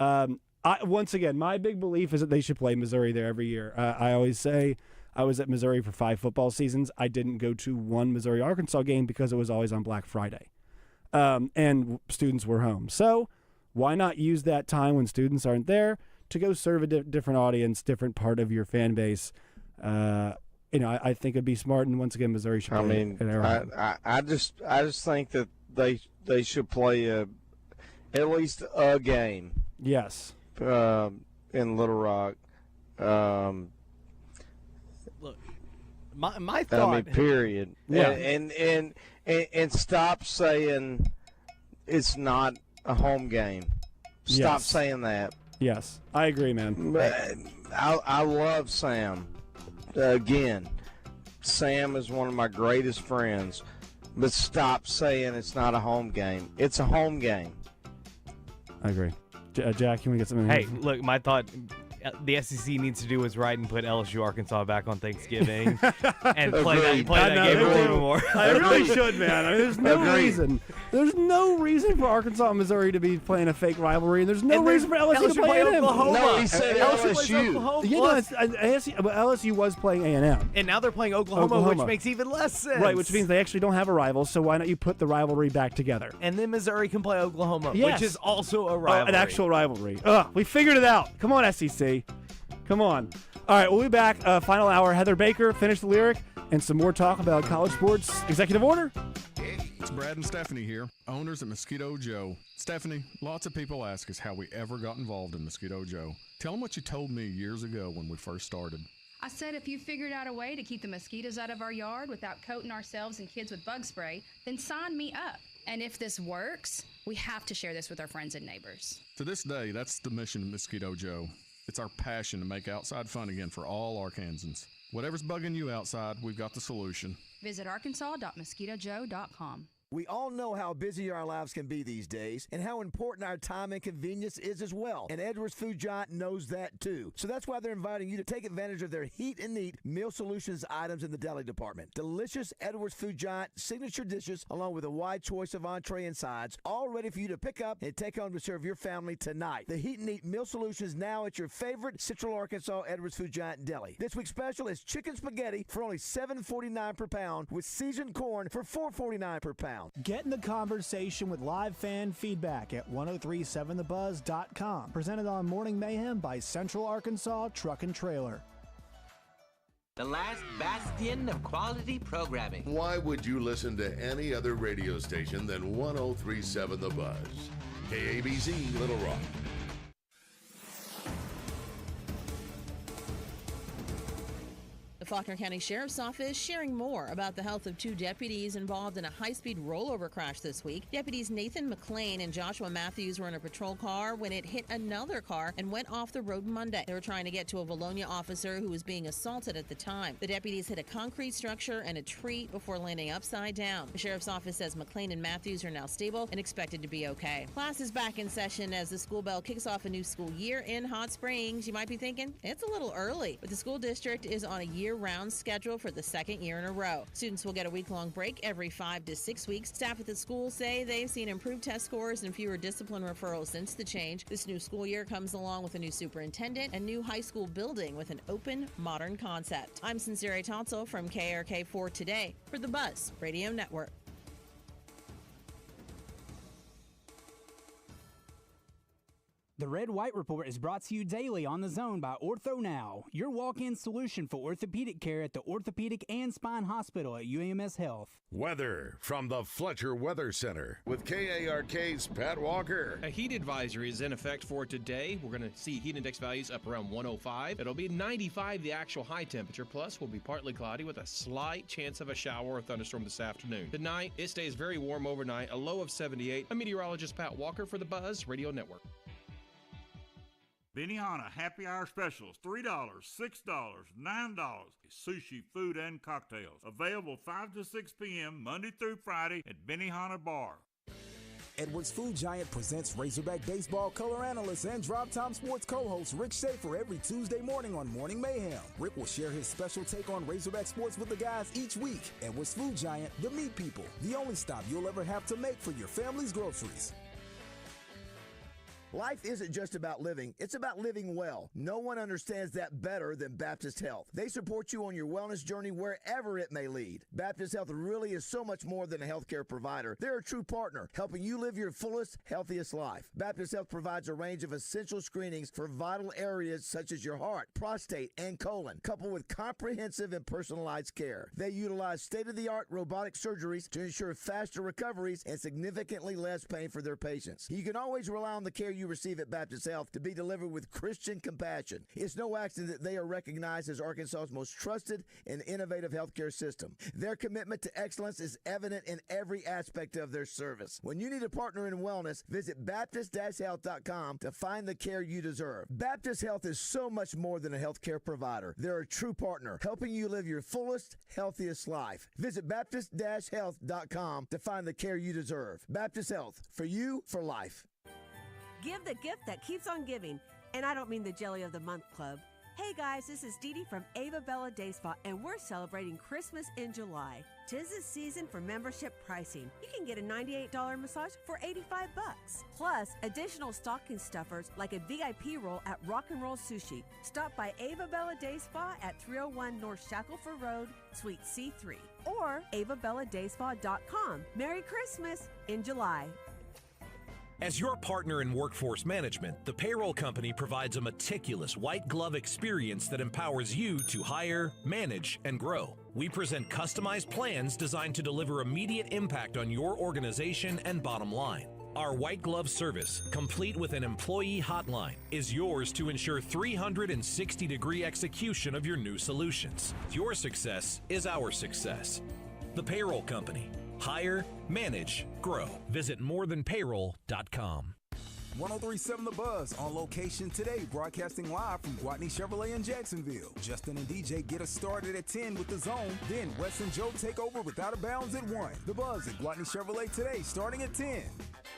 Once again, my big belief is that they should play Missouri there every year. I always say, I was at Missouri for 5 football seasons. I didn't go to one Missouri-Arkansas game because it was always on Black Friday. And students were home. So why not use that time when students aren't there to go serve a different audience, different part of your fan base? You know, I think it'd be smart. And once again, Missouri should play. I mean, I just think that they should play at least a game. Yes. In Little Rock. Look, my thought. I mean, period. Yeah. And stop saying it's not a home game. Stop saying that. Yes, I agree, man. I love Sam. Again, Sam is one of my greatest friends. But stop saying it's not a home game. It's a home game. I agree. Jack, can we get something? Hey, look, my thought. The SEC needs to do what's right and put LSU Arkansas back on Thanksgiving and play that game a little more. I really should, man. I mean, there's no reason. There's no reason for Arkansas and Missouri to be playing a fake rivalry, and there's no reason for LSU to play Oklahoma. No, he said LSU. LSU was playing A&M. And now they're playing Oklahoma, which makes even less sense. Right, which means they actually don't have a rival, so why not you put the rivalry back together? And then Missouri can play Oklahoma, yes. which is also a rivalry. An actual rivalry. We figured it out. Come on, SEC. Come on. All right, we'll be back. Final hour. Heather Baker, finish the lyric, and some more talk about college sports. Executive order. Hey, it's Brad and Stephanie here, owners at Mosquito Joe. Stephanie, lots of people ask us how we ever got involved in Mosquito Joe. Tell them what you told me years ago when we first started. I said if you figured out a way to keep the mosquitoes out of our yard without coating ourselves and kids with bug spray, then sign me up. And if this works, we have to share this with our friends and neighbors. To this day, that's the mission of Mosquito Joe. It's our passion to make outside fun again for all Arkansans. Whatever's bugging you outside, we've got the solution. Visit arkansas.mosquitojoe.com. We all know how busy our lives can be these days and how important our time and convenience is as well. And Edwards Food Giant knows that too. So that's why they're inviting you to take advantage of their Heat and Eat Meal Solutions items in the deli department. Delicious Edwards Food Giant signature dishes along with a wide choice of entree and sides, all ready for you to pick up and take home to serve your family tonight. The Heat and Eat Meal Solutions now at your favorite Central Arkansas Edwards Food Giant deli. This week's special is chicken spaghetti for only $7.49 per pound with seasoned corn for $4.49 per pound. Get in the conversation with live fan feedback at 1037thebuzz.com. Presented on Morning Mayhem by Central Arkansas Truck and Trailer. The last bastion of quality programming. Why would you listen to any other radio station than 1037 The Buzz? KABZ Little Rock. The Faulkner County Sheriff's Office sharing more about the health of two deputies involved in a high-speed rollover crash this week. Deputies Nathan McLean and Joshua Matthews were in a patrol car when it hit another car and went off the road Monday. They were trying to get to a Valonia officer who was being assaulted at the time. The deputies hit a concrete structure and a tree before landing upside down. The Sheriff's Office says McLean and Matthews are now stable and expected to be okay. Class is back in session as the school bell kicks off a new school year in Hot Springs. You might be thinking, it's a little early, but the school district is on a year-round schedule for the second year in a row. Students will get a week-long break every 5 to 6 weeks. Staff at the school say they've seen improved test scores and fewer discipline referrals since the change. This new school year comes along with a new superintendent and new high school building with an open, modern concept. I'm Sincere Tonsel from KRK4 Today for the Buzz Radio Network. The Red White Report is brought to you daily on The Zone by Ortho Now, your walk-in solution for orthopedic care at the Orthopedic and Spine Hospital at UAMS Health. Weather from the Fletcher Weather Center with KARK's Pat Walker. A heat advisory is in effect for today. We're going to see heat index values up around 105. It'll be 95, the actual high temperature, plus will be partly cloudy with a slight chance of a shower or thunderstorm this afternoon. Tonight, it stays very warm overnight, a low of 78. I'm meteorologist Pat Walker for the Buzz Radio Network. Benihana Happy Hour Specials, $3, $6, $9. Sushi, food, and cocktails. Available 5 to 6 p.m. Monday through Friday at Benihana Bar. Edwards Food Giant presents Razorback Baseball color analyst and Drop Time Sports co-host Rick Schaefer every Tuesday morning on Morning Mayhem. Rick will share his special take on Razorback sports with the guys each week. Edwards Food Giant, the meat people, the only stop you'll ever have to make for your family's groceries. Life isn't just about living, it's about living well. No one understands that better than Baptist Health. They support you on your wellness journey wherever it may lead. Baptist Health really is so much more than a healthcare provider. They're a true partner, helping you live your fullest, healthiest life. Baptist Health provides a range of essential screenings for vital areas such as your heart, prostate, and colon, coupled with comprehensive and personalized care. They utilize state-of-the-art robotic surgeries to ensure faster recoveries and significantly less pain for their patients. You can always rely on the care you you receive at Baptist Health to be delivered with Christian compassion. It's no accident that they are recognized as Arkansas's most trusted and innovative healthcare system. Their commitment to excellence is evident in every aspect of their service. When you need a partner in wellness, visit Baptist-Health.com to find the care you deserve. Baptist Health is so much more than a healthcare provider. They're a true partner, helping you live your fullest, healthiest life. Visit Baptist-Health.com to find the care you deserve. Baptist Health, for you, for life. Give the gift that keeps on giving. And I don't mean the Jelly of the Month Club. Hey guys, this is Dee Dee from Ava Bella Day Spa, and we're celebrating Christmas in July. 'Tis the season for membership pricing. You can get a $98 massage for $85. Plus, additional stocking stuffers like a VIP roll at Rock and Roll Sushi. Stop by Ava Bella Day Spa at 301 North Shackelford Road, Suite C3. Or avabelladayspa.com. Merry Christmas in July. As your partner in workforce management, the payroll company provides a meticulous white glove experience that empowers you to hire, manage, and grow. We present customized plans designed to deliver immediate impact on your organization and bottom line. Our white glove service, complete with an employee hotline, is yours to ensure 360-degree execution of your new solutions. Your success is our success. The payroll company. Hire, manage, grow. Visit morethanpayroll.com. 103.7 The Buzz on location today, broadcasting live from Gwatney Chevrolet in Jacksonville. Justin and DJ get us started at 10 with The Zone. Then Wes and Joe take over with Out of Bounds at 1. The Buzz at Gwatney Chevrolet today, starting at 10.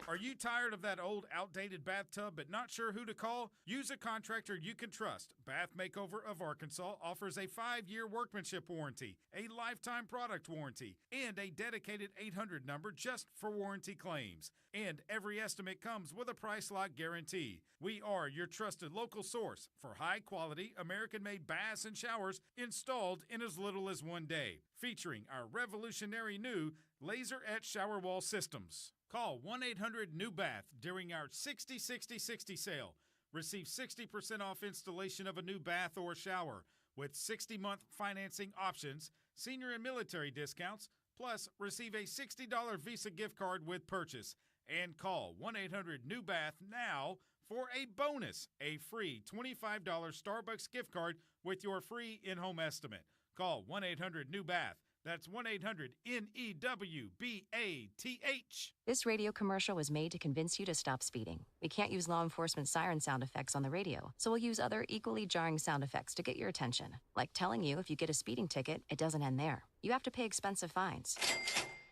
Are you tired of that old, outdated bathtub but not sure who to call? Use a contractor you can trust. Bath Makeover of Arkansas offers a 5-year workmanship warranty, a lifetime product warranty, and a dedicated 800 number just for warranty claims. And every estimate comes with a price lock guarantee. We are your trusted local source for high-quality, American-made baths and showers installed in as little as 1 day, featuring our revolutionary new laser-etched shower wall systems. Call 1-800-NEW-BATH during our 60-60-60 sale. Receive 60% off installation of a new bath or shower with 60-month financing options, senior and military discounts, plus receive a $60 Visa gift card with purchase. And call 1-800-NEW-BATH now for a bonus, a free $25 Starbucks gift card with your free in-home estimate. Call 1-800-NEW-BATH. That's 1-800-NEWBATH. This radio commercial was made to convince you to stop speeding. We can't use law enforcement siren sound effects on the radio, so we'll use other equally jarring sound effects to get your attention. Like telling you if you get a speeding ticket, it doesn't end there. You have to pay expensive fines.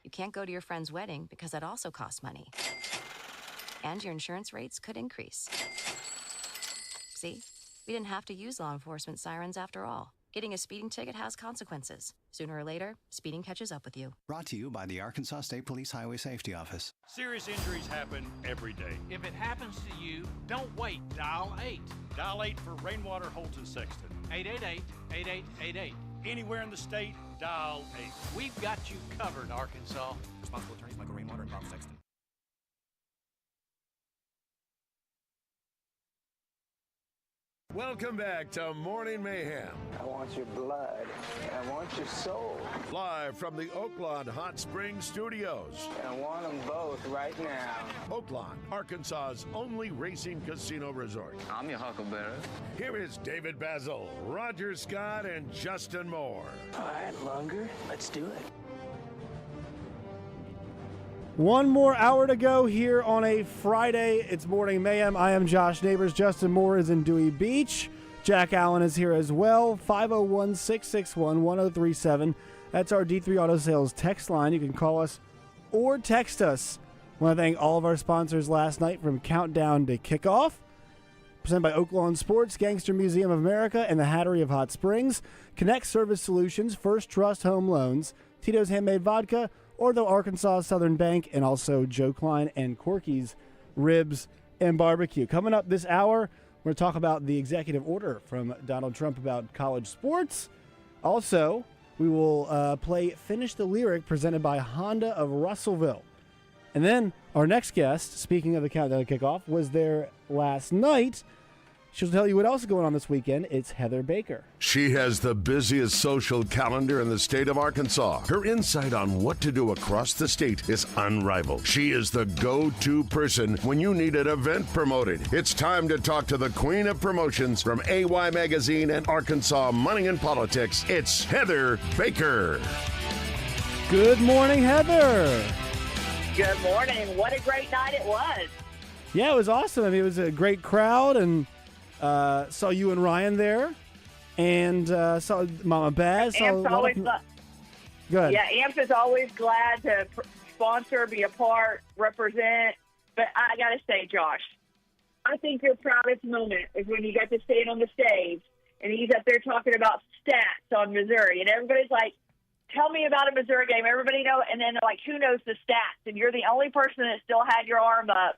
You can't go to your friend's wedding because that also costs money. And your insurance rates could increase. See? We didn't have to use law enforcement sirens after all. Getting a speeding ticket has consequences. Sooner or later, speeding catches up with you. Brought to you by the Arkansas State Police Highway Safety Office. Serious injuries happen every day. If it happens to you, don't wait. Dial 8. Dial 8 for Rainwater, Holton, Sexton. 888-8888. Anywhere in the state, dial 8. We've got you covered, Arkansas. Responsible attorneys Michael Rainwater and Bob Sexton. Welcome back to Morning Mayhem. I want your blood. I want your soul. Live from the Oaklawn Hot Springs Studios. I want them both right now. Oaklawn, Arkansas's only racing casino resort. I'm your huckleberry. Here is David BAZZEL, Roger Scott, and Justin Moore. All right, Lunger, let's do it. One more hour to go here on a Friday. It's Morning Mayhem. I am Josh Neighbors. Justin Moore is in Dewey Beach. Jack Allen is here as well. 501-661-1037. That's our D3 Auto Sales text line. You can call us or text us. I want to thank all of our sponsors last night, from Countdown to Kickoff, presented by Oaklawn Sports, Gangster Museum of America, and the Hattery of Hot Springs, Connect Service Solutions, First Trust Home Loans, Tito's Handmade Vodka, or the Arkansas Southern Bank, and also Joe Klein and Corky's Ribs and Barbecue. Coming up this hour, we're going to talk about the executive order from Donald Trump about college sports. Also, we will play Finish the Lyric, presented by Honda of Russellville. And then our next guest, speaking of the Countdown to Kickoff, was there last night. She'll tell you what else is going on this weekend. It's Heather Baker. She has the busiest social calendar in the state of Arkansas. Her insight on what to do across the state is unrivaled. She is the go-to person when you need an event promoted. It's time to talk to the queen of promotions from AY Magazine and Arkansas Money and Politics. It's Heather Baker. Good morning, Heather. Good morning. What a great night it was. Yeah, it was awesome. I mean, it was a great crowd, and saw you and Ryan there, and saw Mama Baz. Amp's always Good. Yeah, Amp is always glad to sponsor, be a part, represent. But I got to say, Josh, I think your proudest moment is when you got to stand on the stage, and he's up there talking about stats on Missouri, and everybody's like, tell me about a Missouri game. Everybody know, and then they're like, who knows the stats? And you're the only person that still had your arm up.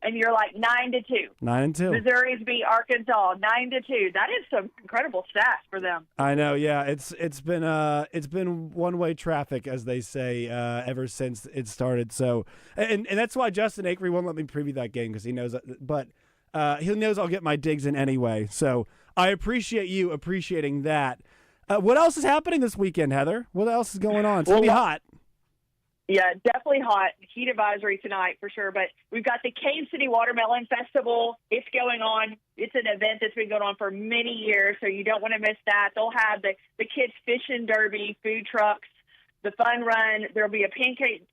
And you're like 9-2. 9-2. Missouri's beat Arkansas 9-2. That is some incredible stats for them. I know. Yeah, it's been one-way traffic, as they say, ever since it started. So, and that's why Justin Akery won't let me preview that game because he knows. But he knows I'll get my digs in anyway. So I appreciate you appreciating that. What else is happening this weekend, Heather? What else is going on? It's gonna be hot. Yeah, definitely hot. Heat advisory tonight for sure. But we've got the Cave City Watermelon Festival. It's going on. It's an event that's been going on for many years, so you don't want to miss that. They'll have the kids' fishing derby, food trucks, the fun run. There'll be a pancake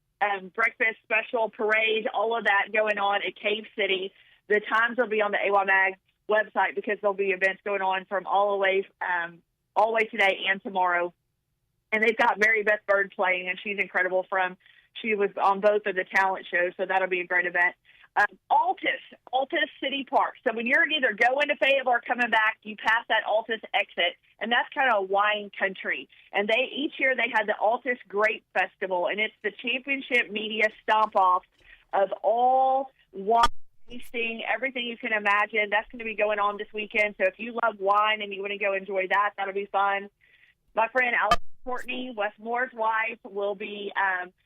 breakfast special, parade, all of that going on at Cave City. The times will be on the AY Mag website because there'll be events going on from all the way today and tomorrow. And they've got Mary Beth Bird playing, and she's incredible. She was on both of the talent shows, so that'll be a great event. Altus City Park. So when you're either going to Fayetteville or coming back, you pass that Altus exit, and that's kind of wine country. And each year they had the Altus Grape Festival, and it's the championship media stomp-off of all wine tasting, everything you can imagine. That's going to be going on this weekend. So if you love wine and you want to go enjoy that, that'll be fun. My friend Alex Courtney, Westmore's wife, will be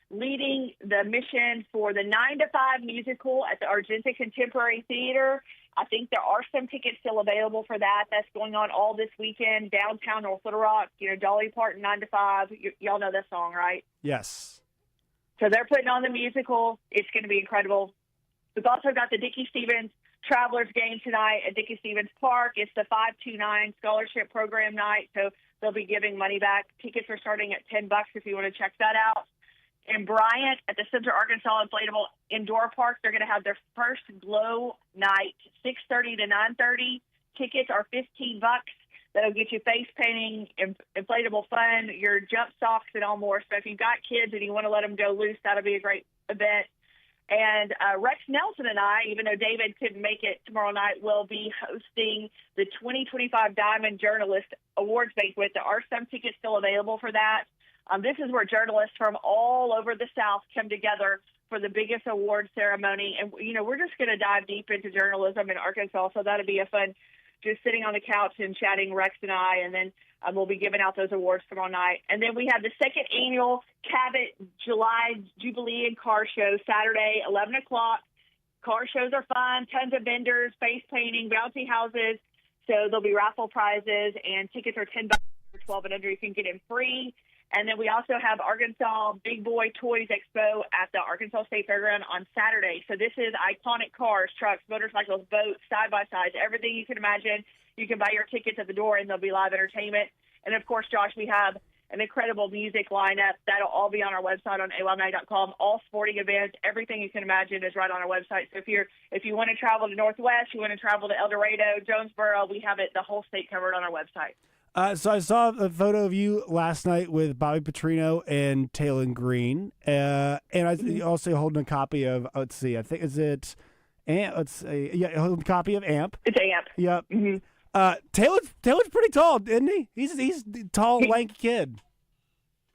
leading the mission for the 9 to 5 musical at the Argenta Contemporary Theater. I think there are some tickets still available for that. That's going on all this weekend, downtown North Little Rock. You know, Dolly Parton, 9 to 5. Y'all know that song, right? Yes. So they're putting on the musical. It's going to be incredible. We've also got the Dickie Stevens Travelers game tonight at Dickie Stevens Park. It's the 529 scholarship program night, so they'll be giving money back. Tickets are starting at $10 if you want to check that out. In Bryant at the Central Arkansas Inflatable Indoor Park, they're going to have their first glow night, 6:30 to 9:30. Tickets are $15. That'll get you face painting, inflatable fun, your jump socks, and all more. So if you've got kids and you want to let them go loose, that'll be a great event. And Rex Nelson and I, even though David couldn't make it tomorrow night, will be hosting the 2025 Diamond Journalist Awards Banquet. There are some tickets still available for that. This is where journalists from all over the South come together for the biggest award ceremony. And, you know, we're just going to dive deep into journalism in Arkansas, so that'll be a fun just sitting on the couch and chatting, Rex and I, and then we'll be giving out those awards tomorrow night. And then we have the second annual Cabot July Jubilee and Car Show, Saturday, 11 o'clock. Car shows are fun, tons of vendors, face painting, bouncy houses. So there'll be raffle prizes, and tickets are $10 for 12 and under. You can get in free. And then we also have Arkansas Big Boy Toys Expo at the Arkansas State Fairground on Saturday. So this is iconic cars, trucks, motorcycles, boats, side-by-sides, everything you can imagine. You can buy your tickets at the door, and there'll be live entertainment. And, of course, Josh, we have an incredible music lineup. That'll all be on our website on aymag.com. All sporting events, everything you can imagine is right on our website. So if you want to travel to Northwest, you want to travel to El Dorado, Jonesboro, we have it, the whole state covered on our website. So I saw a photo of you last night with Bobby Petrino and Taylor Green, and I also holding a copy of, let's see, I think, is it Amp? Let's see, yeah, holding a copy of Amp. It's Amp. Yep. Mm-hmm. Taylor's pretty tall, isn't he? He's a tall, lanky kid.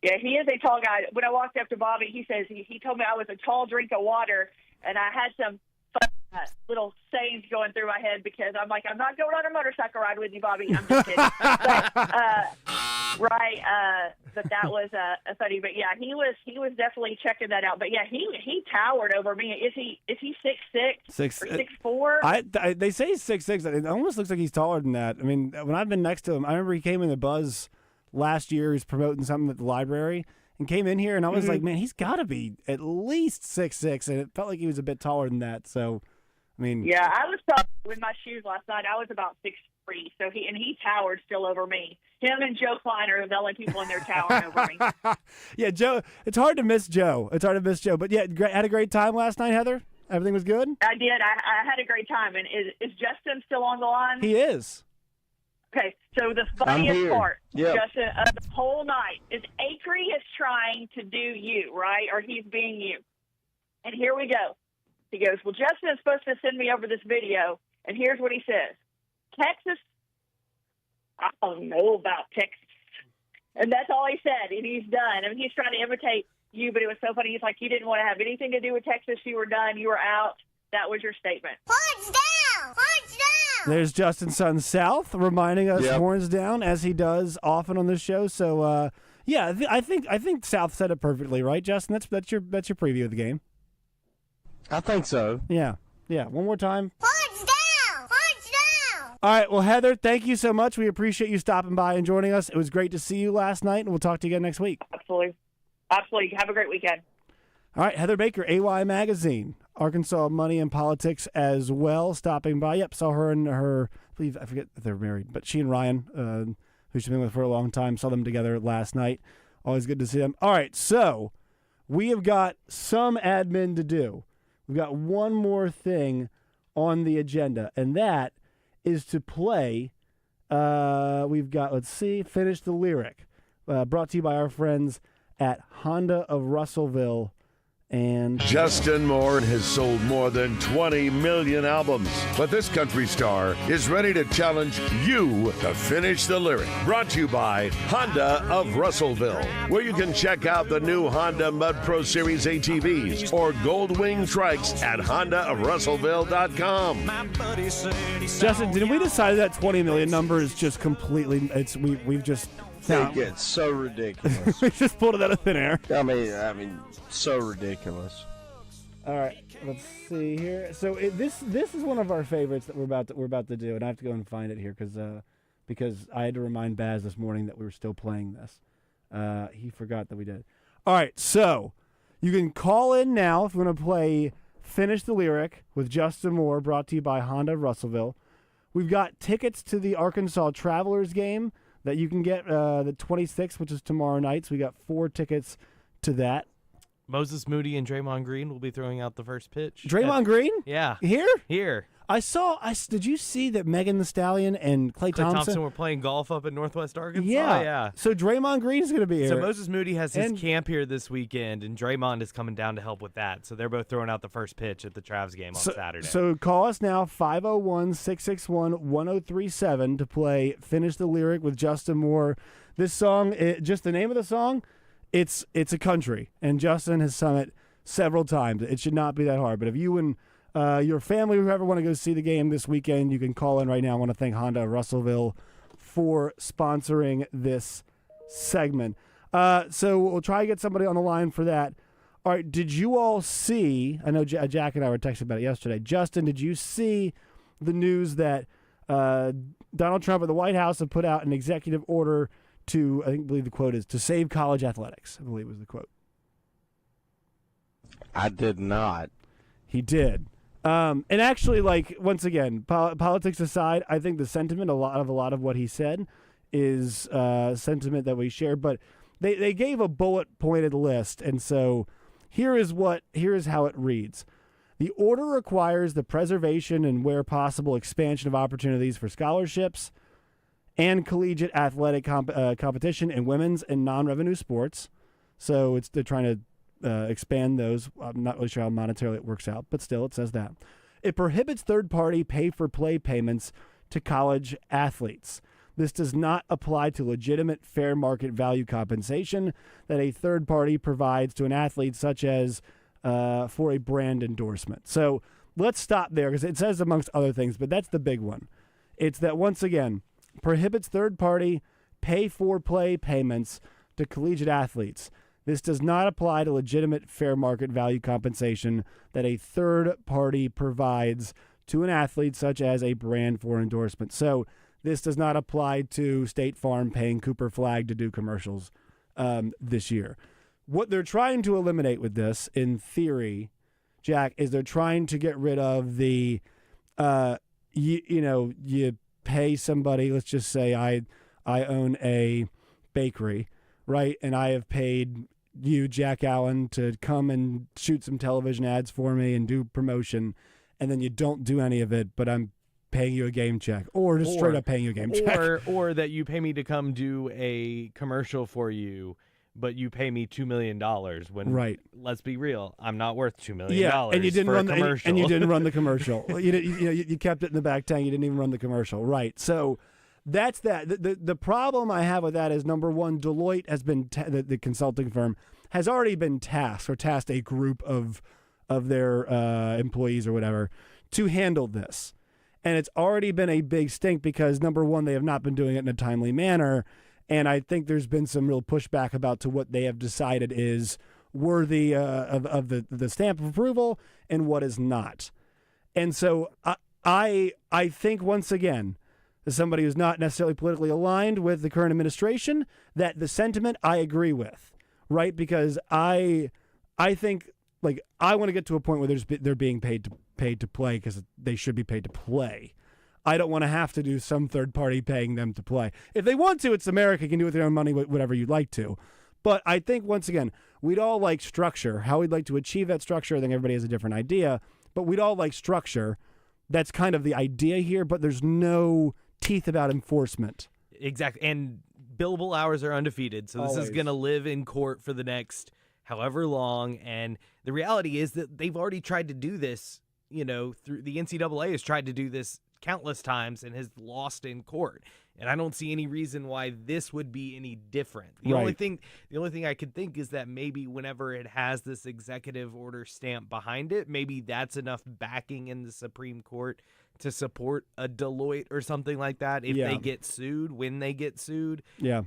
Yeah, he is a tall guy. When I walked up to Bobby, he says he told me I was a tall drink of water, and I had some fun little sayings going through my head because I'm like, I'm not going on a motorcycle ride with you, Bobby. I'm just kidding. But Right, but that was funny. But yeah, he was definitely checking that out. But yeah, he towered over me. Is he 6'6" or 6'4"? They say he's 6'6". It almost looks like he's taller than that. I mean, when I've been next to him, I remember he came in the Buzz last year. He was promoting something at the library and came in here, and I was like, man, he's got to be at least 6'6", and it felt like he was a bit taller than that. So, I mean, yeah, I was probably with my shoes last night. I was about 6'3", so he towered still over me. Him and Joe Klein are the only people in there towering over me. Yeah, Joe. It's hard to miss Joe. But yeah, had a great time last night, Heather. Everything was good. I did. I had a great time. And is Justin still on the line? He is. Okay, so the funniest part, yep. Justin, of the whole night is Acree is trying to do you, right? Or he's being you. And here we go. He goes, well, Justin is supposed to send me over this video, and here's what he says. Texas, I don't know about Texas. And that's all he said, and he's done. I mean, he's trying to imitate you, but it was so funny. He's like, you didn't want to have anything to do with Texas. You were done. You were out. That was your statement. Horns down! Horns down! There's Justin Sun South reminding us horns down, as he does often on this show. So, yeah, I think South said it perfectly, right, Justin? That's your preview of the game. I think so. Yeah. One more time. Horns down! Horns down! All right. Well, Heather, thank you so much. We appreciate you stopping by and joining us. It was great to see you last night, and we'll talk to you again next week. Absolutely. Have a great weekend. All right, Heather Baker, AY Magazine, Arkansas Money and Politics as well, stopping by. Yep, saw her and her, I forget if they're married, but she and Ryan, who she's been with for a long time, saw them together last night. Always good to see them. All right, so we have got some admin to do. We've got one more thing on the agenda, and that is to play, we've got, Finish the Lyric, brought to you by our friends at Honda of Russellville. And Justin Moore has sold more than 20 million albums. But this country star is ready to challenge you to finish the lyric. Brought to you by Honda of Russellville, where you can check out the new Honda Mud Pro Series ATVs or Gold Wing trikes at HondaofRussellville.com. Justin, did we decide that 20 million number is just completely, we've just... It gets so ridiculous. We just pulled it out of thin air. I mean, so ridiculous. All right, let's see here. So this is one of our favorites that we're about to do, and I have to go and find it here because I had to remind Baz this morning that we were still playing this. He forgot that we did. All right, so you can call in now if you want to play Finish the Lyric with Justin Moore, brought to you by Honda of Russellville. We've got tickets to the Arkansas Travelers game that you can get the 26th, which is tomorrow night. So we got 4 tickets to that. Moses Moody and Draymond Green will be throwing out the first pitch. Draymond Green? Yeah. Here. Did you see that Megan Thee Stallion and Klay Thompson were playing golf up in Northwest Arkansas? Yeah. So Draymond Green is going to be here. So Moses Moody has his camp here this weekend, and Draymond is coming down to help with that. So they're both throwing out the first pitch at the Travs game on Saturday. So call us now, 501-661-1037 to play Finish the Lyric with Justin Moore. This song, just the name of the song, it's a country, and Justin has sung it several times. It should not be that hard. But if you and your family, whoever want to go see the game this weekend, you can call in right now. I want to thank Honda of Russellville for sponsoring this segment. So we'll try to get somebody on the line for that. All right, did you all see, I know Jack and I were texting about it yesterday. Justin, did you see the news that Donald Trump at the White House have put out an executive order to, I believe the quote is, to save college athletics? I believe was the quote. I did not. He did. And actually, once again, politics aside, I think the sentiment, a lot of what he said is sentiment that we share. But they gave a bullet-pointed list, and so here is how it reads. The order requires the preservation and, where possible, expansion of opportunities for scholarships and collegiate athletic competition in women's and non-revenue sports. So they're trying to expand those. I'm not really sure how monetarily it works out, but still, it says that. It prohibits third-party pay-for-play payments to college athletes. This does not apply to legitimate fair market value compensation that a third party provides to an athlete, such as for a brand endorsement. So let's stop there, because it says amongst other things, but that's the big one. It's that, once again, prohibits third-party pay-for-play payments to collegiate athletes. This does not apply to legitimate fair market value compensation that a third party provides to an athlete, such as a brand for endorsement. So this does not apply to State Farm paying Cooper Flag to do commercials this year. What they're trying to eliminate with this, in theory, Jack, is they're trying to get rid of the, you pay somebody, let's just say I own a bakery, right? And I have paid you, Jack Allen, to come and shoot some television ads for me and do promotion, and then you don't do any of it, but I'm paying you a game check, or just straight up paying you a game check. Or that you pay me to come do a commercial for you, but you pay me $2 million when, right. Let's be real, I'm not worth $2 million. Yeah, and you didn't for run a commercial. and you didn't run the commercial. You kept it in the back tank. You didn't even run the commercial, right? So that's that. The problem I have with that is, number one, Deloitte has been the consulting firm has already been tasked a group of their employees or whatever to handle this, and it's already been a big stink because, number one, they have not been doing it in a timely manner. And I think there's been some real pushback about to what they have decided is worthy of the stamp of approval and what is not. And so I think, once again, as somebody who's not necessarily politically aligned with the current administration, that the sentiment I agree with, right? Because I think, like, I want to get to a point where they're being paid to play because they should be paid to play. I don't want to have to do some third party paying them to play. If they want to, it's America. You can do with their own money whatever you'd like to. But I think, once again, we'd all like structure. How we'd like to achieve that structure, I think everybody has a different idea. But we'd all like structure. That's kind of the idea here, but there's no teeth about enforcement. Exactly. And billable hours are undefeated, so this is going to live in court for the next however long. And the reality is that they've already tried to do this, through the NCAA has tried to do this countless times and has lost in court. And I don't see any reason why this would be any different. The only thing I could think is that maybe whenever it has this executive order stamp behind it, maybe that's enough backing in the Supreme Court to support a Deloitte or something like that if they get sued, when they get sued. Yeah.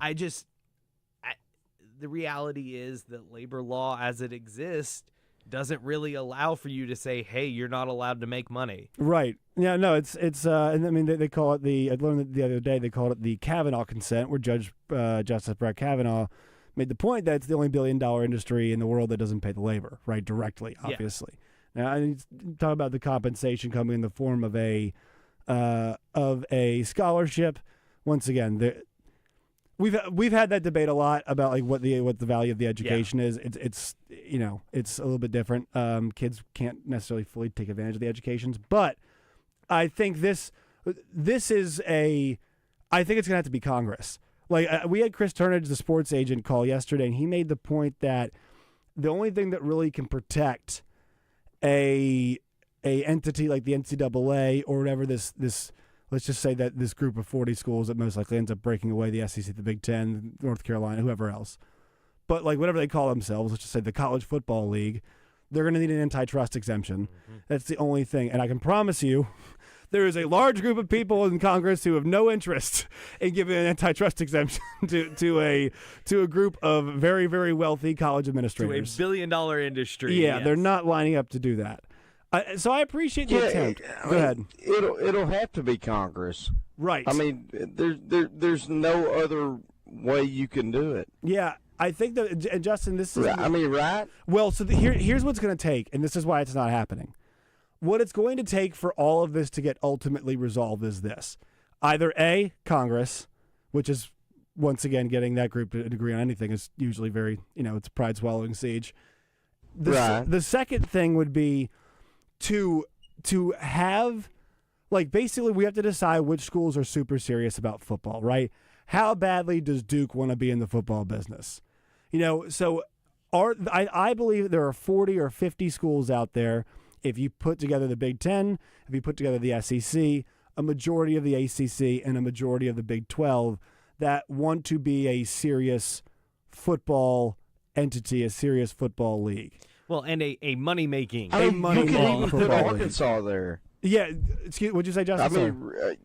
The reality is that labor law as it exists doesn't really allow for you to say, hey, you're not allowed to make money. Right. Yeah, no, it's and I mean, they call it I learned the other day, they called it the Kavanaugh consent, where Justice Brett Kavanaugh made the point that it's the only billion-dollar industry in the world that doesn't pay the labor, right, directly, obviously. Yeah. Now, I talk about the compensation coming in the form of a scholarship. Once again, We've had that debate a lot about like what the value of the education is. It's it's a little bit different. Kids can't necessarily fully take advantage of the educations, but I think this is I think it's gonna have to be Congress. Like we had Chris Turnage, the sports agent, call yesterday, and he made the point that the only thing that really can protect a entity like the NCAA or whatever this. Let's just say that this group of 40 schools that most likely ends up breaking away the SEC, the Big Ten, North Carolina, whoever else. But like whatever they call themselves, let's just say the College Football League, they're going to need an antitrust exemption. Mm-hmm. That's the only thing. And I can promise you there is a large group of people in Congress who have no interest in giving an antitrust exemption to a group of very, very wealthy college administrators. To a billion-dollar industry. Yeah, they're not lining up to do that. So I appreciate the attempt. Go ahead. It'll have to be Congress, right? I mean, there's no other way you can do it. Yeah, I think that Justin, this is. I mean, right? Well, so here's what's going to take, and this is why it's not happening. What it's going to take for all of this to get ultimately resolved is this: either A, Congress, which is once again getting that group to agree on anything is usually very, it's a pride swallowing siege. The second thing would be to have, like, basically we have to decide which schools are super serious about football, right? How badly does Duke want to be in the football business? So I believe there are 40 or 50 schools out there. If you put together the Big Ten, if you put together the SEC, a majority of the ACC, and a majority of the Big 12 that want to be a serious football entity, a serious football league. Well, and a money-making. I mean, you can even put Arkansas there. Yeah. What'd you say, Justin? I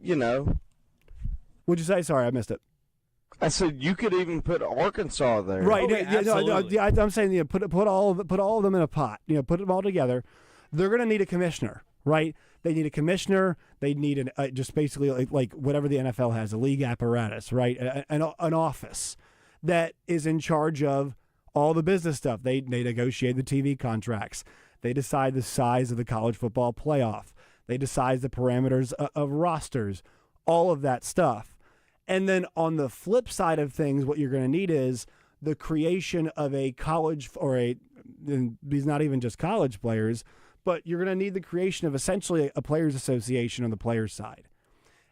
mean, What'd you say? Sorry, I missed it. I said you could even put Arkansas there. Right. Absolutely. I'm saying put all of them in a pot. Put them all together. They're going to need a commissioner, right? They need a commissioner. They need just basically like whatever the NFL has, a league apparatus, right? An office that is in charge of all the business stuff. They negotiate the TV contracts. They decide the size of the college football playoff. They decide the parameters of rosters, all of that stuff. And then on the flip side of things, what you're going to need is the creation of a college these not even just college players, but you're going to need the creation of essentially a players association on the players side.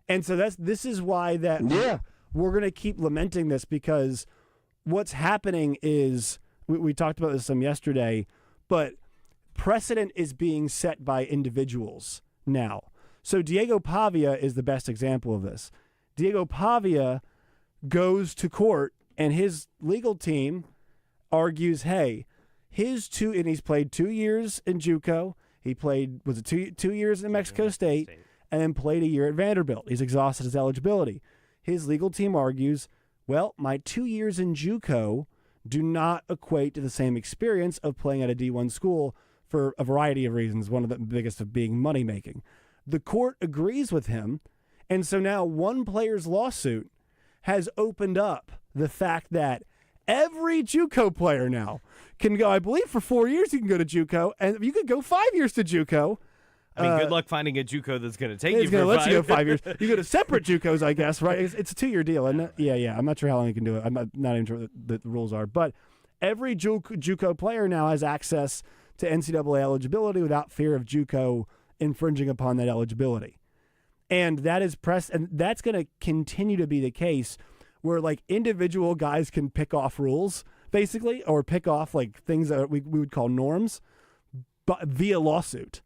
And so this is why we're going to keep lamenting this, because what's happening is we talked about this some yesterday, but precedent is being set by individuals now. So Diego Pavia is the best example of this. Diego Pavia goes to court and his legal team argues, hey, and he's played 2 years in JUCO. He played, 2 years in Mexico State, and then played a year at Vanderbilt. He's exhausted his eligibility. His legal team argues, well, my 2 years in JUCO do not equate to the same experience of playing at a D1 school for a variety of reasons, one of the biggest of being money-making. The court agrees with him, and so now one player's lawsuit has opened up the fact that every JUCO player now can go, I believe for 4 years you can go to JUCO, and you could go 5 years to JUCO. I mean, good luck finding a JUCO that's going to take you it's for gonna let 5 you go 5 years. You go to separate JUCOs, I guess, right? It's a 2-year deal, isn't it? Yeah. I'm not sure how long you can do it. I'm not even sure what the rules are. But every JUCO player now has access to NCAA eligibility without fear of JUCO infringing upon that eligibility. And that is and that's going to continue to be the case, where like individual guys can pick off rules, basically, or pick off like things that we would call norms, but via lawsuit.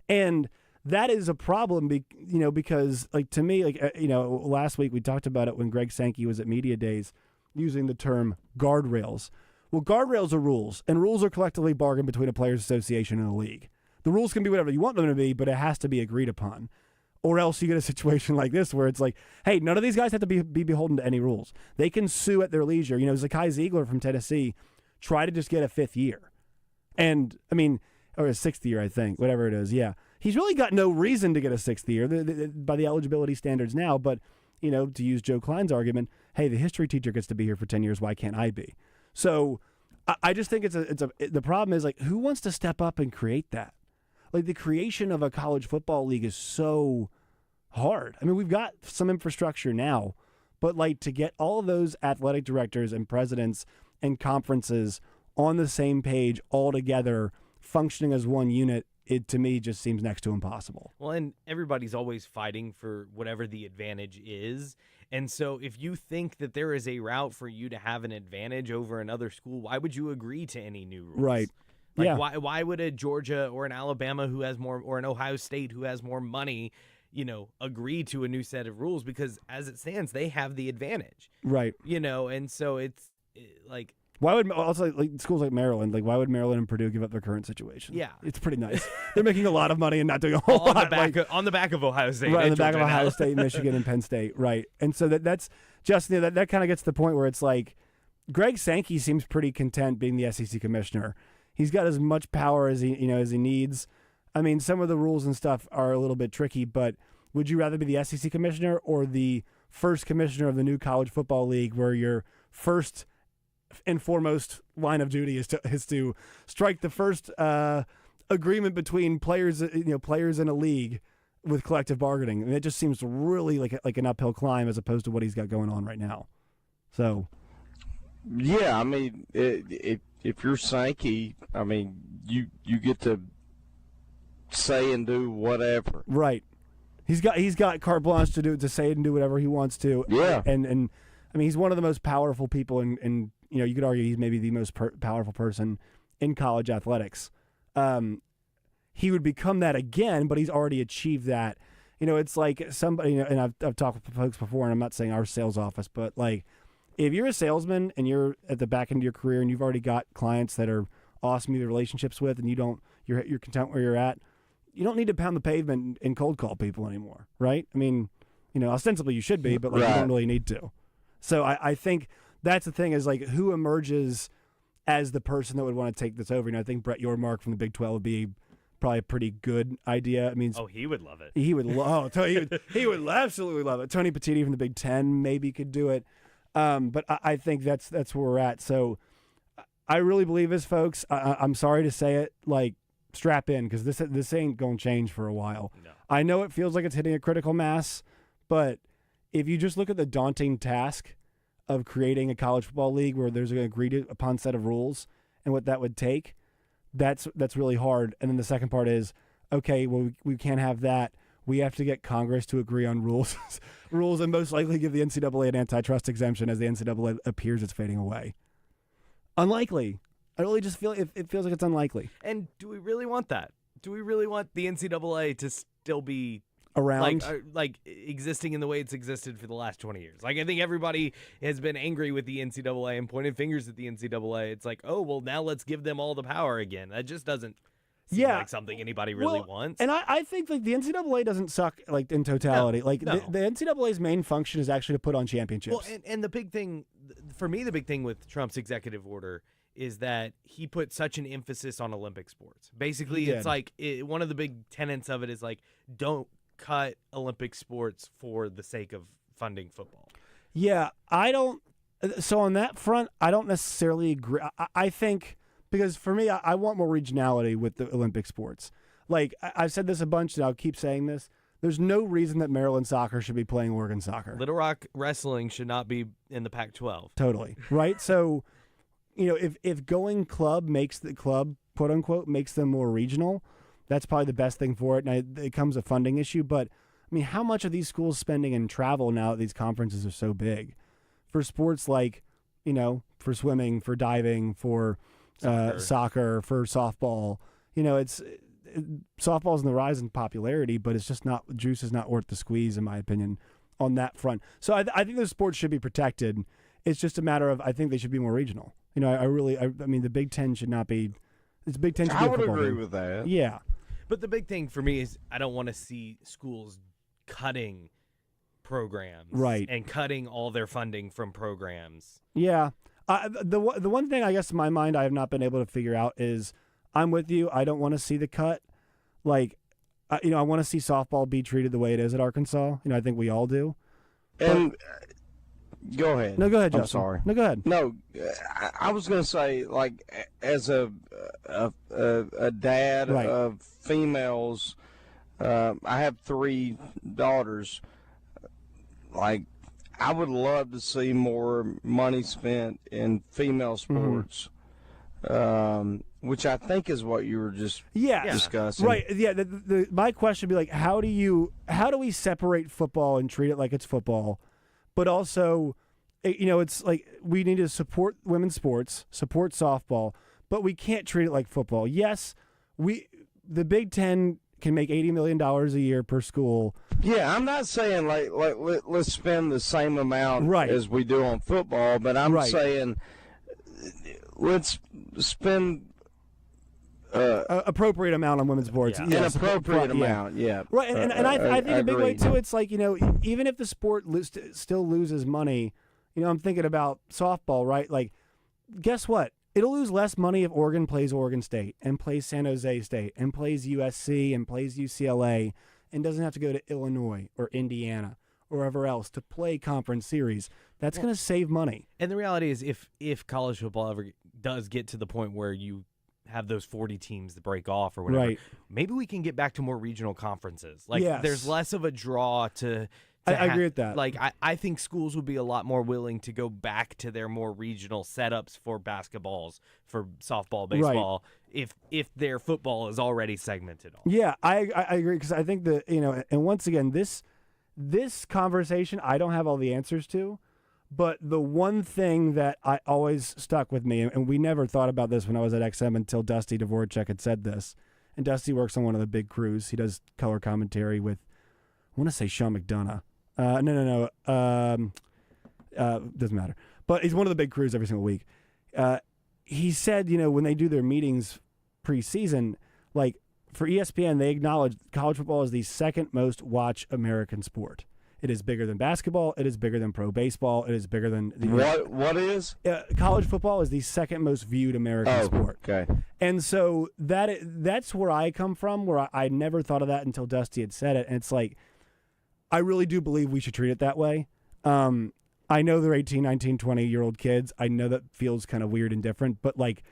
And that is a problem, because like to me, last week we talked about it when Greg Sankey was at Media Days, using the term guardrails. Well, guardrails are rules, and rules are collectively bargained between a players' association and a league. The rules can be whatever you want them to be, but it has to be agreed upon. Or else you get a situation like this where it's like, hey, none of these guys have to be beholden to any rules. They can sue at their leisure. Zakai Ziegler from Tennessee tried to just get a 5th year. And, or a 6th year, I think, whatever it is, yeah. He's really got no reason to get a 6th year by the eligibility standards now, but, to use Joe Klein's argument, hey, the history teacher gets to be here for 10 years, why can't I be? So I just think the problem is, like, who wants to step up and create that? Like, the creation of a college football league is so hard. We've got some infrastructure now, but like to get all of those athletic directors and presidents and conferences on the same page all together, functioning as one unit, it to me just seems next to impossible. Well, and everybody's always fighting for whatever the advantage is. And so if you think that there is a route for you to have an advantage over another school, why would you agree to any new rules? Right. Like, yeah. Why would a Georgia or an Alabama who has more, or an Ohio State who has more money, agree to a new set of rules? Because as it stands, they have the advantage. Right. And so it's like, why would also like schools like Maryland, why would Maryland and Purdue give up their current situation? Yeah. It's pretty nice. They're making a lot of money and not doing a whole lot. On the back of Ohio State. Right, on the back of Ohio State, Michigan, and Penn State. Right. And so that's just, that kind of gets to the point where it's like, Greg Sankey seems pretty content being the SEC commissioner. He's got as much power as he needs. Some of the rules and stuff are a little bit tricky, but would you rather be the SEC commissioner or the first commissioner of the new college football league, where your first and foremost line of duty is to strike the first agreement between players in a league with collective bargaining? It just seems really like an uphill climb as opposed to what he's got going on right now. So, yeah, if you're Sankey, you get to say and do whatever. Right. He's got carte blanche to say and do whatever he wants to. Yeah. And he's one of the most powerful people in you could argue he's maybe the most powerful person in college athletics. He would become that again, but he's already achieved that. It's like somebody, and I've talked with folks before, and I'm not saying our sales office, but like, if you're a salesman and you're at the back end of your career and you've already got clients that are awesome you have relationships with, and you're content where you're at, you don't need to pound the pavement and cold call people anymore, right? Ostensibly you should be, but you don't really need to. So I think that's the thing is like who emerges as the person that would want to take this over. I think Brett Yormark from the Big 12 would be probably a pretty good idea. I mean, he would love it. He would love. He would absolutely love it. Tony Petitti from the Big 10 maybe could do it. But I think that's where we're at. So I really believe this, folks. I'm sorry to say it, like strap in because this ain't gonna change for a while. No. I know it feels like it's hitting a critical mass, but if you just look at the daunting task of creating a college football league where there's an agreed upon set of rules and what that would take, that's really hard. And then the second part is, okay, well, we can't have that. We have to get Congress to agree on rules, and most likely give the NCAA an antitrust exemption as the NCAA appears it's fading away. Unlikely. I really just feel it feels like it's unlikely. And do we really want that? Do we really want the NCAA to still be around, like existing in the way it's existed for the last 20 years? Like, I think everybody has been angry with the NCAA and pointed fingers at the NCAA. It's like, oh, well, now let's give them all the power again. That just doesn't seem like something anybody really wants. And I think like the NCAA doesn't suck like in totality. No, like the NCAA's main function is actually to put on championships. Well, and the big thing, for me, the big thing with Trump's executive order is that he put such an emphasis on Olympic sports. Basically, it's like one of the big tenets of it is like, don't cut Olympic sports for the sake of funding football. Yeah, I don't. So on that front, I don't necessarily agree. I think because for me, I want more regionality with the Olympic sports. Like I've said this a bunch, and I'll keep saying this. There's no reason that Maryland soccer should be playing Oregon soccer. Little Rock wrestling should not be in the Pac-12. Totally right. So, if going club makes the club quote unquote makes them more regional, that's probably the best thing for it. Now, it becomes a funding issue, but I mean, how much are these schools spending in travel now that these conferences are so big? For sports like, for swimming, for diving, for soccer, for softball, softball's in the rise in popularity, but it's just not, juice is not worth the squeeze, in my opinion, on that front. So I think those sports should be protected. It's just a matter of, I think they should be more regional. I mean, the Big Ten should not be. It's Big Ten. I would agree with that. Yeah, but the big thing for me is I don't want to see schools cutting programs, right, and cutting all their funding from programs. Yeah, the one thing I guess in my mind I have not been able to figure out is I'm with you. I don't want to see the cut. Like, I want to see softball be treated the way it is at Arkansas. I think we all do. And go ahead. No, go ahead, Justin. I'm sorry. No, go ahead. No, I was going to say, like, as a dad right. of females, I have 3 daughters. Like, I would love to see more money spent in female sports, which I think is what you were just discussing. Right. Yeah. My question would be like, how do we separate football and treat it like it's football? But also, it's like we need to support women's sports, support softball, but we can't treat it like football. Yes, the Big Ten can make $80 million a year per school. Yeah, I'm not saying like let's spend the same amount as we do on football, but I'm saying let's spend appropriate amount on women's sports. Yeah. An appropriate amount, yeah. Right, and I think a big way too, it's like, even if the sport still loses money, I'm thinking about softball, right? Like, guess what? It'll lose less money if Oregon plays Oregon State and plays San Jose State and plays USC and plays UCLA and doesn't have to go to Illinois or Indiana or wherever else to play conference series. That's going to save money. And the reality is if college football ever does get to the point where you have those 40 teams that break off or whatever, maybe we can get back to more regional conferences. Like, there's less of a draw to I agree with that. Like, I think schools would be a lot more willing to go back to their more regional setups for basketballs, for softball, baseball, if their football is already segmented. Yeah, I agree, because I think that, and once again, this conversation I don't have all the answers to, but the one thing that I always stuck with me, and we never thought about this when I was at XM until Dusty Dvorak had said this, and Dusty works on one of the big crews. He does color commentary with, I want to say Sean McDonough. No. Doesn't matter. But he's one of the big crews every single week. He said, when they do their meetings preseason, like for ESPN, they acknowledge college football is the second most watched American sport. It is bigger than basketball. It is bigger than pro baseball. It is bigger than what is college football is the second most viewed American sport. Okay, and so that's where I come from. Where I never thought of that until Dusty had said it, and it's like I really do believe we should treat it that way. I know they're 18, 19, 20-year-old kids. I know that feels kind of weird and different, but like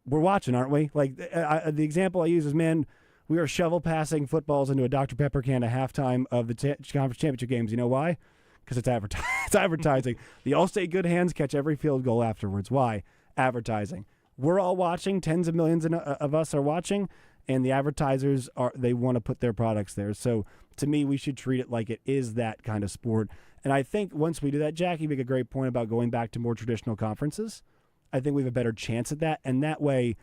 we're watching, aren't we? Like the example I use is, man, we are shovel passing footballs into a Dr. Pepper can at halftime of the conference championship games. You know why? Because it's advertising. It's advertising. The Allstate good hands catch every field goal afterwards. Why? Advertising. We're all watching. Tens of millions of us are watching, and the advertisers they want to put their products there. So to me, we should treat it like it is that kind of sport. And I think once we do that, Jack, you make a great point about going back to more traditional conferences. I think we have a better chance at that, and that way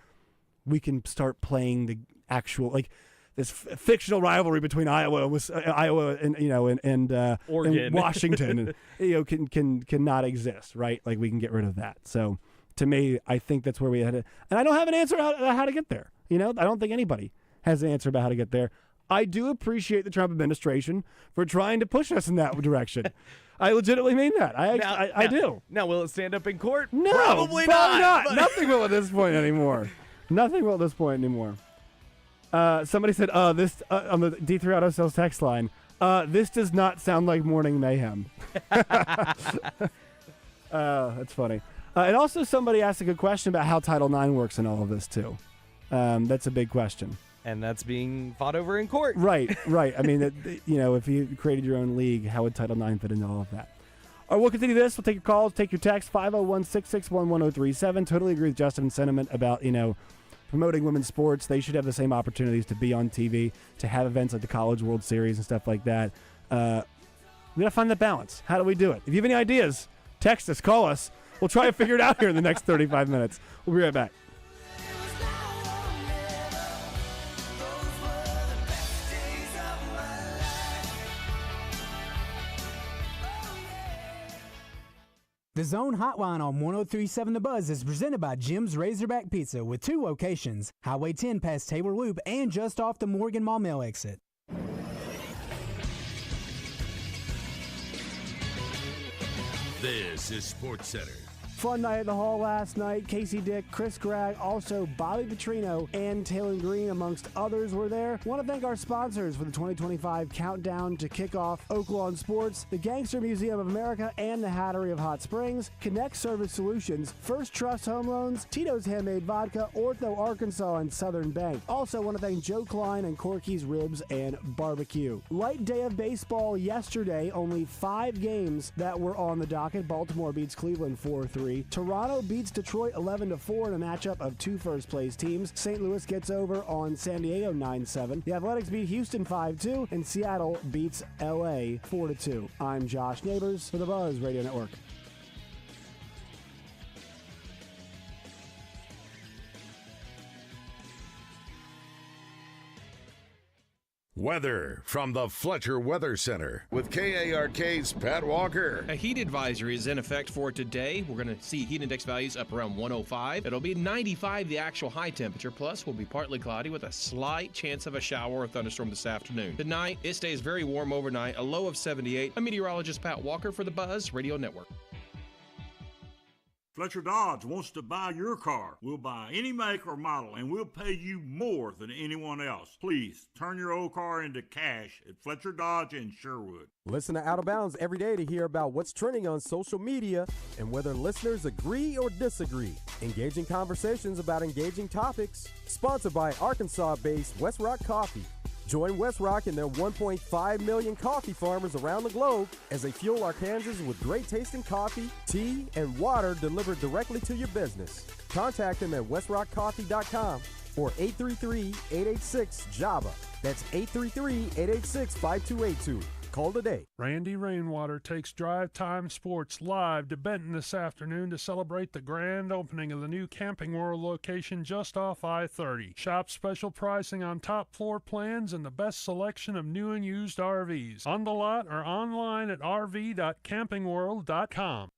we can start playing the actual, like, this fictional rivalry between Iowa and Oregon, and Washington, and cannot exist, right? Like, we can get rid of that. So to me, I think that's where we had it. And I don't have an answer how to get there. I don't think anybody has an answer about how to get there. I do appreciate the Trump administration for trying to push us in that direction. I legitimately mean that. I do. Now, will it stand up in court? No, probably not. But nothing will at this point anymore. Nothing will at this point anymore. Somebody said, this on the D3 Auto Sales text line, this does not sound like morning mayhem. That's funny. And also somebody asked a good question about how Title IX works in all of this, too. That's a big question. And that's being fought over in court. Right. I mean, if you created your own league, how would Title IX fit into all of that? All right, we'll continue this. We'll take your calls, take your texts, 501-661-1037. Totally agree with Justin's sentiment about, promoting women's sports. They should have the same opportunities to be on TV, to have events like the College World Series and stuff like that. We got to find that balance. How do we do it? If you have any ideas, text us, call us. We'll try to figure it out here in the next 35 minutes. We'll be right back. The Zone Hotline on 103.7 The Buzz is presented by Jim's Razorback Pizza with 2 locations, Highway 10 past Taylor Loop and just off the Morgan Maumelle exit. This is Sports Center. Fun night at the Hall last night. Casey Dick, Chris Gregg, also Bobby Petrino, and Taylor Green, amongst others, were there. Want to thank our sponsors for the 2025 Countdown to Kickoff, Oaklawn Sports, the Gangster Museum of America, and the Hattery of Hot Springs, Connect Service Solutions, First Trust Home Loans, Tito's Handmade Vodka, Ortho Arkansas, and Southern Bank. Also want to thank Joe Klein and Corky's Ribs and Barbecue. Light day of baseball yesterday. Only 5 games that were on the docket. Baltimore beats Cleveland 4-3. Toronto beats Detroit 11-4 in a matchup of 2 first-place teams. St. Louis gets over on San Diego 9-7. The Athletics beat Houston 5-2, and Seattle beats L.A. 4-2. I'm Josh Neighbors for the Buzz Radio Network. Weather from the Fletcher Weather Center with KARK's Pat Walker. A heat advisory is in effect for today. We're going to see heat index values up around 105. It'll be 95, the actual high temperature. Plus, will be partly cloudy with a slight chance of a shower or thunderstorm this afternoon. Tonight, it stays very warm overnight, a low of 78. I'm meteorologist Pat Walker for the Buzz Radio Network. Fletcher Dodge wants to buy your car. We'll buy any make or model, and we'll pay you more than anyone else. Please, turn your old car into cash at Fletcher Dodge in Sherwood. Listen to Out of Bounds every day to hear about what's trending on social media and whether listeners agree or disagree. Engaging conversations about engaging topics. Sponsored by Arkansas-based West Rock Coffee. Join West Rock and their 1.5 million coffee farmers around the globe as they fuel Arkansans with great tasting coffee, tea, and water delivered directly to your business. Contact them at westrockcoffee.com or 833-886-JAVA. That's 833-886-5282. Call today. Randy Rainwater takes Drive Time Sports live to Benton this afternoon to celebrate the grand opening of the new Camping World location just off I-30. Shop special pricing on top floor plans and the best selection of new and used RVs. On the lot or online at rv.campingworld.com.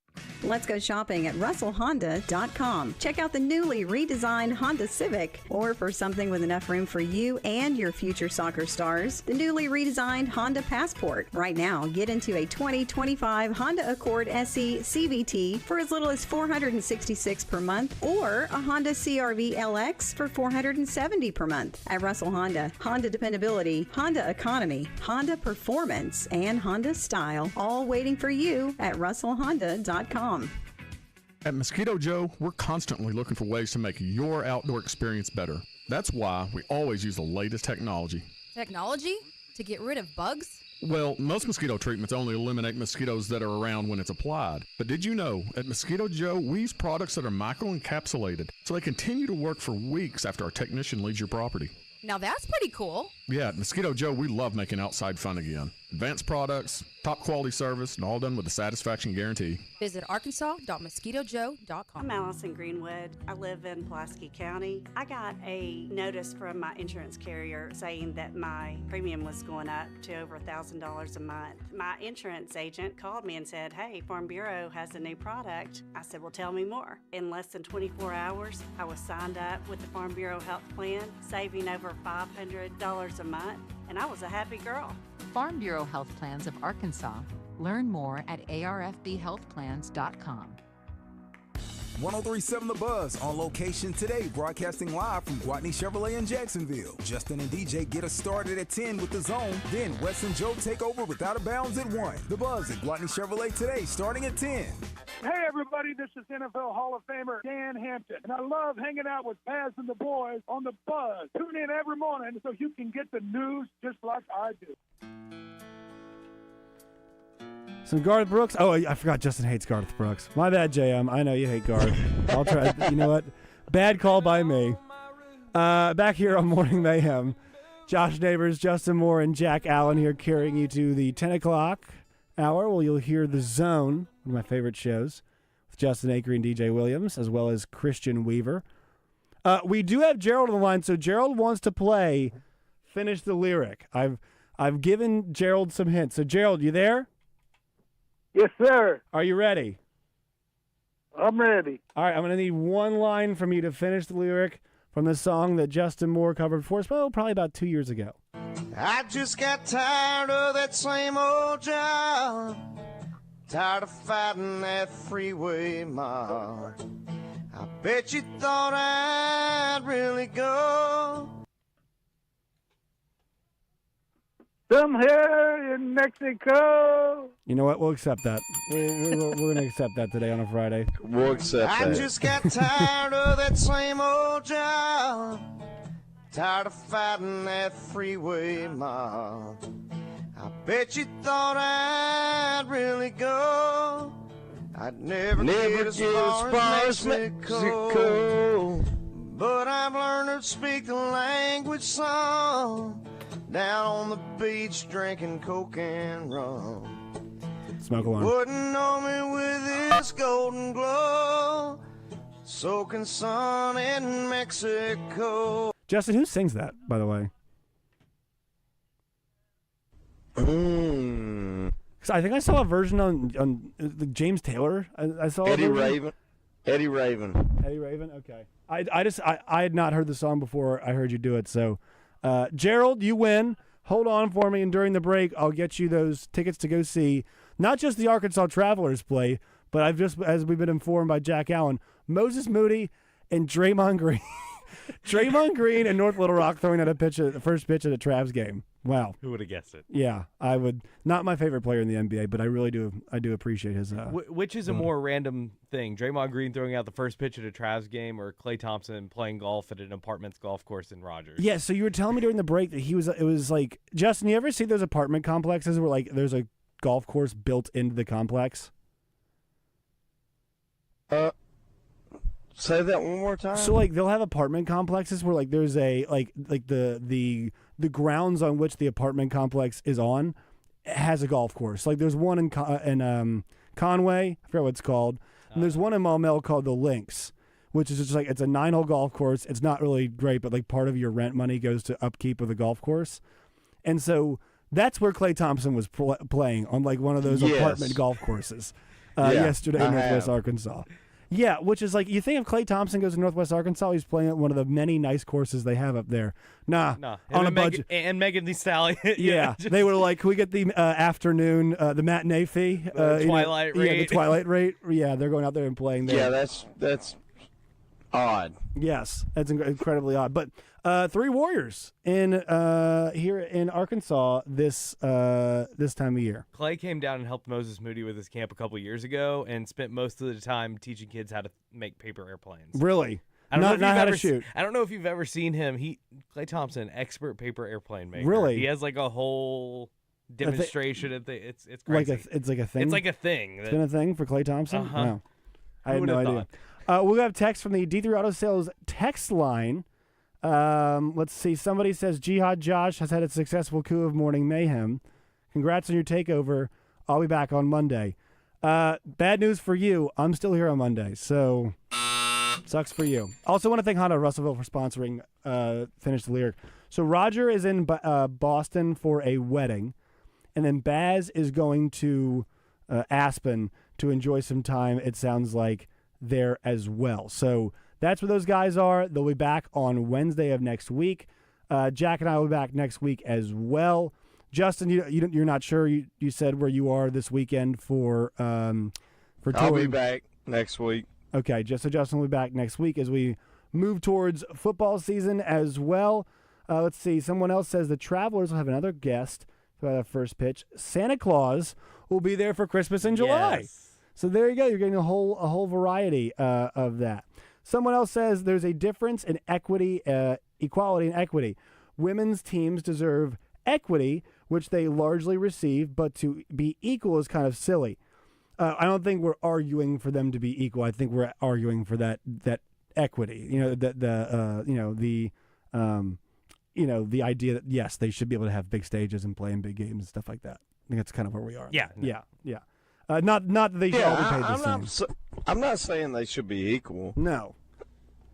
Let's go shopping at RussellHonda.com. Check out the newly redesigned Honda Civic, or for something with enough room for you and your future soccer stars, the newly redesigned Honda Passport. Right now, get into a 2025 Honda Accord SE CVT for as little as $466 per month, or a Honda CR-V LX for $470 per month. At Russell Honda, Honda dependability, Honda economy, Honda performance, and Honda style, all waiting for you at RussellHonda.com. At Mosquito Joe, we're constantly looking for ways to make your outdoor experience better. That's why we always use the latest technology. Technology? To get rid of bugs? Well, most mosquito treatments only eliminate mosquitoes that are around when it's applied. But did you know, at Mosquito Joe, we use products that are microencapsulated, so they continue to work for weeks after our technician leaves your property. Now that's pretty cool. Yeah, at Mosquito Joe, we love making outside fun again. Advanced products, top quality service, and all done with a satisfaction guarantee. Visit arkansas.mosquitojoe.com. I'm Allison Greenwood. I live in Pulaski County. I got a notice from my insurance carrier saying that my premium was going up to over $1,000 a month. My insurance agent called me and said, "Hey, Farm Bureau has a new product." I said, "Well, tell me more." In less than 24 hours, I was signed up with the Farm Bureau health plan, saving over $500 a month, and I was a happy girl. Farm Bureau Health Plans of Arkansas. Learn more at arfbhealthplans.com. 103.7 The Buzz on location today, broadcasting live from Gwatney Chevrolet in Jacksonville. Justin and DJ get us started at 10 with The Zone. Then Wes and Joe take over with Out of Bounds at 1. The Buzz at Gwatney Chevrolet today, starting at 10. Hey, everybody, this is NFL Hall of Famer Dan Hampton, and I love hanging out with Baz and the boys on The Buzz. Tune in every morning so you can get the news just like I do. Some Garth Brooks. Oh, I forgot Justin hates Garth Brooks. My bad, JM. I know you hate Garth. I'll try. You know what? Bad call by me. Back here on Morning Mayhem, Josh Neighbors, Justin Moore, and Jack Allen here carrying you to the 10 o'clock hour. Well, you'll hear The Zone, one of my favorite shows, with Justin Acre and DJ Williams, as well as Christian Weaver. We do have Gerald on the line, so Gerald wants to play Finish the Lyric. I've given Gerald some hints. So, Gerald, you there? Yes, sir. Are you ready? I'm ready. All right, I'm going to need one line from you to finish the lyric from the song that Justin Moore covered for us, well, probably about 2 years ago. I just got tired of that same old job, tired of fighting that freeway mob. I bet you thought I'd really go. Somewhere in Mexico. You know what? We'll accept that. We're going to accept that today on a Friday. We'll accept that. I just got tired of that same old job, tired of fighting that freeway mob. I bet you thought I'd really go. I'd never get as far as Mexico. But I've learned to speak the language song, down on the beach drinking coke and rum. Smoke alarm. Wouldn't know me with this golden glow, soaking sun in Mexico. Justin, who sings that, by the way? Because I think I saw a version on James Taylor. I saw Eddie Raven. Eddie Raven. Eddie Raven. Okay. I had not heard the song before I heard you do it. So, Gerald, you win. Hold on for me, and during the break, I'll get you those tickets to go see not just the Arkansas Travelers play, but as we've been informed by Jack Allen, Moses Moody and Draymond Green. Draymond Green and North Little Rock throwing out the first pitch of the Travs game. Wow. Who would have guessed it? Yeah, I would. Not my favorite player in the NBA, but I really do. I do appreciate his. Which is a more random thing? Draymond Green throwing out the first pitch at a Travs game, or Klay Thompson playing golf at an apartments golf course in Rogers? Yeah. So you were telling me during the break that he was. It was like, Justin. You ever see those apartment complexes where like there's a golf course built into the complex? Say that one more time. So like they'll have apartment complexes where like there's a like the grounds on which the apartment complex is on has a golf course. Like there's one in Conway, I forget what it's called, and there's one in Maumelle called the Links, which is just like it's a 9-hole golf course. It's not really great, but like part of your rent money goes to upkeep of the golf course, and so that's where Klay Thompson was playing on like one of those apartment golf courses. yesterday in Northwest Arkansas. Yeah, which is like, you think if Klay Thompson goes to Northwest Arkansas, he's playing at one of the many nice courses they have up there. Nah. On a budget. And Megan Thee Stallion. Yeah, they were like, can we get the afternoon, the matinee fee? Twilight rate. Yeah, the Twilight rate. Yeah, they're going out there and playing there. Yeah, that's odd. Yes, that's incredibly odd. But 3 Warriors in here in Arkansas this time of year. Clay came down and helped Moses Moody with his camp a couple years ago and spent most of the time teaching kids how to make paper airplanes. Really? I don't know if not you've how ever to shoot. I don't know if you've ever seen him. Clay Thompson, expert paper airplane maker. Really? He has like a whole demonstration. It's crazy. It's like a thing? It's like a thing. It's been a thing for Klay Thompson? Uh-huh. Wow. I had no idea. We'll have text from the D3 Auto Sales text line. Let's see. Somebody says Jihad Josh has had a successful coup of Morning Mayhem. Congrats on your takeover. I'll be back on Monday. Bad news for you. I'm still here on Monday, so sucks for you. Also want to thank Honda Russellville for sponsoring Finish the Lyric. So Roger is in Boston for a wedding, and then Baz is going to Aspen to enjoy some time, it sounds like, there as well. So that's where those guys are. They'll be back on Wednesday of next week. Jack and I will be back next week as well. Justin, you're not sure. You said where you are this weekend for I'll be back next week. Okay, so Justin will be back next week as we move towards football season as well. Let's see. Someone else says the Travelers will have another guest for the first pitch. Santa Claus will be there for Christmas in July. Yes. So there you go. You're getting a whole variety of that. Someone else says there's a difference in equity, equality and equity. Women's teams deserve equity, which they largely receive, but to be equal is kind of silly. I don't think we're arguing for them to be equal. I think we're arguing for that equity. The idea that yes, they should be able to have big stages and play in big games and stuff like that. I think that's kind of where we are. Yeah. Not that they should all be paid the same. I'm not saying they should be equal. No,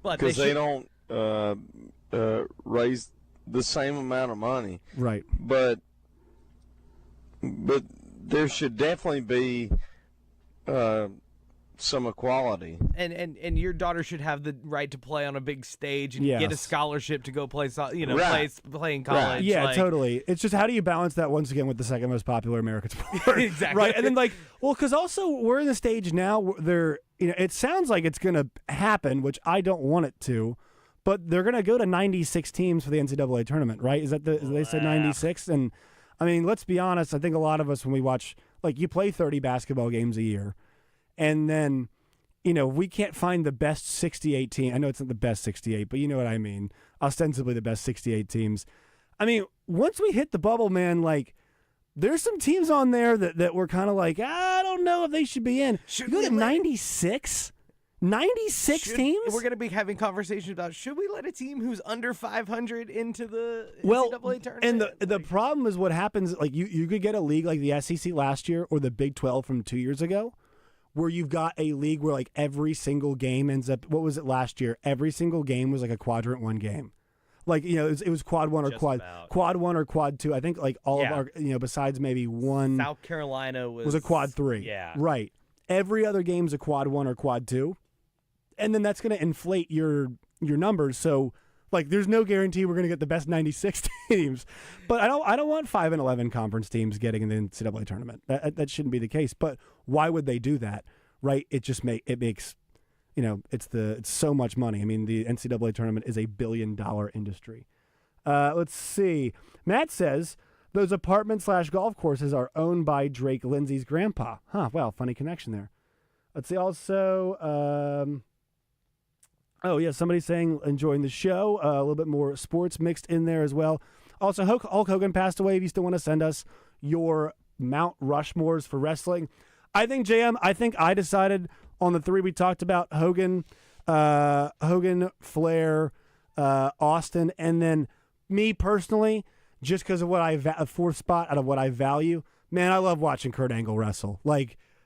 because they don't raise the same amount of money. Right. But there should definitely be some equality. And your daughter should have the right to play on a big stage and get a scholarship to go play play in college. Right. Yeah, totally. It's just how do you balance that once again with the second most popular American sport? Exactly. Right. And then because also we're in the stage now where it sounds like it's going to happen, which I don't want it to, but they're going to go to 96 teams for the NCAA tournament, right? Is that they said 96? And I mean, let's be honest. I think a lot of us when we watch, you play 30 basketball games a year. And then, we can't find the best 68 team. I know it's not the best 68, but you know what I mean. Ostensibly the best 68 teams. I mean, once we hit the bubble, man, there's some teams on there that we're kind of I don't know if they should be in. Should you go to 96? 96 teams? We're going to be having conversations about should we let a team who's under 500 into the NCAA tournament? And the problem is what happens, you could get a league like the SEC last year or the Big 12 from 2 years ago, where you've got a league where every single game ends up, what was it last year? Every single game was a quadrant one game. It was quad one or quad one or quad two. I think all of our, besides maybe one. South Carolina was a quad three. Yeah. Right. Every other game's a quad one or quad two. And then that's going to inflate your numbers. So there's no guarantee we're going to get the best 96 teams. But I don't want 5 and 11 conference teams getting in the NCAA tournament. That shouldn't be the case. But why would they do that? Right? It just makes it's so much money. I mean, the NCAA tournament is $1 billion industry. Let's see. Matt says those apartment/golf courses are owned by Drake Lindsay's grandpa. Huh? Well, funny connection there. Let's see. Also. Oh, yeah, somebody's saying enjoying the show. A little bit more sports mixed in there as well. Also, Hulk Hogan passed away. If you still want to send us your Mount Rushmores for wrestling. I think, JM, I decided on the 3 we talked about, Hogan, Flair, Austin, and then me personally, just because of what a 4th spot out of what I value. Man, I love watching Kurt Angle wrestle.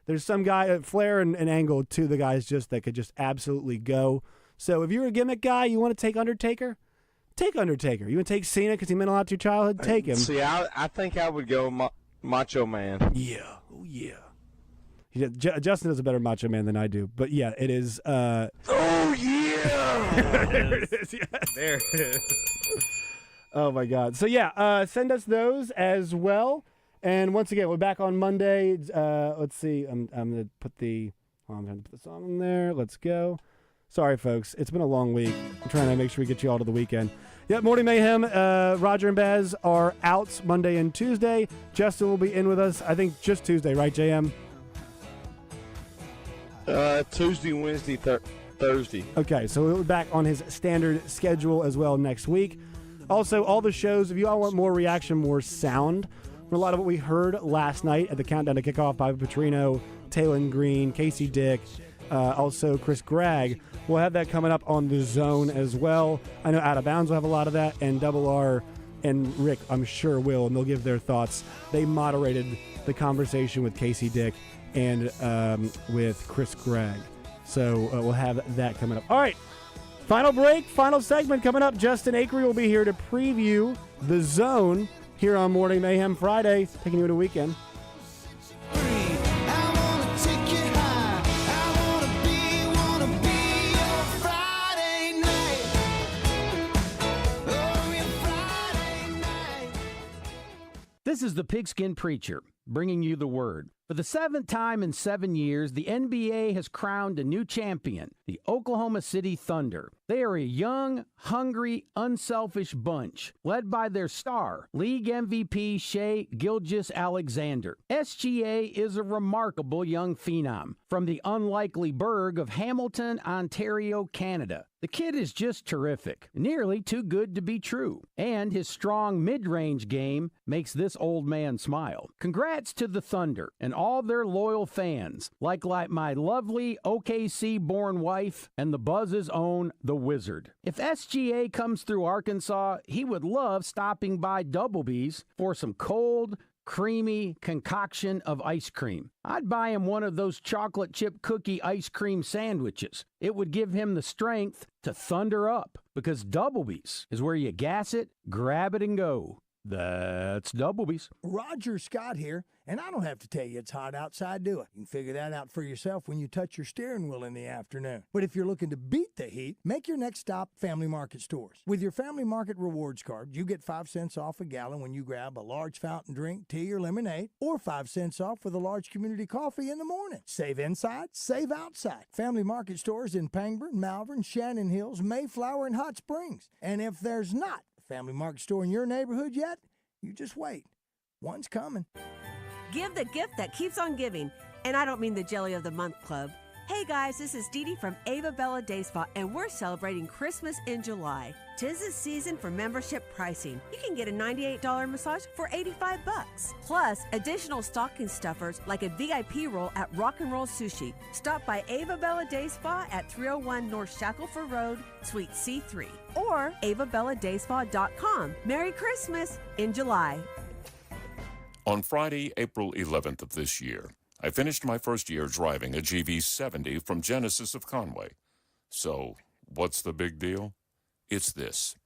There's some guy, Flair and Angle, two of the guys that could just absolutely go. So if you're a gimmick guy, you want to take Undertaker? Take Undertaker. You want to take Cena because he meant a lot to your childhood? Take him. See, I think I would go Macho Man. Yeah. Oh, yeah. Justin does a better Macho Man than I do, but yeah, it is. Oh yeah! There it is. Yes. There it is. Oh my God! So yeah, send us those as well. And once again, we're back on Monday. Let's see. I'm gonna put the. I'm gonna put the song in there. Let's go. Sorry, folks. It's been a long week. I'm trying to make sure we get you all to the weekend. Yeah, Morning Mayhem. Roger and Baz are out Monday and Tuesday. Justin will be in with us. I think just Tuesday, right, JM? Tuesday, Wednesday, Thursday. Okay, so we'll be back on his standard schedule as well next week. Also, all the shows, if you all want more reaction, more sound, from a lot of what we heard last night at the Countdown to Kickoff by Petrino, Taylon Green, Casey Dick, also Chris Gregg. We'll have that coming up on The Zone as well. I know Out of Bounds will have a lot of that, and Double R and Rick, I'm sure, will, and they'll give their thoughts. They moderated the conversation with Casey Dick and with Chris Gregg. So we'll have that coming up. All right, final break, final segment coming up. Justin Akery will be here to preview The Zone here on Morning Mayhem Friday, taking you to weekend. This is the Pigskin Preacher, bringing you the word. For the 7th time in 7 years, the NBA has crowned a new champion, the Oklahoma City Thunder. They are a young, hungry, unselfish bunch, led by their star, league MVP Shai Gilgeous-Alexander. SGA is a remarkable young phenom from the unlikely burg of Hamilton, Ontario, Canada. The kid is just terrific, nearly too good to be true, and his strong mid-range game makes this old man smile. Congrats to the Thunder and all their loyal fans, like my lovely OKC-born wife and the Buzz's own The Wizard. If SGA comes through Arkansas, he would love stopping by Doublebee's for some cold, creamy concoction of ice cream. I'd buy him one of those chocolate chip cookie ice cream sandwiches. It would give him the strength to thunder up, because Doublebee's is where you gas it, grab it, and go. That's Doublebee's. Roger Scott here, and I don't have to tell you it's hot outside, do I? You can figure that out for yourself when you touch your steering wheel in the afternoon. But if you're looking to beat the heat, make your next stop Family Market stores. With your Family Market Rewards card, you get 5 cents off a gallon when you grab a large fountain drink, tea, or lemonade, or 5 cents off with a large community coffee in the morning. Save inside, save outside. Family Market stores in Pangburn, Malvern, Shannon Hills, Mayflower, and Hot Springs. And if there's not Family Market store in your neighborhood yet, you just wait. One's coming. Give the gift that keeps on giving. And I don't mean the Jelly of the Month Club. Hey guys, this is Dee Dee from Ava Bella Day Spa, and we're celebrating Christmas in July. 'Tis the season for membership pricing. You can get a $98 massage for $85. Plus, additional stocking stuffers like a VIP roll at Rock and Roll Sushi. Stop by Ava Bella Day Spa at 301 North Shackelford Road, Suite C3. Or avabelladayspa.com. Merry Christmas in July. On Friday, April 11th of this year, I finished my first year driving a GV70 from Genesis of Conway. So, what's the big deal? It's this.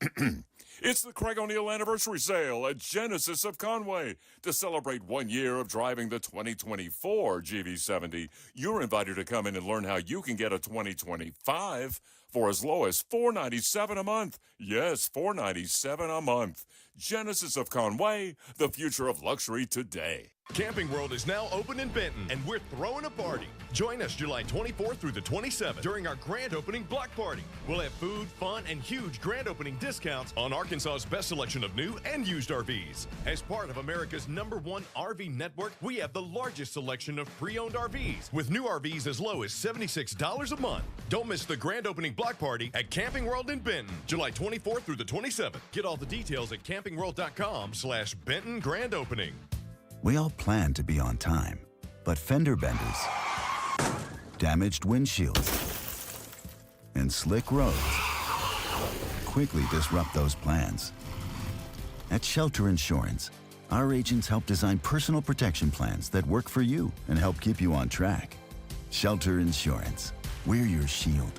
It's the Craig O'Neill Anniversary Sale at Genesis of Conway. To celebrate 1 year of driving the 2024 GV70, you're invited to come in and learn how you can get a 2025 for as low as $497 a month. Yes, $497 a month. Genesis of Conway, the future of luxury today. Camping World is now open in Benton, and we're throwing a party. Join us July 24th through the 27th during our grand opening block party. We'll have food, fun, and huge grand opening discounts on Arkansas's best selection of new and used RVs. As part of America's #1 RV network, we have the largest selection of pre-owned RVs, with new RVs as low as $76 a month. Don't miss the grand opening block party at Camping World in Benton, July 24th through the 27th. Get all the details at campingworld.com/Benton Grand Opening. We all plan to be on time, but fender benders, damaged windshields, and slick roads quickly disrupt those plans. At Shelter Insurance, our agents help design personal protection plans that work for you and help keep you on track. Shelter Insurance. We're your shield.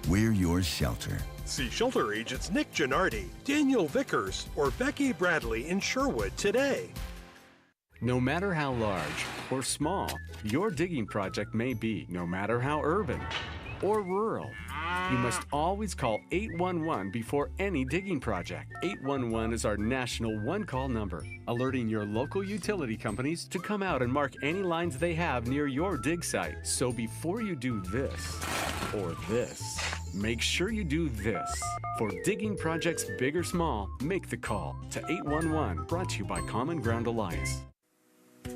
We're your shelter. See Shelter agents Nick Gennardi, Daniel Vickers, or Becky Bradley in Sherwood today. No matter how large or small your digging project may be, no matter how urban or rural, you must always call 811 before any digging project. 811 is our national one-call number, alerting your local utility companies to come out and mark any lines they have near your dig site. So before you do this or this, make sure you do this. For digging projects big or small, make the call to 811, brought to you by Common Ground Alliance.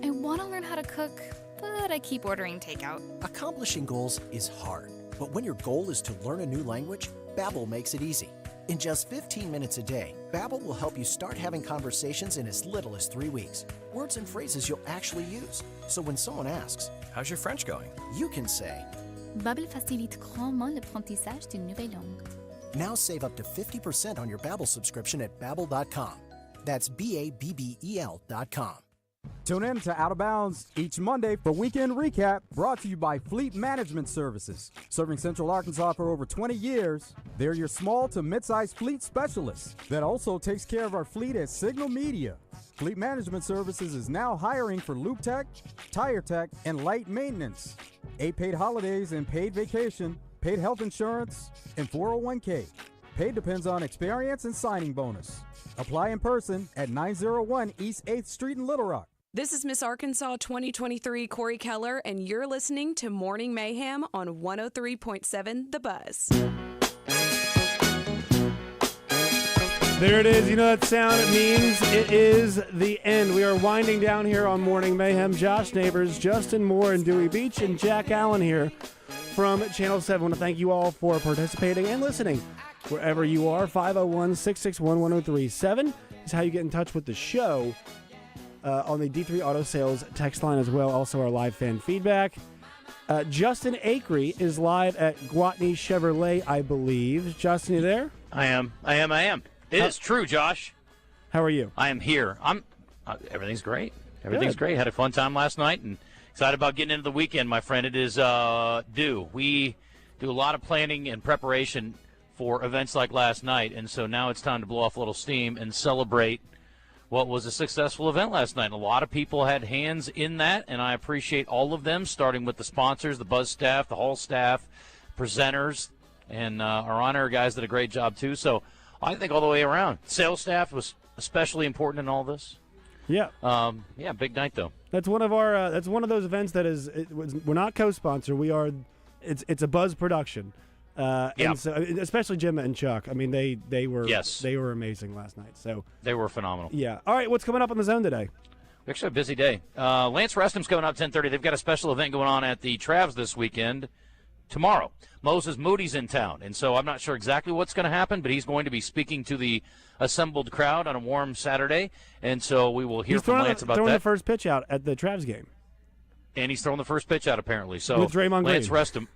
I want to learn how to cook, but I keep ordering takeout. Accomplishing goals is hard, but when your goal is to learn a new language, Babbel makes it easy. In just 15 minutes a day, Babbel will help you start having conversations in as little as 3 weeks. Words and phrases you'll actually use. So when someone asks, "How's your French going?" you can say, Babbel facilite grandement l'apprentissage d'une nouvelle langue. Now save up to 50% on your Babbel subscription at Babbel.com. That's Babbel.com. Tune in to Out of Bounds each Monday for Weekend Recap, brought to you by Fleet Management Services. Serving Central Arkansas for over 20 years, they're your small to mid-sized fleet specialist that also takes care of our fleet at Signal Media. Fleet Management Services is now hiring for Loop Tech, Tire Tech, and Light Maintenance. 8 paid holidays and paid vacation, paid health insurance, and 401k. Pay depends on experience and signing bonus. Apply in person at 901 East 8th Street in Little Rock. This is Miss Arkansas 2023 Corey Keller, and you're listening to Morning Mayhem on 103.7 The Buzz. There it is. You know that sound? It means it is the end. We are winding down here on Morning Mayhem. Josh Neighbors, Justin Moore, and Dewey Beach, and Jack Allen here from Channel 7. I want to thank you all for participating and listening wherever you are. 501-661-1037 is how you get in touch with the show. On the D3 Auto Sales text line as well. Also our live fan feedback. Justin Acree is live at Gwatney Chevrolet, I believe. Justin, you there? I am. It is true, Josh. How are you? I am here. Everything's great. Everything's great. Had a fun time last night and excited about getting into the weekend, my friend. It is due. We do a lot of planning and preparation for events like last night, and so now it's time to blow off a little steam and celebrate what was a successful event last night. And a lot of people had hands in that, and I appreciate all of them, starting with the sponsors, the Buzz staff, the Hall staff, presenters, and our on-air guys did a great job too. So I think all the way around. Sales staff was especially important in all this. Yeah. Big night though. That's one of our. That's one of those events that is. We're not co-sponsor. We are. It's a Buzz production. And so, especially Jim and Chuck. I mean, they were amazing last night. So they were phenomenal. Yeah. All right, what's coming up on the zone today? We actually have a busy day. Lance Restom's coming up 10:30. They've got a special event going on at the Travs this weekend. Tomorrow, Moses Moody's in town, and so I'm not sure exactly what's going to happen, but he's going to be speaking to the assembled crowd on a warm Saturday, and so we will hear from Lance about that. He's throwing the first pitch out at the Travs game. And he's throwing the first pitch out, apparently. So with Draymond Lance Green. Restom.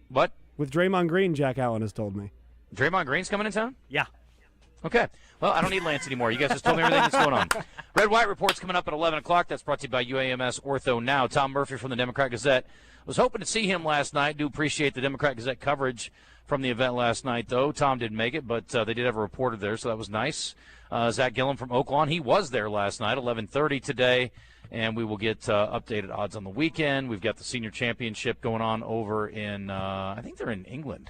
What? With Draymond Green, Jack Allen has told me. Draymond Green's coming in town? Yeah. Okay. Well, I don't need Lance anymore. You guys just told me everything that's going on. Red White Report's coming up at 11 o'clock. That's brought to you by UAMS Ortho Now. Tom Murphy from the Democrat Gazette. Was hoping to see him last night. Do appreciate the Democrat Gazette coverage from the event last night, though. Tom didn't make it, but they did have a reporter there, so that was nice. Zach Gillum from Oaklawn, he was there last night, 11:30 today. And we will get updated odds on the weekend. We've got the senior championship going on over in, I think they're in England.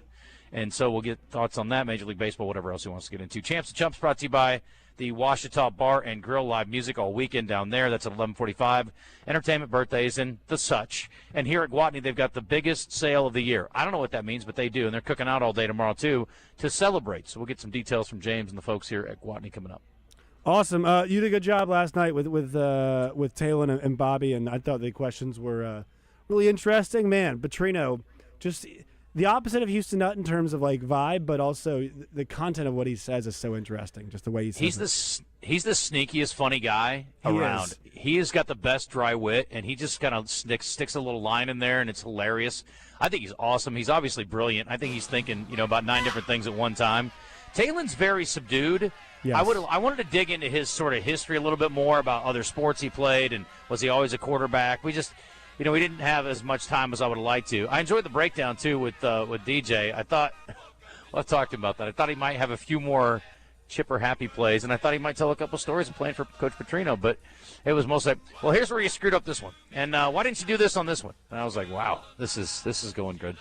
And so we'll get thoughts on that, Major League Baseball, whatever else he wants to get into. Champs and Chumps brought to you by the Washita Bar and Grill, live music all weekend down there. That's at 11:45. Entertainment, birthdays, and the such. And here at Gwatney, they've got the biggest sale of the year. I don't know what that means, but they do. And they're cooking out all day tomorrow, too, to celebrate. So we'll get some details from James and the folks here at Gwatney coming up. Awesome. You did a good job last night with Talon and Bobby, and I thought the questions were really interesting. Man, Petrino, just the opposite of Houston Nutt in terms of like vibe, but also the content of what he says is so interesting. Just the way he says He's the sneakiest funny guy around. He has got the best dry wit, and he just kind of sticks a little line in there, and it's hilarious. I think he's awesome. He's obviously brilliant. I think he's thinking about 9 different things at one time. Talon's very subdued. Yes. I wanted to dig into his sort of history a little bit more about other sports he played, and was he always a quarterback? We just, we didn't have as much time as I would have liked to. I enjoyed the breakdown too with DJ. I thought, I've talked about that. I thought he might have a few more chipper, happy plays, and I thought he might tell a couple stories of playing for Coach Petrino, but it was mostly, well, here's where you screwed up this one, and why didn't you do this on this one? And I was like, wow, this is going good.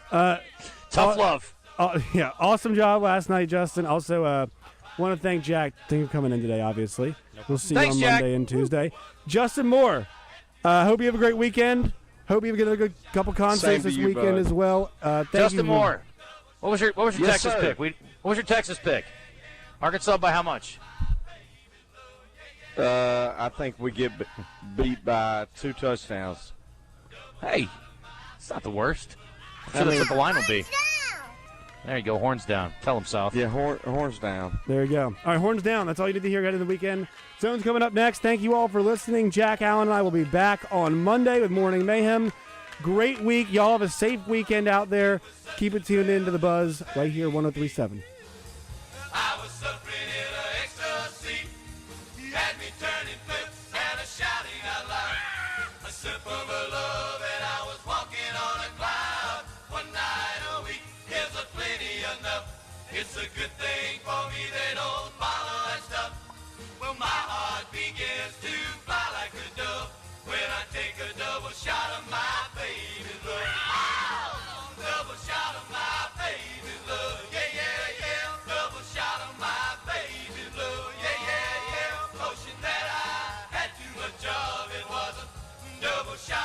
Tough love. Yeah, awesome job last night, Justin. Also, want to thank Jack. Thank you for coming in today, obviously. We'll see you on Monday and Tuesday. Justin Moore, hope you have a great weekend. Hope you get a good couple concerts this weekend as well. Justin Moore, what was your Texas pick? What was your Texas pick? Arkansas by how much? I think we get beat by 2 touchdowns. Hey, it's not the worst. I'm sure that's what the line will be. There you go, horns down. Tell them, South. Yeah, horns down. There you go. All right, horns down. That's all you need to hear ahead of the weekend. Zone's coming up next. Thank you all for listening. Jack Allen and I will be back on Monday with Morning Mayhem. Great week. Y'all have a safe weekend out there. Keep it tuned in to The Buzz right here, 103.7. It's a good thing for me they don't follow that stuff. Well, my heart begins to fly like a dove when I take a double shot of my baby love. Double shot of my baby love. Yeah, yeah, yeah. Double shot of my baby love. Yeah, yeah, yeah. Potion that I had too much of. It was a double shot.